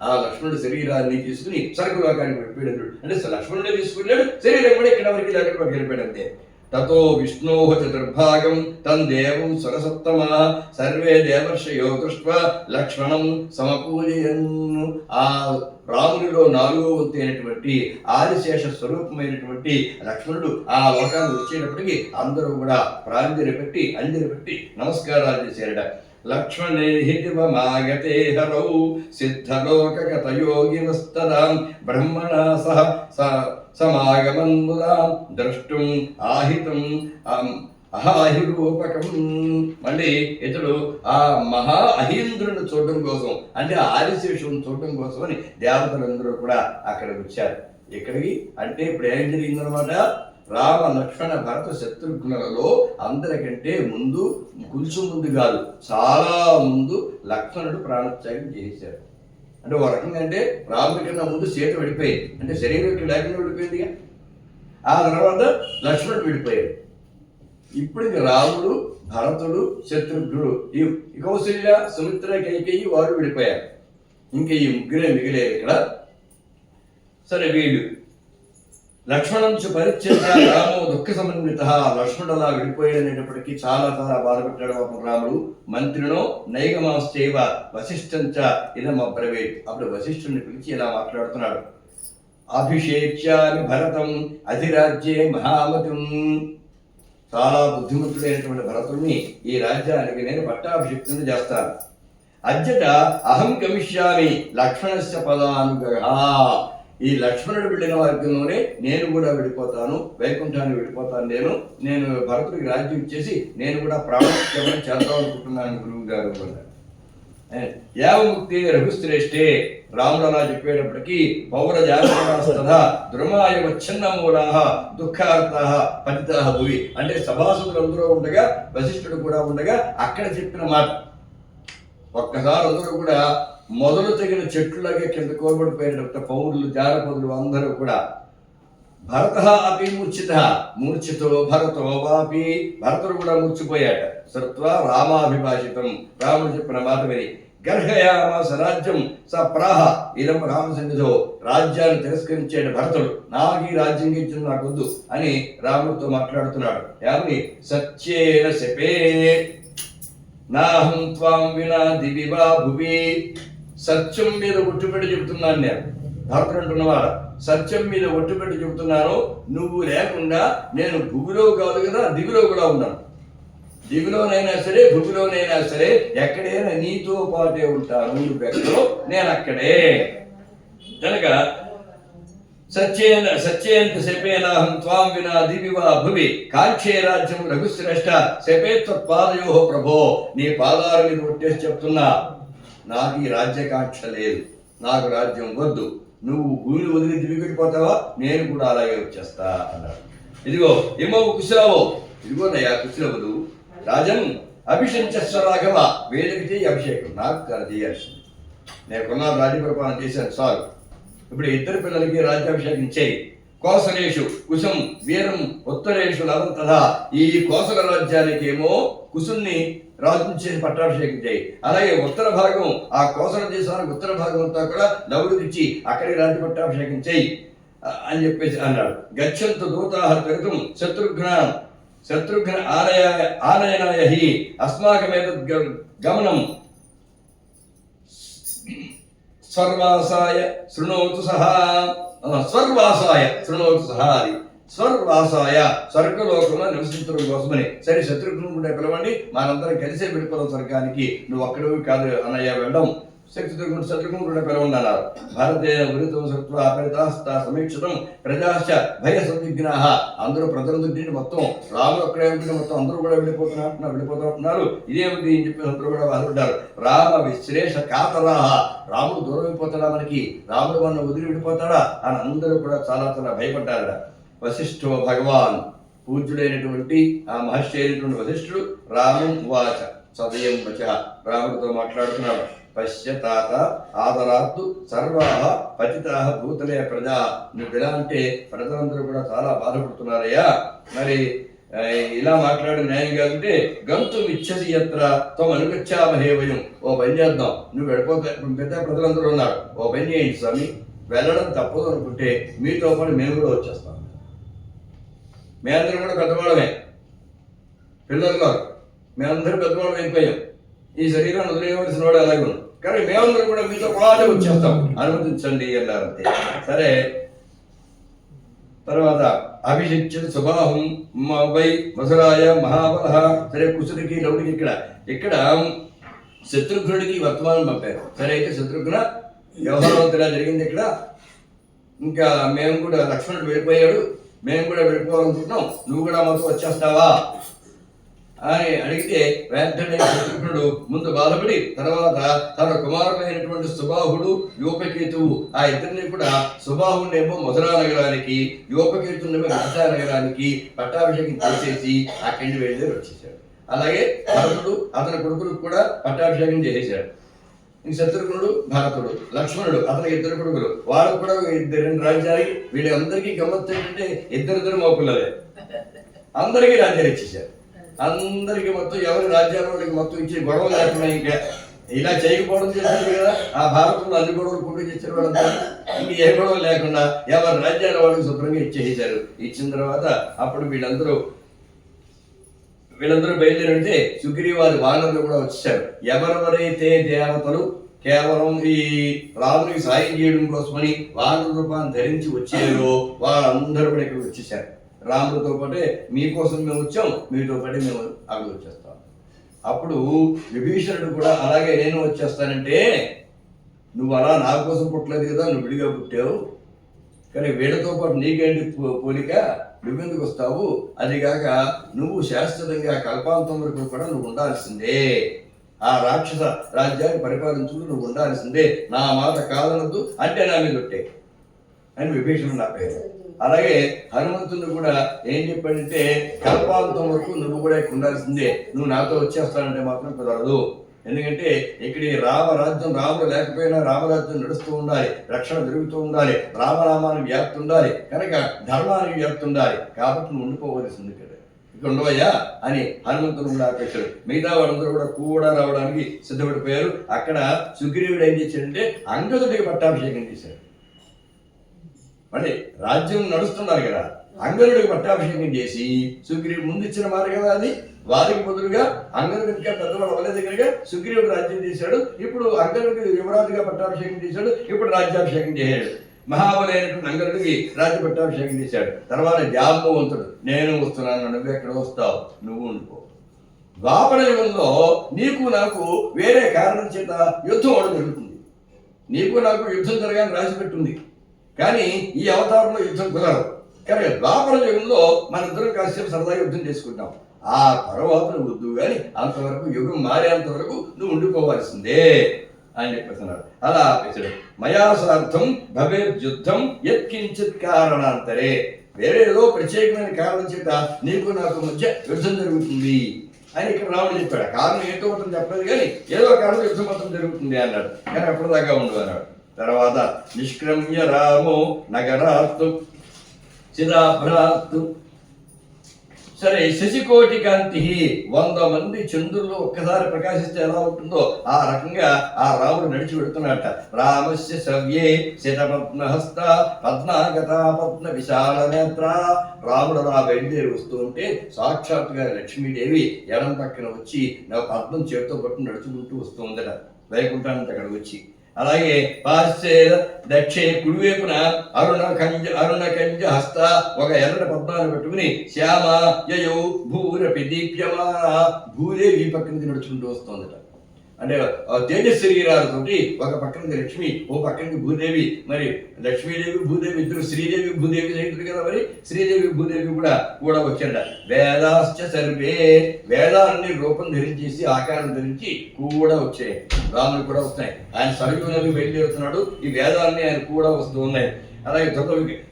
ఆ లక్ష్మణుడు శరీరాన్ని తీసుకుని స్వర్గలోకానికి వెళ్ళిపోయాడు. అంటే లక్ష్మణుడే తీసుకున్నాడు, శరీరం కూడా ఇక్కడ వరకు లేకుండా వెళ్ళిపోయాడు అంతే. తతో విష్ణో చతుర్భాగం తం దేవం సురసత్తమ సర్వే దేవర్షయో దృష్ట్వా లక్ష్మణం సమపూజయన్, ఆ రామునిలో 4వ వంతు అయినటువంటి ఆదిశేష స్వరూపమైనటువంటి లక్ష్మణుడు ఆ లోకాన్ని వచ్చేటప్పటికి అందరూ కూడా అంజలి పెట్టి నమస్కారాలు చేశారట. లక్ష్మణేహిమాగతే హరౌ సిద్ధలోకగత యోగినస్తదాం బ్రహ్మణా సహ సమాగమన్ముదాం ద్రష్టుం ఆహితం అహాహిరూపకం. మళ్ళీ ఇతడు ఆ మహా అహీంద్రుని చూడడం కోసం, అంటే ఆదిశేషుని చూడడం కోసం అని దేవతలందరూ కూడా అక్కడికి వచ్చారు. ఎక్కడికి అంటే ఇప్పుడు ఏం జరిగిందనమాట, రామ లక్ష్మణ భరత శత్రుఘ్నులలో అందరికంటే ముందు, కొంచెం ముందు కాదు చాలా ముందు లక్ష్మణుడు ప్రాణత్యాగం చేశాడు. అంటే ఒక రకంగా అంటే రాముడి కన్నా ముందు సీత వెళ్ళిపోయింది, అంటే శరీరం లేకుండా వెళ్ళిపోయిందిగా. ఆ తర్వాత లక్ష్మణుడు వెళ్ళిపోయాడు. ఇప్పుడు ఇంక రాముడు, భరతుడు, శత్రుఘ్నుడు, ఈ కౌశల్య, సుమిత్ర, కైకేయి వారు వెళ్ళిపోయారు. ఇంకా ఈ ముగ్గురే మిగిలేరు ఇక్కడ. సరే వీళ్ళు లక్ష్మణం పరిచ్ఛేద రామో దుఃఖ సమన్విత, లక్ష్మణుడు అలా వెళ్ళిపోయాడనేటప్పటికీ చాలా బాధపెట్టాడు పాపం రాముడు. మంత్రినో నైగమాశ్చైవ వశిష్ఠంచ ఇదం అబ్రవీత్, అప్పుడు వశిష్ఠుడిని పిలిచి ఇలా మాట్లాడుతున్నాడు. అభిషేక్యామి భరతం అధిరాజ్యే మహామతిం, చాలా బుద్ధిమంతుడైనటువంటి భరతుడిని ఈ రాజ్యానికి నేను పట్టాభిషిక్తుని చేస్తాను. అద్యట అహం గమిష్యామి లక్ష్మణస్య పదానుగ్రహ, ఈ లక్ష్మణుడు వెళ్ళిన మార్గంలోనే నేను కూడా వెళ్ళిపోతాను, వైకుంఠానికి వెళ్ళిపోతాను. నేను భరతుడికి రాజ్యం ఇచ్చేసి నేను కూడా ప్రాణత్యాగం చేద్దాం అనుకుంటున్నాను గురువు గారు అన్నారు. యావముక్తి రఘుశ్రేష్ఠే, రాముడు అలా చెప్పేటప్పటికీ పౌరజాతస్తథా ద్రుమాయవచ్ఛిన్న మూలా దుఃఖార్తా పతితా భువి అంటే సభాసదులందరూ ఉండగా వశిష్ఠుడు కూడా ఉండగా అక్కడ చెప్పిన మాట ఒక్కసారి అందరూ కూడా మొదలు తగిన చెట్లులాగే కింద కోరబడిపోయినట్టు పౌరులు జానపదులు అందరూ కూడా భరత అపి మూర్ఛితో భరతో వాపి భరతుడు కూడా మూర్చిపోయాట. శ్రుత్వా రామాభిభాషితం రాముడు చెప్పిన మాట విని గర్హయామాస రాజ్యం స ప్రాహ ఇదం రామ సన్నిధో రాజ్యాన్ని తిరస్కరించాడు భరతుడు. నాకు ఈ రాజ్యం ఇచ్చిన నాకొద్దు అని రాముడితో మాట్లాడుతున్నాడు. ఏమని సత్యేన శపే నాహం త్వాం వినా దివి వా భువి. సత్యం మీద ఒట్టుపెట్టి చెబుతున్నాను నేను. భరతుడు అంటున్నవాడు సత్యం మీద ఒట్టుపెట్టి చెబుతున్నాను, నువ్వు లేకుండా నేను భూమిలో కాదు కదా దివిలో కూడా ఉన్నాను. దివిలోనైనా సరే భూమిలోనైనా సరే ఎక్కడైనా నీతో పాటే ఉంటాను. నువ్వెక్కడో నేను అక్కడే. కనుక సత్యేంత శపేనాహం త్వాం వినా దివి వా భువి కాంక్షే రాజ్యం రఘుశ్రేష్ఠ శపే త్వత్పాదయో ప్రభో. నీ పాదాల మీద ఒట్టేసి చెప్తున్నా, నాకు ఈ రాజ్యకాంక్ష లేదు, నాకు రాజ్యం వద్దు. నువ్వు భూమిని వదిలి దివి వెళ్ళిపోతావా, నేను కూడా అలాగే వచ్చేస్తా అన్నాడు. ఇదిగో ఇమవు కుశలవో, ఇదిగోనయ్యా కుశలవుడు రాజన్ అభిషించస్వ రాఘవ, వేదిక చేయి అభిషేకం. నాకు చాలా చేయాల్సింది, నేను కొన్నాళ్ళు రాజ్య పరిపాలన చేశాను చాలు. ఇప్పుడు ఇద్దరు పిల్లలకి రాజ్యాభిషేకం చేయి. కోసలేషు కుశం వీరం ఉత్తరేషు లవం తథా. ఈ కోసల రాజ్యానికేమో కుశుల్ని రాజుని చేసి పట్టాభిషేకం చేయి. అలాగే ఉత్తర భాగం ఆ కోసల దేశానికి ఉత్తర భాగం అంతా కూడా లవుడికి ఇచ్చి అక్కడికి రాజ్య పట్టాభిషేకం చేయి అని చెప్పేసి అన్నాడు. గచ్చంత దూతాహ త్వరితం శత్రుఘ్న ఆనయనాయ హి అస్మాకమేతద్ గమనం స్వర్వాసాయ శృణోతు సహా. స్వర్వాసాయ శృణోతు సహా, అది స్వర్వాసాయ స్వర్గలోకంలో నివసించడం కోసమని. సరే శత్రుఘ్నుడు కూడా పిలవండి, మనందరం కలిసే వెళ్ళిపోదాం స్వర్గానికి, నువ్వు అక్కడివి కాదు అన్నయ్య వెళ్ళడం. శత్రుఘ్నుడు కూడా పిలవండి అన్నారు. భారతేన ఉరితం సత్వ అపరితాస్త సమీక్షితం ప్రజాశ్చ భయ సందిగ్నాః. అందరూ ప్రజలందరినీ మొత్తం రాముడు అక్కడే ఉంటే మొత్తం అందరూ కూడా వెళ్ళిపోతున్నారు. ఇదేమిటి అని చెప్పి అందరూ కూడా బాధపడ్డారు. రామ విశ్లేష కాతరాహ, రాముడు దూరం అయిపోతాడా మనకి, రాముడు మన వదిలి వెళ్ళిపోతాడా అని అందరూ కూడా చాలా చాలా భయపడ్డారట. వశిష్ఠో భగవాన్, పూజ్యుడైనటువంటి ఆ మహర్షి అయినటువంటి వశిష్ఠుడు రామం వాచ సదయం వచ, రాముడితో మాట్లాడుతున్నాడు. పశ్య తాత ఆదరాత్తు సర్వాహ పతితాహ భూతలే ప్రజా. నువ్వు ఎలా అంటే ప్రజలందరూ కూడా చాలా బాధపడుతున్నారయ్యా, మరి ఇలా మాట్లాడే న్యాయం కాదంటే గంతు ఇచ్చసి యత్ర త్వం అనుగచ్చామహే వయం. ఓ పని చేద్దాం, నువ్వు వెళ్ళిపోతే పెద్ద ప్రజలందరూ ఉన్నారు, ఓ పని చేయండి స్వామి, వెళ్ళడం తప్పదు అనుకుంటే మీతో పాటు మేము కూడా వచ్చేస్తాం. మేమందరం కూడా పెద్దవాళ్ళమే, పిల్లలు కాదు, మేమందరూ పెద్దవాళ్ళం అయిపోయాం. ఈ శరీరాన్ని వదిలేయవలసిన వాడు అలాగే ఉన్నాం, కానీ మేమందరం కూడా మీతో పాటే వచ్చేస్తాం, అనుమతించండి అన్నారంతే. సరే, తర్వాత అభిషిక్త సుబాహం వై మధురాయ మహాబల. సరే, కుశుడికి లవుడికి ఇక్కడ శత్రుఘ్నుడికి వర్తమానం పంపారు. సరే, అయితే శత్రుఘ్న వ్యవహారం ఇలా జరిగింది ఇక్కడ, ఇంకా మేము కూడా లక్ష్మణుడు వెళ్ళిపోయాడు, మేము కూడా వెళ్ళిపోవాలనుకుంటున్నాం, నువ్వు కూడా మాతో వచ్చేస్తావా అని అడిగితే వెంటనే శత్రుఘ్నుడు ముందు బాధపడి తర్వాత తన కుమారులైనటువంటి సుబాహుడు యోపకేతువు ఆ ఇద్దరిని కూడా, సుబాహుడేమో మధురా నగరానికి, యోపకేతునేమో విదిశా నగరానికి పట్టాభిషేకం చేసేసి అక్కడికి వెళ్ళి వచ్చేసాడు. అలాగే భరతుడు అతని కొడుకులకు కూడా పట్టాభిషేకం చేసేసాడు. శత్రుఘ్నుడు భరతుడు, లక్ష్మణుడు అతనికి ఇద్దరు కొడుకులు, వాళ్ళకు కూడా రెండు రాజ్యాలకి. వీళ్ళందరికీ గమ్మత్తు ఏంటంటే ఇద్దరిద్దరు మా పిల్లలే, అందరికీ రాజ్యాలు ఇచ్చేసారు. అందరికి మొత్తం ఎవరి రాజ్యాల వాళ్ళకి మొత్తం ఇచ్చే గొడవలు లేకుండా ఇంకా ఇలా చేయకపోవడం చేశారు కదా. ఆ భారతంలో అన్ని గొడవలు కూడా చేశారు వాళ్ళంతా, ఇంక ఏ గొడవ లేకుండా ఎవరి రాజ్యాల వాళ్ళకి శుభ్రంగా ఇచ్చేసారు. ఇచ్చిన తర్వాత అప్పుడు వీళ్ళందరూ బయలుదేరంటే సుగ్రీవారి వానరులు కూడా వచ్చేసారు. ఎవరెవరైతే దేవతలు కేవలం ఈ రామునికి సాయం చేయడం కోసమని వానర రూపాన్ని ధరించి వచ్చారో వాళ్ళందరూ కూడా ఇక్కడ వచ్చేసారు. రాముడితో పాటే మీకోసం మేము వచ్చాం, మీతో పాటే మేము అక్కడ వచ్చేస్తాం. అప్పుడు విభీషణుడు కూడా అలాగే నేను వచ్చేస్తానంటే, నువ్వు అలా నా కోసం పుట్టలేదు కదా, నువ్వు విడిగా పుట్టావు, కానీ వీళ్ళతో పాటు నీకేంటి పోలిక, నువ్వెందుకు వస్తావు? అదిగాక నువ్వు శాశ్వతంగా కల్పాంతం వరకు కూడా నువ్వు ఉండాల్సిందే, ఆ రాక్షస రాజ్యాన్ని పరిపాలించుకు నువ్వు ఉండాల్సిందే, నా మాట కాదనద్దు అంటే నా మీద ఒట్టే అని విభీషణుడు నా పేరు. అలాగే హనుమంతుడు కూడా ఏం చెప్పాడంటే కల్పాంతం వరకు నువ్వు కూడా ఇక్కడ ఉండాల్సిందే, నువ్వు నాతో వచ్చేస్తానంటే మాత్రం కుదరదు. ఎందుకంటే ఇక్కడ రామరాజ్యం, రాముడు లేకపోయినా రామరాజ్యం నడుస్తూ ఉండాలి, రక్షణ జరుగుతూ ఉండాలి, రామనామానికి వ్యాప్తి ఉండాలి, కనుక ధర్మానికి వ్యాప్తి ఉండాలి, కాబట్టి నువ్వు ఉండిపోవలసింది ఇక్కడ ఉండవయ్యా అని హనుమంతుడు కూడా ఆపేశాడు. మిగతా వాళ్ళందరూ కూడా రావడానికి సిద్ధపడిపోయారు. అక్కడ సుగ్రీవుడు ఏం చేశాడంటే అంగదుడికి పట్టాభిషేకం చేశాడు. అంటే రాజ్యం నడుస్తున్నారు కదా, అంగదుడికి పట్టాభిషేకం చేసి సుగ్రీవుడు ముందు ఇచ్చిన మాట కదా అది, వారికి బదులుగా అంగదుడు ఇంకా పెద్దవాడు అవ్వలేదు కనుక సుగ్రీవుడు రాజ్యం చేశాడు. ఇప్పుడు అంగదుడికి యువరాజుగా పట్టాభిషేకం చేశాడు, ఇప్పుడు రాజ్యాభిషేకం చేశాడు. మహాబలైనటువంటి అంగదుడికి రాజ్య పట్టాభిషేకం చేశాడు. తర్వాత జాంబవంతుడు నేను వస్తున్నాను, నువ్వు ఎక్కడ వస్తావు, నువ్వు ఉండిపో. ద్వాపర యుగంలో నీకు నాకు వేరే కారణం చేత యుద్ధం అవడం జరుగుతుంది. నీకు నాకు యుద్ధం జరగాలని రాసి పెట్టుంది, కానీ ఈ అవతారంలో యుద్ధం కుదరదు. కనుక ద్వాపర యుగంలో మన ఇద్దరం కాసేపు సరదాగా యుద్ధం చేసుకుంటాం, ఆ తర్వాత నువ్వు వద్దు కానీ అంతవరకు యుగం మారేంత వరకు నువ్వు ఉండిపోవాల్సిందే అని చెప్పేస్తున్నాడు. అలా ఆపేశాడు. మయాసార్థం భవేద్యుద్ధం యత్కించిత్ కారణాంతరే, వేరే ఏదో ప్రత్యేకమైన కారణం చేత నీకు నాకు మధ్య యుద్ధం జరుగుతుంది అని ఇక్కడ రాముడు చెప్పాడు. కారణం ఏంటో మాత్రం చెప్పలేదు, కానీ ఏదో కారణం యుద్ధం మాత్రం జరుగుతుంది అన్నాడు. కానీ అప్పటిదాకా ఉండు అన్నాడు. తర్వాత నిష్క్రమ్య రామో నగరాత్తు చిదాభ్రాత్తు. సరే, శశికోటి కాంతి 100 మంది చంద్రులు ఒక్కసారి ప్రకాశిస్తే ఎలా ఉంటుందో ఆ రకంగా ఆ రాముడు నడిచి వెళుతున్నట్ట. రామస్య సవ్యే శతపద్మహస్త పద్మాగత పద్మ విశాల నేత్ర. రాముడు అలా బయలుదేరి వస్తూ ఉంటే సాక్షాత్తుగా లక్ష్మీదేవి ఎడం పక్కన వచ్చి నా పద్మం చేతితో పట్టు నడుచుకుంటూ వస్తూ ఉందట వైకుంఠానికి అక్కడికి వచ్చి. అలాగే పాశ్చే దక్షే కుడివైపున అరుణ కంజ హస్త ఒక ఎర్రటి పద్మాన్ని పెట్టుకుని శ్యామ యయౌ భూరపి దీప్యమాన భూదేవి పక్క నుంచి నడుచుకుంటూ వస్తుందట. అంటే తేజశరీరాలతోటి ఒక పక్క నుంచి లక్ష్మి, ఓ పక్క నుంచి భూదేవి. మరి లక్ష్మీదేవి భూదేవి ఇద్దరు, శ్రీదేవి భూదేవి సైతులు కదా, మరి శ్రీదేవి భూదేవి కూడా వచ్చాడ. వేదాశ్చ సర్వే, వేదాన్ని రూపం ధరించేసి ఆకారం ధరించి కూడా వచ్చాయి, రాములు కూడా వస్తున్నాయి. ఆయన సరయునది బయలుదేరుతున్నాడు, ఈ వేదాన్ని ఆయన కూడా వస్తూ ఉన్నాయి. అలాగే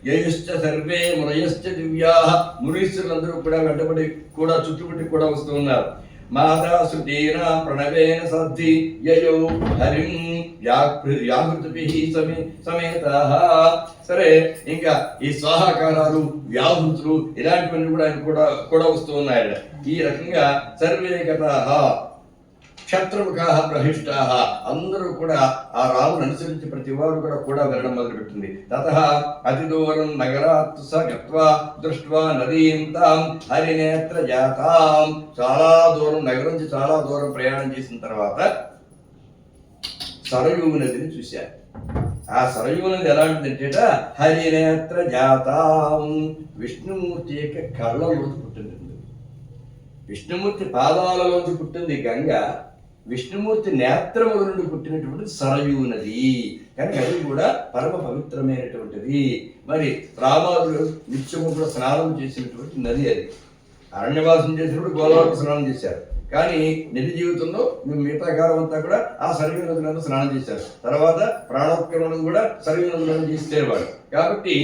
యయుశ్చ సర్వే మునయశ్చ దివ్యా, మునీశ్వరులందరూ కూడా వెంటబడి కూడా చుట్టుముట్టి కూడా వస్తూ ఉన్నారు. మాతా సుతీన ప్రణవేన సద్ధి యయౌ హరిం వ్యాహృతిభిః సమేతః. సరే, ఇంకా ఈ స్వాహాకారాలు వ్యాహృతులు ఇలాంటివన్నీ కూడా ఆయన కూడా వస్తూ ఉన్నాయట. ఈ రకంగా సర్వే గతాః క్షత్రముఖాః ప్రహిష్టాః, అందరూ కూడా ఆ రాముని అనుసరించి ప్రతి వారు కూడా వెళ్ళడం మొదలుపెట్టింది. తతః అతిదూరం నగరాత్ స గత్వా దృష్ట్వా నదీం తాం హరినేత్ర జాతాం. చాలా దూరం, నగరం నుంచి చాలా దూరం ప్రయాణం చేసిన తర్వాత సరయూ నదిని చూశారు. ఆ సరయూ నది ఎలాంటిదంటేట హరినేత్ర జాతాం, విష్ణుమూర్తి యొక్క కళ్ళలోంచి పుట్టింది. విష్ణుమూర్తి పాదాలలోంచి పుట్టింది గంగ, విష్ణుమూర్తి నేత్రముల నుండి పుట్టినటువంటి సరయూ నది. కానీ అది కూడా పరమ పవిత్రమైనటువంటిది. మరి రామాదులు నిత్యము కూడా స్నానం చేసినటువంటి నది అది. అరణ్యవాసం చేసినప్పుడు గోదావరికి స్నానం చేశారు, కానీ నిజ జీవితంలో మిగతా కాలం అంతా కూడా ఆ సరయూ నదులను స్నానం చేశారు. తర్వాత ప్రాణోత్కరణం కూడా సరయూ నదులను చేసేవాడు. కాబట్టి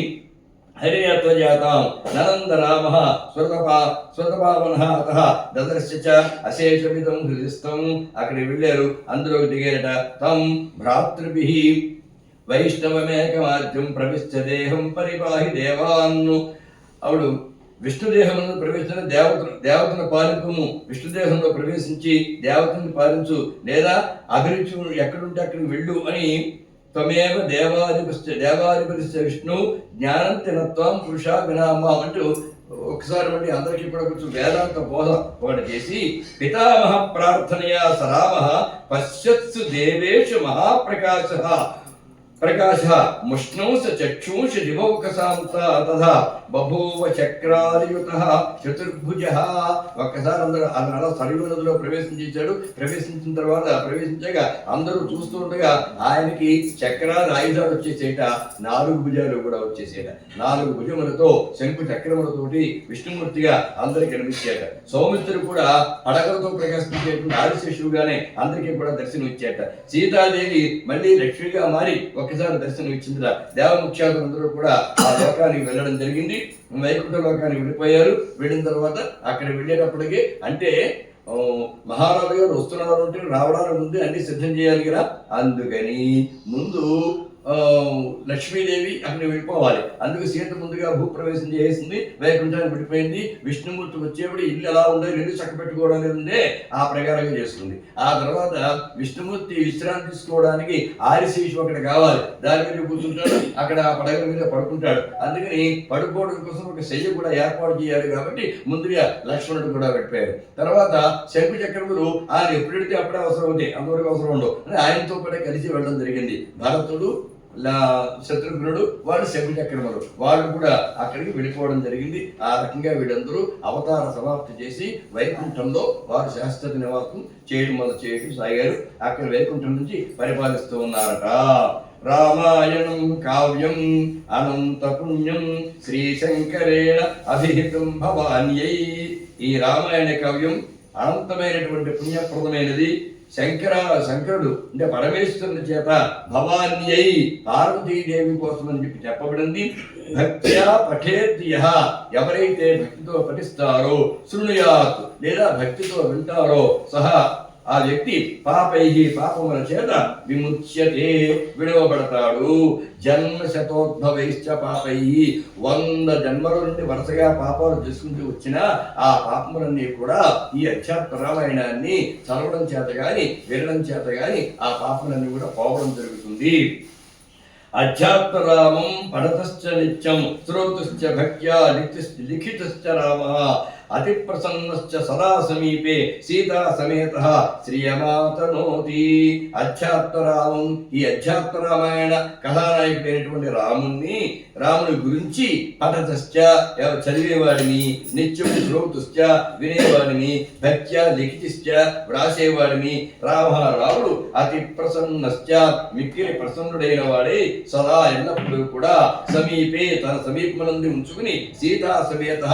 హరినేత్ర జాతాం ననంద రామ స్వతపావనః అతః దదర్శ చ అశేషమిదం హృదిస్థం. అక్కడికి వెళ్ళారు, అందులోకి దిగారట. తం భ్రాతృభిః వైష్ణవమేకమాద్యం ప్రవిశ్చ దేహం పరిపాహి దేవాన్ను. అప్పుడు విష్ణుదేహంలో ప్రవేశించిన దేవతను పాలింపము, విష్ణుదేహంలో ప్రవేశించి దేవతను పాలించు, లేదా అభిరుచి ఎక్కడుంటే అక్కడికి వెళ్ళు అని. త్వమేవ దేవాధిపతిశ్చ విష్ణు జ్ఞానంతినత్వం పురుషా వినామా అంటూ ఒకసారి బట్టి అందరికీ కూడా కొంచెం వేదాంత బోధ ఒకటి చేసి పితామహ ప్రార్థనయా సరామ పశ్యత్సు దేవేషు మహాప్రకాశ ప్రకాశ ముష్ణౌస చక్షుంష దివౌకసాంత తథా బభూవ చక్రాదియుత చతుర్భుజ. ఒక్కసారి అందరూ అలా సరయూ నదిలో ప్రవేశం చేశాడు. ప్రవేశించిన తర్వాత ప్రవేశించగా అందరూ చూస్తూ ఉండగా ఆయనకి చక్రాలు ఆయుధాలు వచ్చేసేట, 4 భుజాలు కూడా వచ్చేసేట. 4 భుజములతో శంకు చక్రములతోటి విష్ణుమూర్తిగా అందరికి కనిపించాట. సౌమిత్రుడు కూడా పడగలతో ప్రకాశించేటువంటి ఆదిశేషువుగానే అందరికీ కూడా దర్శనం ఇచ్చాట. సీతాదేవి మళ్ళీ లక్ష్మిగా మారి ఒకసారి దర్శనం ఇచ్చిందిరా. దేవముఖ్యాదులందరూ కూడా ఆ లోకానికి వెళ్ళడం జరిగింది. వైకుంఠ లోకానికి వెళ్ళిపోయారు. వెళ్ళిన తర్వాత అక్కడ వెళ్ళేటప్పటికి అంటే మహారాజు గారు వస్తున్నారు అంటే రావడానికి ముందే అన్ని సిద్ధం చేయాలి కదా. అందుకని ముందు లక్ష్మీదేవి అక్కడ వెళ్ళిపోవాలి. అందుకు సీత ముందుగా భూప్రవేశం చేసింది, వైకుంఠానికి వెళ్ళిపోయింది. విష్ణుమూర్తి వచ్చేప్పుడు ఇల్లు ఎలా ఉండే ఇల్లు చక్క పెట్టుకోవడం ఉండే ఆ ప్రకారంగా చేస్తుంది. ఆ తర్వాత విష్ణుమూర్తి విశ్రాంతి తీసుకోవడానికి ఆదిశేషు అక్కడ కావాలి. దాని మీద కూర్చుంటాడు, అక్కడ ఆ పడగల మీద పడుకుంటాడు. అందుకని పడుకోవడం కోసం ఒక శయ్య కూడా ఏర్పాటు చేయాలి కాబట్టి ముందుగా లక్ష్మణుడు కూడా వెళ్ళిపోయాడు. తర్వాత శంకు చక్రములు ఆయన ఎప్పుడెడితే అప్పుడే అవసరం అవుతాయి, అంతవరకు అవసరం ఉండవు. ఆయనతో కూడా కలిసి వెళ్ళడం జరిగింది. భరతుడు శత్రుఘ్నుడు వాళ్ళు శంకు చక్రములు వాళ్ళు కూడా అక్కడికి వెళ్ళిపోవడం జరిగింది. ఆ రకంగా వీళ్ళందరూ అవతార సమాప్తి చేసి వైకుంఠంలో వారు శాశ్వత నివాసం చేయడం సాగారు. అక్కడ వైకుంఠం నుంచి పరిపాలిస్తూ ఉన్నారట. రామాయణం కావ్యం అనంత పుణ్యం శ్రీశంకరేణ అభిహితం భవాన్యై. ఈ రామాయణ కావ్యం అనంతమైనటువంటి పుణ్యప్రదమైనది. శంకరుడు అంటే పరమేశ్వరుని చేత భవాన్యై పార్వతీదేవి కోసం అని చెప్పబడింది. భక్త్యా పఠేద్య ఎవరైతే భక్తితో పఠిస్తారో, శృణుయాత్ లేదా భక్తితో వింటారో సహా ఆ వ్యక్తి పాపముల చేత విముచ్యతే విడవబడతాడు. జన్మ శతోద్భవైశ్చ పాపై 100 జన్మల నుండి వరుసగా పాపాలు చేసుకుంటూ వచ్చిన ఆ పాపములన్నీ కూడా ఈ అధ్యాత్మ రామాయణాన్ని చదవడం చేత గాని వినడం చేత గాని ఆ పాపములన్నీ కూడా పోవడం జరుగుతుంది. అధ్యాత్మ రామం పఠతశ్చ నిత్యం శ్రోతుశ్చ భక్త్యా లిఖితశ్చ రామః అతి ప్రసన్నశ్చ సదా సమీపే సీతా సమేత శ్రియమాతనోతి. అధ్యాత్మరామం ఈ అధ్యాత్మ రామాయణ కథానాయకుడైనటువంటి రాముని గురించి పఠతశ్చ చదివేవాడిని, నిత్యం శ్రోతుశ్చ వినేవాడిని, భక్త్యా లిఖితిశ్చ వ్రాసేవాడిని. రాముడు అతి ప్రసన్నశ్చ మిక్కిలి ప్రసన్నుడైన వాడే సదా ఎల్లప్పుడూ కూడా సమీపే తన సమీపమునందు ఉంచుకుని సీతా సమేత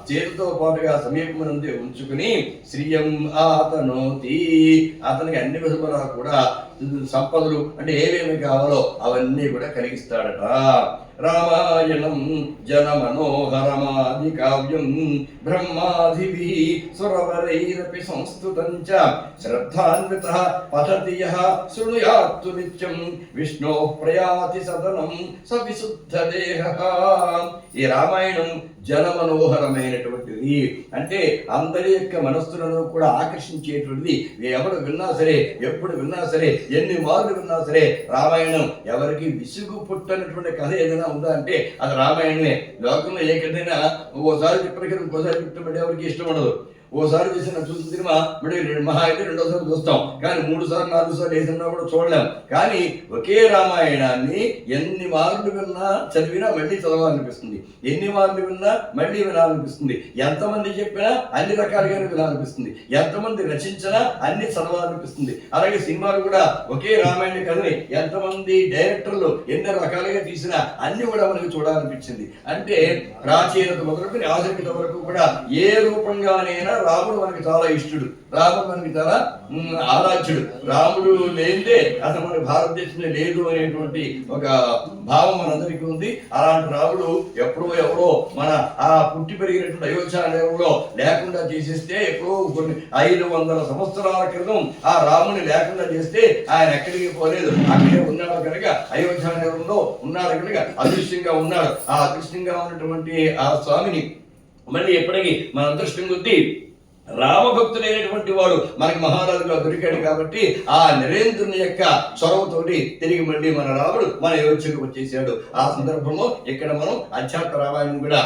చేతితో పాటుగా సమీపమునందే ఉంచుకుని శ్రియం ఆతనోతి అతనికి అన్ని విధములా కూడా సంపదలు అంటే ఏమేమి కావాలో అవన్నీ కూడా కలిగిస్తాడట. రామాయణం జనమనోహరమాది కావ్యం బ్రహ్మాదిభిః సురవరైరపి సంస్తుతం చ శ్రద్ధాన్వితః పఠతి యః శృణుయాత్తు నిత్యం విష్ణోః ప్రయాతి సదనం స విశుద్ధ దేహః. ఈ రామాయణం జనమనోహరమైనటువంటిది అంటే అందరి యొక్క మనస్సులను కూడా ఆకర్షించేటువంటిది. ఎవరు విన్నా సరే, ఎప్పుడు విన్నా సరే, ఎన్ని మార్లు విన్నా సరే రామాయణం ఎవరికి విసుగు పుట్టనటువంటి కథ ఏదైనా ఉందా అంటే అది రామాయణమే. లోకంలో ఏ కథైనా ఓసారి చెప్పిన ఇంకోసారి చెప్తే ఎవరికి ఇష్టం ఉండదు. ఓసారి చూసిన చూసిన సినిమా మళ్ళీ మహా అయితే 2వ సారి చూస్తాం, కానీ 3 సార్లు 4 సార్లు వేసినా కూడా చూడలేం. కానీ ఒకే రామాయణాన్ని ఎన్ని మార్లు విన్నా చదివినా మళ్ళీ చదవాలనిపిస్తుంది, ఎన్ని మార్లు విన్నా మళ్ళీ వినాలనిపిస్తుంది, ఎంతమంది చెప్పినా అన్ని రకాలుగానే వినాలనిపిస్తుంది, ఎంతమంది రచించినా అన్ని చదవాలనిపిస్తుంది. అలాగే సినిమాలు కూడా ఒకే రామాయణ కథని ఎంతమంది డైరెక్టర్లు ఎన్ని రకాలుగా తీసినా అన్ని కూడా మనకి చూడాలనిపించింది. అంటే ప్రాచీనత మొదలుకొని ఆధునికత వరకు కూడా ఏ రూపంగానైనా రాముడు మనకి చాలా ఇష్టడు, రాముడు మనకి చాలా ఆరాధ్యుడు. రాముడు లేదే అసలు మన భారతదేశంలో లేదు అనేటువంటి ఒక భావం మనందరికీ ఉంది. అలాంటి రాముడు ఎవరో మన ఆ పుట్టి పెరిగినటువంటి అయోధ్యలో లేకుండా చేసేస్తే ఎప్పుడో కొన్ని 500 సంవత్సరాల క్రితం ఆ రాముని లేకుండా చేస్తే ఆయన ఎక్కడికి పోలేదు, అక్కడే ఉన్నాడు కనుక అయోధ్యలో ఉన్నాడు కనుక అదృశ్యంగా ఉన్నాడు. ఆ అదృశ్యంగా ఉన్నటువంటి ఆ స్వామిని మళ్ళీ ఎప్పటికీ మన అదృష్టం కొద్దీ రామభక్తుడైనటువంటి వాడు మనకి మహారాజుగా దొరికాడు కాబట్టి ఆ నరేంద్రుని యొక్క చొరవతోటి తిరిగి మళ్ళీ మన రాముడు మన అయోధ్యకు వచ్చేసాడు. ఆ సందర్భంలో ఇక్కడ మనం అధ్యాత్మ రామాయణం కూడా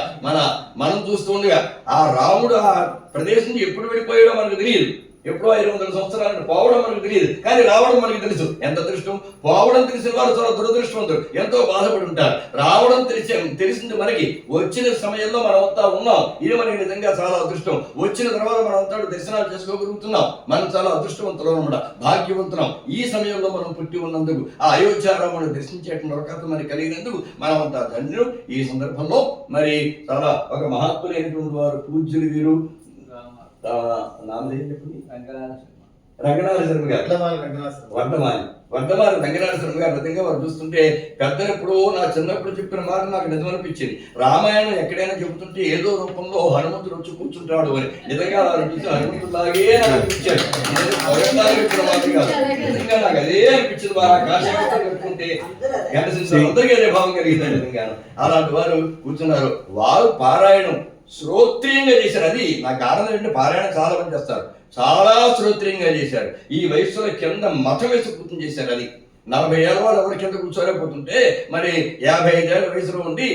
మనం చూస్తూ ఉండగా ఆ రాముడు ఆ ప్రదేశం ఎప్పుడు వెళ్ళిపోయాడో మనకు తెలియదు. ఎప్పుడో 500 సంవత్సరాలు పోవడం మనకు తెలియదు, కానీ రావడం మనకు తెలుసు. ఎంత అదృష్టం! పోవడం తెలిసిన వారు చాలా దురదృష్టవంతులు, ఎంతో బాధపడి ఉంటారు. రావడం తెలిసింది మనకి. వచ్చిన సమయంలో మనం అంతా ఉన్నాం, ఇది మనకి నిజంగా చాలా అదృష్టం. వచ్చిన తర్వాత మనం అంతా దర్శనాలు చేసుకోగలుగుతున్నాం, మనం చాలా అదృష్టవంతులం అన్నమాట, భాగ్యవంతులం. ఈ సమయంలో మనం పుట్టి ఉన్నందుకు, ఆ అయోధ్యారామును దర్శించేటువంటి అవకాశం మనకి కలిగినందుకు మనం అంతా ధన్యులు. ఈ సందర్భంలో మరి చాలా ఒక మహాత్ములైనటువంటి వారు పూజ్యులు వీరు నామదేం చెప్పండి, రంగనాథ శర్మ గారు, వర్ధమాని రంగనాథ శర్మ గారు. నిజంగా వారు చూస్తుంటే పెద్దలు ఎప్పుడో నా చిన్నప్పుడు చెప్పిన మాట నాకు నిజం అనిపించింది. రామాయణం ఎక్కడైనా చెబుతుంటే ఏదో రూపంలో హనుమంతుడు వచ్చి కూర్చుంటాడు అని. నిజంగా వారు చూసి హనుమంతులాగే అనిపించాడు, నిజంగా నాకు అదే అనిపించింది. వారు ఆ కాశీతో కట్టుకుంటే అందరికీ అదే భావం కలిగింది. నిజంగా అలాంటి వారు కూర్చున్నారు. వారు పారాయణం శ్రోత్రియంగా చేశారు. అది నాకు ఆనందం ఏంటంటే పారాయణం చాలా మంది చేస్తారు, చాలా శ్రోత్రియంగా చేశారు. ఈ వయసులో కింద మఠం వేసి కూర్చొని చేశారు. అది 40 ఏళ్ళ వాళ్ళు ఎవరి కింద కూర్చోలేకపోతుంటే మరి 55 ఏళ్ళ వయసులో ఉండి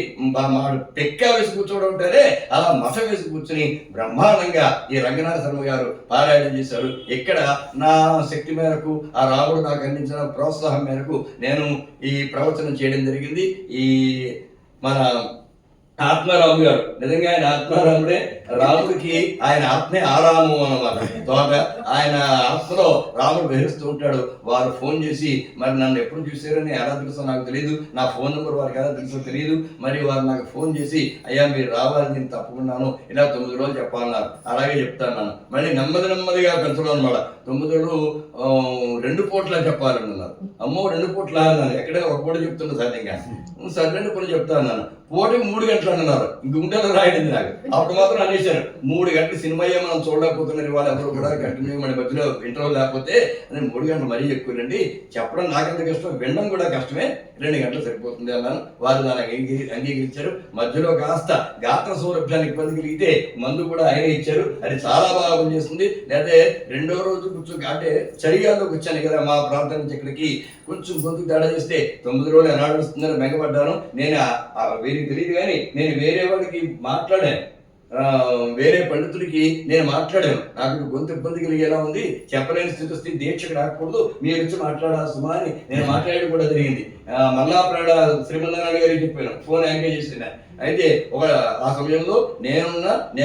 పెక్క వేసి కూర్చోవడం ఉంటేనే అలా మఠం వేసి కూర్చుని బ్రహ్మాండంగా ఈ రంగనాథ శర్మ గారు పారాయణం చేశారు. ఇక్కడ నా శక్తి మేరకు, ఆ రాముడు నాకు అందించిన ప్రోత్సాహం మేరకు నేను ఈ ప్రవచనం చేయడం జరిగింది. ఈ మన ఆత్మారాము గారు, నిజంగా ఆయన ఆత్మారాముడే. రాముడికి ఆయన ఆత్మే ఆరాము అన్నమాట. తోట ఆయన ఆత్మలో రాముడు గ్రహిస్తూ ఉంటాడు. వారు ఫోన్ చేసి మరి నన్ను ఎప్పుడు చూసారని ఎలా తెలుసో నాకు తెలియదు, నా ఫోన్ నెంబర్ వారికి ఎలా తెలుసో తెలియదు. మరి వారు నాకు ఫోన్ చేసి అయ్యా మీరు రావాలి, నేను తప్పుకున్నాను, ఇలా 9 రోజులు చెప్పాలన్నారు. అలాగే చెప్తాను. మళ్ళీ నెమ్మదిగా పెంచడం అనమాట. 9 రోజులు 2 పూట్ల చెప్పాలని అన్నారు. అమ్మో 2 పూట్ల అన్నాను. ఎక్కడైనా ఒక పూట చెప్తున్నా సార్, ఇంకా సరే 2 పూటలు చెప్తా అన్నాను. పూటకి 3 గంటలు అన్నారు. ఇంక గుండెలో రాయడింది నాకు. అప్పుడు మాత్రం అనేసాను 3 గంటలు సినిమా మనం చూడలేకపోతున్నారు ఇవాళ ఎవరు కూడా, కంటిన్యూ మన మధ్యలో ఇంటర్వ్యూ లేకపోతే అదే 3 గంటలు మరీ ఎక్కువనండి, చెప్పడం నాకెంత కష్టం, వినడం కూడా కష్టమే, 2 గంటలు సరిపోతుంది అన్నాను. వారు దానికి అంగీకరించారు. మధ్యలో కాస్త గాత్ర సౌరభ్యానికి ఇబ్బంది కలిగితే మందు కూడా ఆయన ఇచ్చారు. అది చాలా బాగా పనిచేస్తుంది. లేకపోతే 2వ రోజు కూర్చొని అంటే చలిగాల్లోకి వచ్చాను కదా మా ప్రాంతం నుంచి ఇక్కడికి, కొంచెం గొంతు తేడా చేస్తే 9 రోజులు ఎలా నడుస్తుందని బెంగపడ్డాను. నేను వీరికి తెలియదు కానీ నేను వేరే వాళ్ళకి మాట్లాడాను, వేరే పండితుడికి నేను మాట్లాడాను. నాకు గొంతు ఇబ్బంది కలిగేలా ఉంది, చెప్పలేని స్థితి వస్తే దీక్షకు రాకూడదు, మీరు వచ్చి మాట్లాడాల్సిన అని నేను మాట్లాడడం కూడా జరిగింది. మల్లాప్రాడ శ్రీమన్నారాయణ గారికి చెప్పాను, ఫోన్ ఎంగేజ్ చేసిన. అయితే ఆ సమయంలో నేను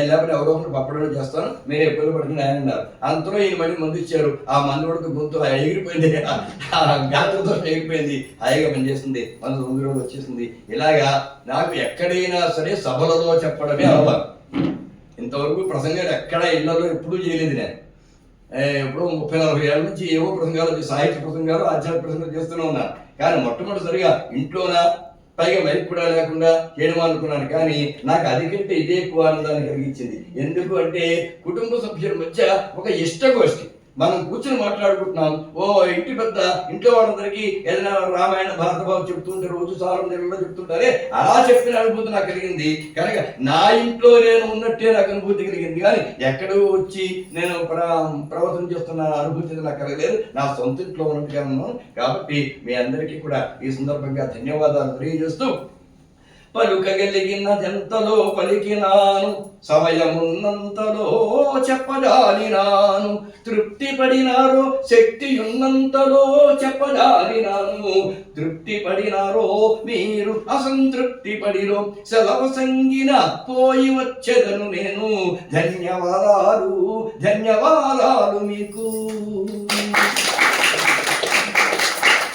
లేకపోతే ఎవరో ఒకరు పప్పడం చేస్తాను, మీరు ఇబ్బంది పడుతుంది ఆయన అన్నారు. అంతలో ఈయన మళ్ళీ మందు ఇచ్చారు. ఆ మందు పడుతూ గొంతు ఎగిరిపోయింది, గాత్రతో ఎగిరిపోయింది, హాయిగా పనిచేస్తుంది. 9 రోజులు వచ్చేసింది. ఇలాగా నాకు ఎక్కడైనా సరే సభలలో చెప్పడమే అలవాటు. ఇంతవరకు ప్రసంగాలు ఎక్కడ ఇళ్లలో ఎప్పుడూ చేయలేదు. నేను ఎప్పుడో 30-40 ఏళ్ళ నుంచి ఏవో ప్రసంగాలు, సాహిత్య ప్రసంగాలు, ఆధ్యాత్మిక ప్రసంగాలు చేస్తూనే ఉన్నాను. కానీ మొట్టమొదటిసారిగా ఇంట్లోన, పైగా మైక్ కూడా లేకుండా చేయడం అనుకున్నాను. కానీ నాకు అదికంటే ఇదే ఎక్కువ ఆనందాన్ని కలిగించింది. ఎందుకు అంటే కుటుంబ సభ్యుల మధ్య ఒక ఇష్టగోష్ఠి, మనం కూర్చొని మాట్లాడుకుంటున్నాం. ఇంటి పెద్ద, ఇంట్లో వాళ్ళందరికీ ఏదైనా రామాయణ భారత భావం చెప్తుంటే రోజు సారం దగ్గరలో చెప్తుంటారే, అలా చెప్పిన అనుభూతి నాకు కలిగింది. కనుక నా ఇంట్లో నేను ఉన్నట్టే నాకు అనుభూతి కలిగింది. కానీ ఎక్కడో వచ్చి నేను ప్రవచనం చేస్తున్న అనుభూతి నాకు కలగలేదు. నా సొంత ఇంట్లో ఉన్నట్టుగా ఉన్నాను. కాబట్టి మీ అందరికీ కూడా ఈ సందర్భంగా ధన్యవాదాలు తెలియజేస్తూ, పలుకగలిగినదెంతలో పలికినాను, సమయమున్నంతలో చెప్పజాలినాను, తృప్తి పడినారో శక్తియున్నంతలో చెప్పజాలినాను, తృప్తి పడినారో మీరు అసంతృప్తి పడిరో సెలవు సంగిన పోయి వచ్చేదను నేను. ధన్యవాదాలు మీకు.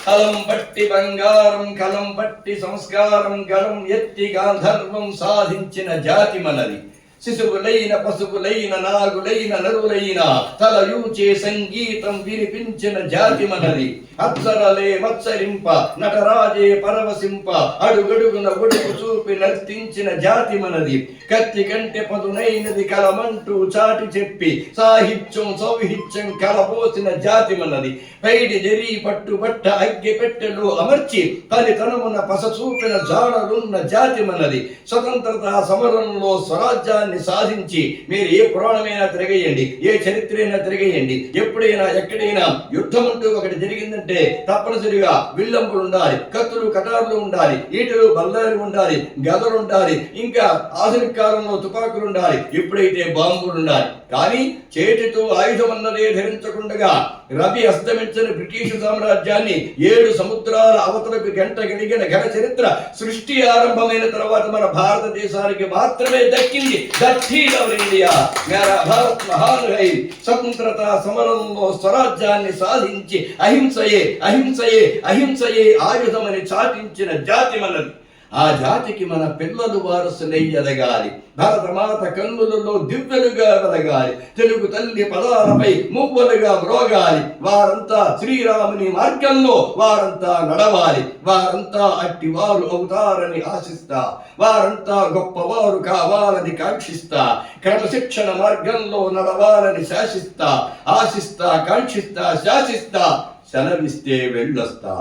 కలం పట్టి బంగారం, కలం పట్టి సంస్కారం, గలం ఎత్తి గాంధర్వం సాధించిన జాతి మనది. శిశువులైన పశువులైన నాగులైన నరులైన తలయూచే సంగీతం వినిపించిన జాతి మనది. అప్సరలే మత్సరింప, నటరాజే పరవశింప, అడుగడుగున ఒడుగు చూపి నర్తించిన జాతి మనది. కత్తి కంటే పదునైనది కలమంటూ చాటి చెప్పి సాహిత్యం సౌహిత్యం కలపోసిన జాతి మనది. పైడి జరి పట్టుబట్ట అగ్గి పెట్టెలు అమర్చి ఫలితనమున పస చూపిన జాడలున్న జాతి మనది. స్వతంత్రత సమరంలో స్వరాజ్యాన్ని సాధించి మీరు ఏ పురాణమైనా తిరగేయండి, ఏ చరిత్రైనా తిరగేయండి, ఎప్పుడైనా ఎక్కడైనా యుద్ధం అంటూ ఒకటి జరిగిందంటే తప్పనిసరిగా విల్లంపులు ఉండాలి, కత్తులు కటార్లు ఉండాలి, ఈటలు బల్లాలు ఉండాలి, గదలు ఉండాలి, ఇంకా ఆధునిక కాలంలో తుపాకులు ఉండాలి, ఎప్పుడైతే బాంబులు ఉండాలి. కానీ చేతితో ఆయుధం అన్నదే ధరించకుండగా రవి అస్తమించిన బ్రిటిష్ సామ్రాజ్యాన్ని 7 సముద్రాల అవతలకు గంట కలిగిన ఘన చరిత్ర సృష్టి ఆరంభమైన తర్వాత మన భారతదేశానికి మాత్రమే దక్కింది. ఇండియా మేరా భారత్ మహాన్ హై. స్వతంత్రత సమరంలో స్వరాజ్యాన్ని సాధించి అహింసయే అహింసయే అహింసయే ఆయుధమని చాటించిన జాతి మనది. ఆ జాతికి మన పిల్లలు వారసులై ఎదగాలి. భరతమాత కన్నులలో దివ్యలుగా వెలగాలి. తెలుగు తల్లి పదాలపై మువ్వలుగా మ్రోగాలి. వారంతా శ్రీరాముని మార్గంలో వారంతా నడవాలి. వారంతా అట్టి వారు అవుతారని ఆశిస్తా. వారంతా గొప్పవారు కావాలని కాంక్షిస్తా. క్రమశిక్షణ మార్గంలో నడవాలని శాసిస్తా. ఆశిస్తా, కాంక్షిస్తా, శాసిస్తా. సెలవిస్తే వెళ్ళొస్తా.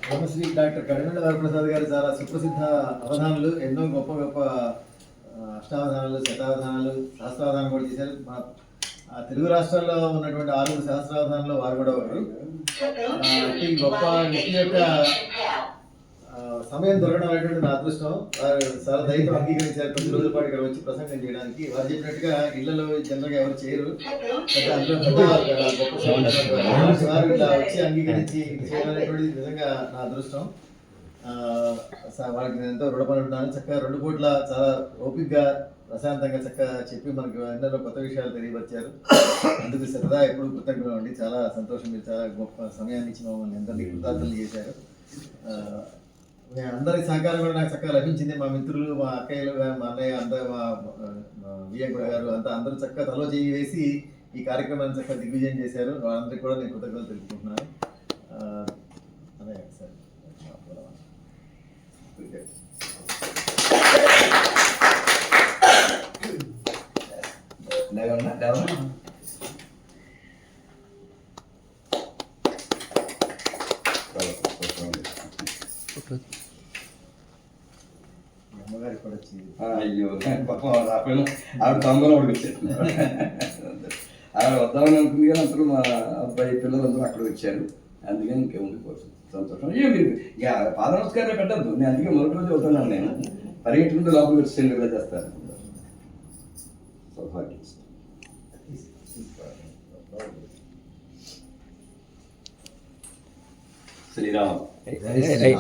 బ్రహ్మశ్రీ డాక్టర్ కడిమెళ్ళ వరప్రసాద్ గారు చాలా సుప్రసిద్ధ అవధానాలు, ఎన్నో గొప్ప గొప్ప అష్టావధానాలు, శతావధానాలు, సహస్రావధానం కూడా చేశారు. మా తెలుగు రాష్ట్రాల్లో ఉన్నటువంటి 6 సహస్రావధానంలో వారు కూడా ఒకరు. ఈ గొప్ప వ్యక్తి యొక్క సమయం దొరకడం అనేటువంటి నా అదృష్టం. వారు చాలా దయతో అంగీకరించారు 10 రోజుల పాటు ఇక్కడ వచ్చి ప్రసంగం చేయడానికి. వారు చెప్పినట్టుగా ఇళ్లలో జనరల్గా ఎవరు చేయరు. వారు ఇలా వచ్చి అంగీకరించి చేయడం అనేటువంటిది నిజంగా నా అదృష్టం. వాళ్ళకి నేను ఎంతో రుణపడి ఉంటాను. చక్కగా 2 పూట్ల చాలా ఓపికగా ప్రశాంతంగా చక్కగా చెప్పి మనకు ఎన్నో కొత్త విషయాలు తెలియపరిచారు. అందుకు సరదా ఎప్పుడు కృతజ్ఞతలు అండి. చాలా సంతోషం. మీరు చాలా గొప్ప సమయాన్ని ఇచ్చి మమ్మల్ని అందరినీ కృతజ్ఞతలు చేశారు. అందరి సహకారం కూడా నాకు చక్కగా లభించింది. మా మిత్రులు, మా అక్కయ్యలు, మా అన్నయ్య, అందరూ, మా వియ్యంకుడ గారు అంతా అందరూ చక్కగా తలో చేయి వేసి ఈ కార్యక్రమాన్ని చక్కగా దిగ్విజయం చేశారు. వాళ్ళందరికీ కూడా నేను కృతజ్ఞతలు తెలుపుకుంటున్నాను. అదే సార్. అయ్యో పాపం రాకపోయినా ఆవిడ తొందరలో వచ్చారు. ఆవిడ వద్దామని అనుకుంది కానీ అందరూ మా అబ్బాయి పిల్లలందరూ అక్కడ వచ్చారు. అందుకని ఇంకే ఉండిపోతుంది. సంతోషం. అయ్యో మీరు ఇక పాద నమస్కారం పెట్టద్దు. నేను అందుకే మొదటి రోజు అవుతున్నాను. నేను పరిగెట్టుకుంటూ లోపలికి వచ్చి సెల్లుగా చేస్తాను. సౌభాగ్యం. శ్రీరామ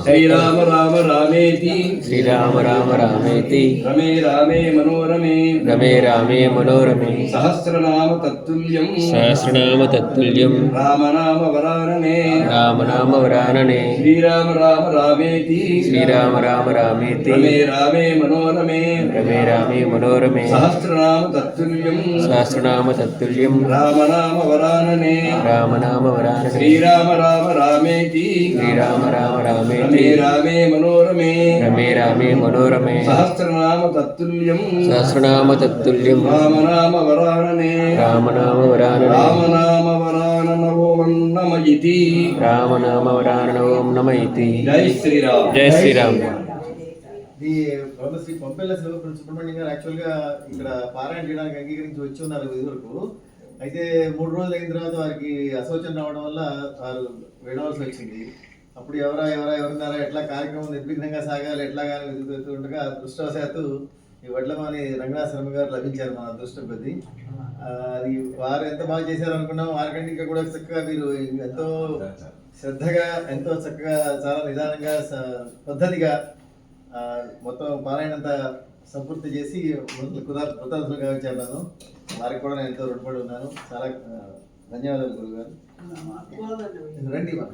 శ్రీరామ రామ రామేతి శ్రీరామ రామ రామేతి రమే రామే మనోరమే రమే రామే మనోరమే సహస్రనామ తత్తుల్యం సహస్రనామ తత్తుల్యం రామనామ వరాననే రామనామ వరాననే శ్రీరామ రామ రామేతి శ్రీరామ రామ రామేతి రమే రామే మనోరమే రమే రామే మనోరమే సహస్రనామ తత్తుల్యం సహస్రనామ తత్తుల్యం రామనామ వరాననే రామనామ వరాననే శ్రీరామ రామ రామేతి శ్రీరామ రామ రామేతి రమే రామే మనోరమే రమే రామే మనోరమే సహస్రనామ తత్తుల్యం సహస్రనామ తత్తుల్యం రామనామ వరాననే రామనామ వరాననే రామనామ వరానన ఓం నమ ఇతి రామనామ వరానన ఓం నమ ఇతి. జై శ్రీరామ్. జై శ్రీరామ్. ఈ బ్రహ్మశ్రీ పంపెల్ల సుబ్రహ్మణ్యం గారు యాక్చువల్గా ఇక్కడ పారాయణ చేయడానికి అంగీకరించి వచ్చి ఉన్నారు ఇదివరకు. అయితే 3 రోజులు అయిన తర్వాత వారికి అశోచన రావడం వల్ల వారు వెళ్ళవలసి వచ్చింది. అప్పుడు ఎవరున్నారా, ఎట్లా కార్యక్రమం నిర్విఘ్నంగా సాగాలి, ఎట్లా కానీ వెతుకుతుండగా అదృష్టవశాత్తు ఈ వడ్లమాని రంగనాథ శర్మ గారు లభించారు. మన అదృష్టం కొద్ది. అది వారు ఎంత బాగా చేశారు అనుకున్నాం. వారికంటే ఇంకా కూడా చక్కగా మీరు ఎంతో శ్రద్ధగా, ఎంతో చక్కగా, చాలా నిదానంగా, పద్ధతిగా మొత్తం పారాయణంతా సంపూర్తి చేసి కృతజ్ఞతలుగా వచ్చాను. వారికి కూడా నేను ఎంతో రుణపడి ఉన్నాను. చాలా ధన్యవాదాలు గురుగారు. రండి మా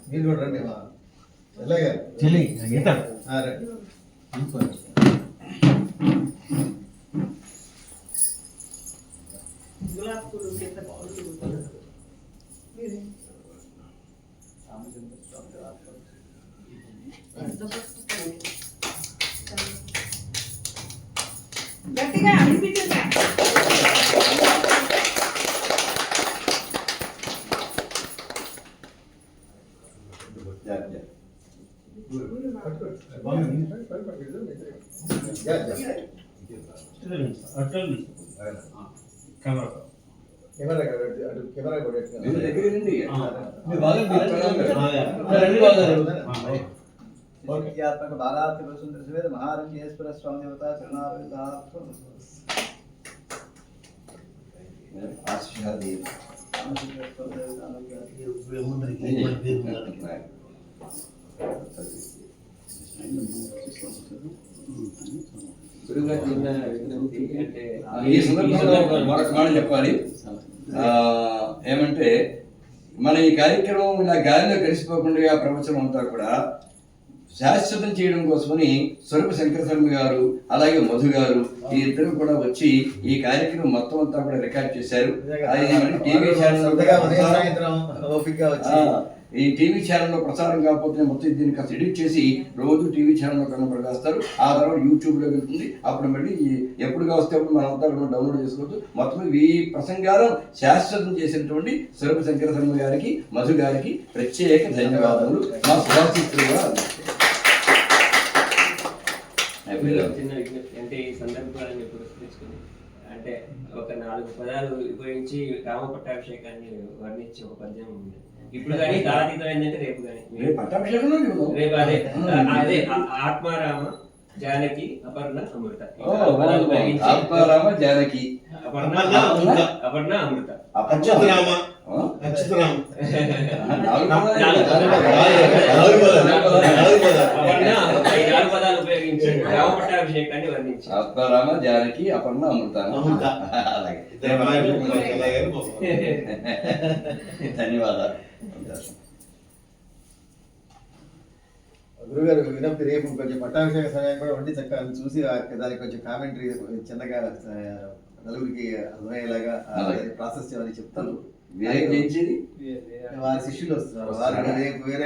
మీరు కూడా రండి మా ఎలాగా రండి. గట్టిగా అనిపించండి. కెమెరా కూడా విద్యాత్మక బాలాత్మక సుందర సువేద మహారంగేశ్వర స్వామి దేవత శరణార్థ ఆశీర్వాదం. ఈ సందర్భంలో మరొక మాట చెప్పాలి. ఏమంటే మన ఈ కార్యక్రమం ఇలా గాలిలో కలిసిపోకుండా ప్రవచనం అంతా కూడా శాశ్వతం చేయడం కోసమని స్వరూప శంకర శర్మ గారు అలాగే మధు గారు ఈ ఇద్దరు కూడా వచ్చి ఈ కార్యక్రమం మొత్తం అంతా కూడా రికార్డ్ చేశారు. అది మనకి టీవీ ఛానల్ ఈ టీవీ ఛానల్లో ప్రసారం కాకపోతే మొత్తం దీన్ని కాస్త ఎడిట్ చేసి రోజు టీవీ ఛానల్లో కనబడేస్తారు. ఆ తర్వాత యూట్యూబ్లో వెళ్తుంది. అప్పుడు మళ్ళీ ఎప్పుడుగా వస్తే అప్పుడు మనం అంతా డౌన్లోడ్ చేసుకోవచ్చు. మొత్తం ఈ ప్రసంగాలను శాశ్వతం చేసినటువంటి స్వరూప శంకర శర్మ గారికి మధు గారికి ప్రత్యేక ధన్యవాదాలు. మా శుభాశీస్సులుగా చిన్న విజ్ఞప్తి అంటే ఈ సందర్భాన్ని పురస్కరించుకుని అంటే ఒక 4 పదాలు ఉపయోగించి రామ పట్టాభిషేకాన్ని వర్ణించి ఒక పద్యం ఉంది. ఇప్పుడు కానీ కాలాతీతం ఏంటంటే రేపు కానీ పట్టాభిషేకంలో రేపు అదే ఆత్మారామ జానకి అపర్ణ అమృత ఆత్మారామ జానకి అపర్ణ అమృత అచ్యుతరామ పదాలు ఉపయోగించి రామ పట్టాభిషేకాన్ని వర్ణించి ఆత్మారామ జానకి అపర్ణ అమృత. అలాగే ధన్యవాదాలు. గురుగారు వినప్తి రేపు కొంచెం పట్టాభిషేక సమయం కూడా ఉండి చక్కగా చూసి దానికి కొంచెం కామెంటరీ చిన్నగా నలుగురికి అర్థమయ్యేలాగా ప్రాసెస్ చేయాలని చెప్తాను. వేరే వారి శిష్యులు వస్తున్నారు. వారు రేపు వేరే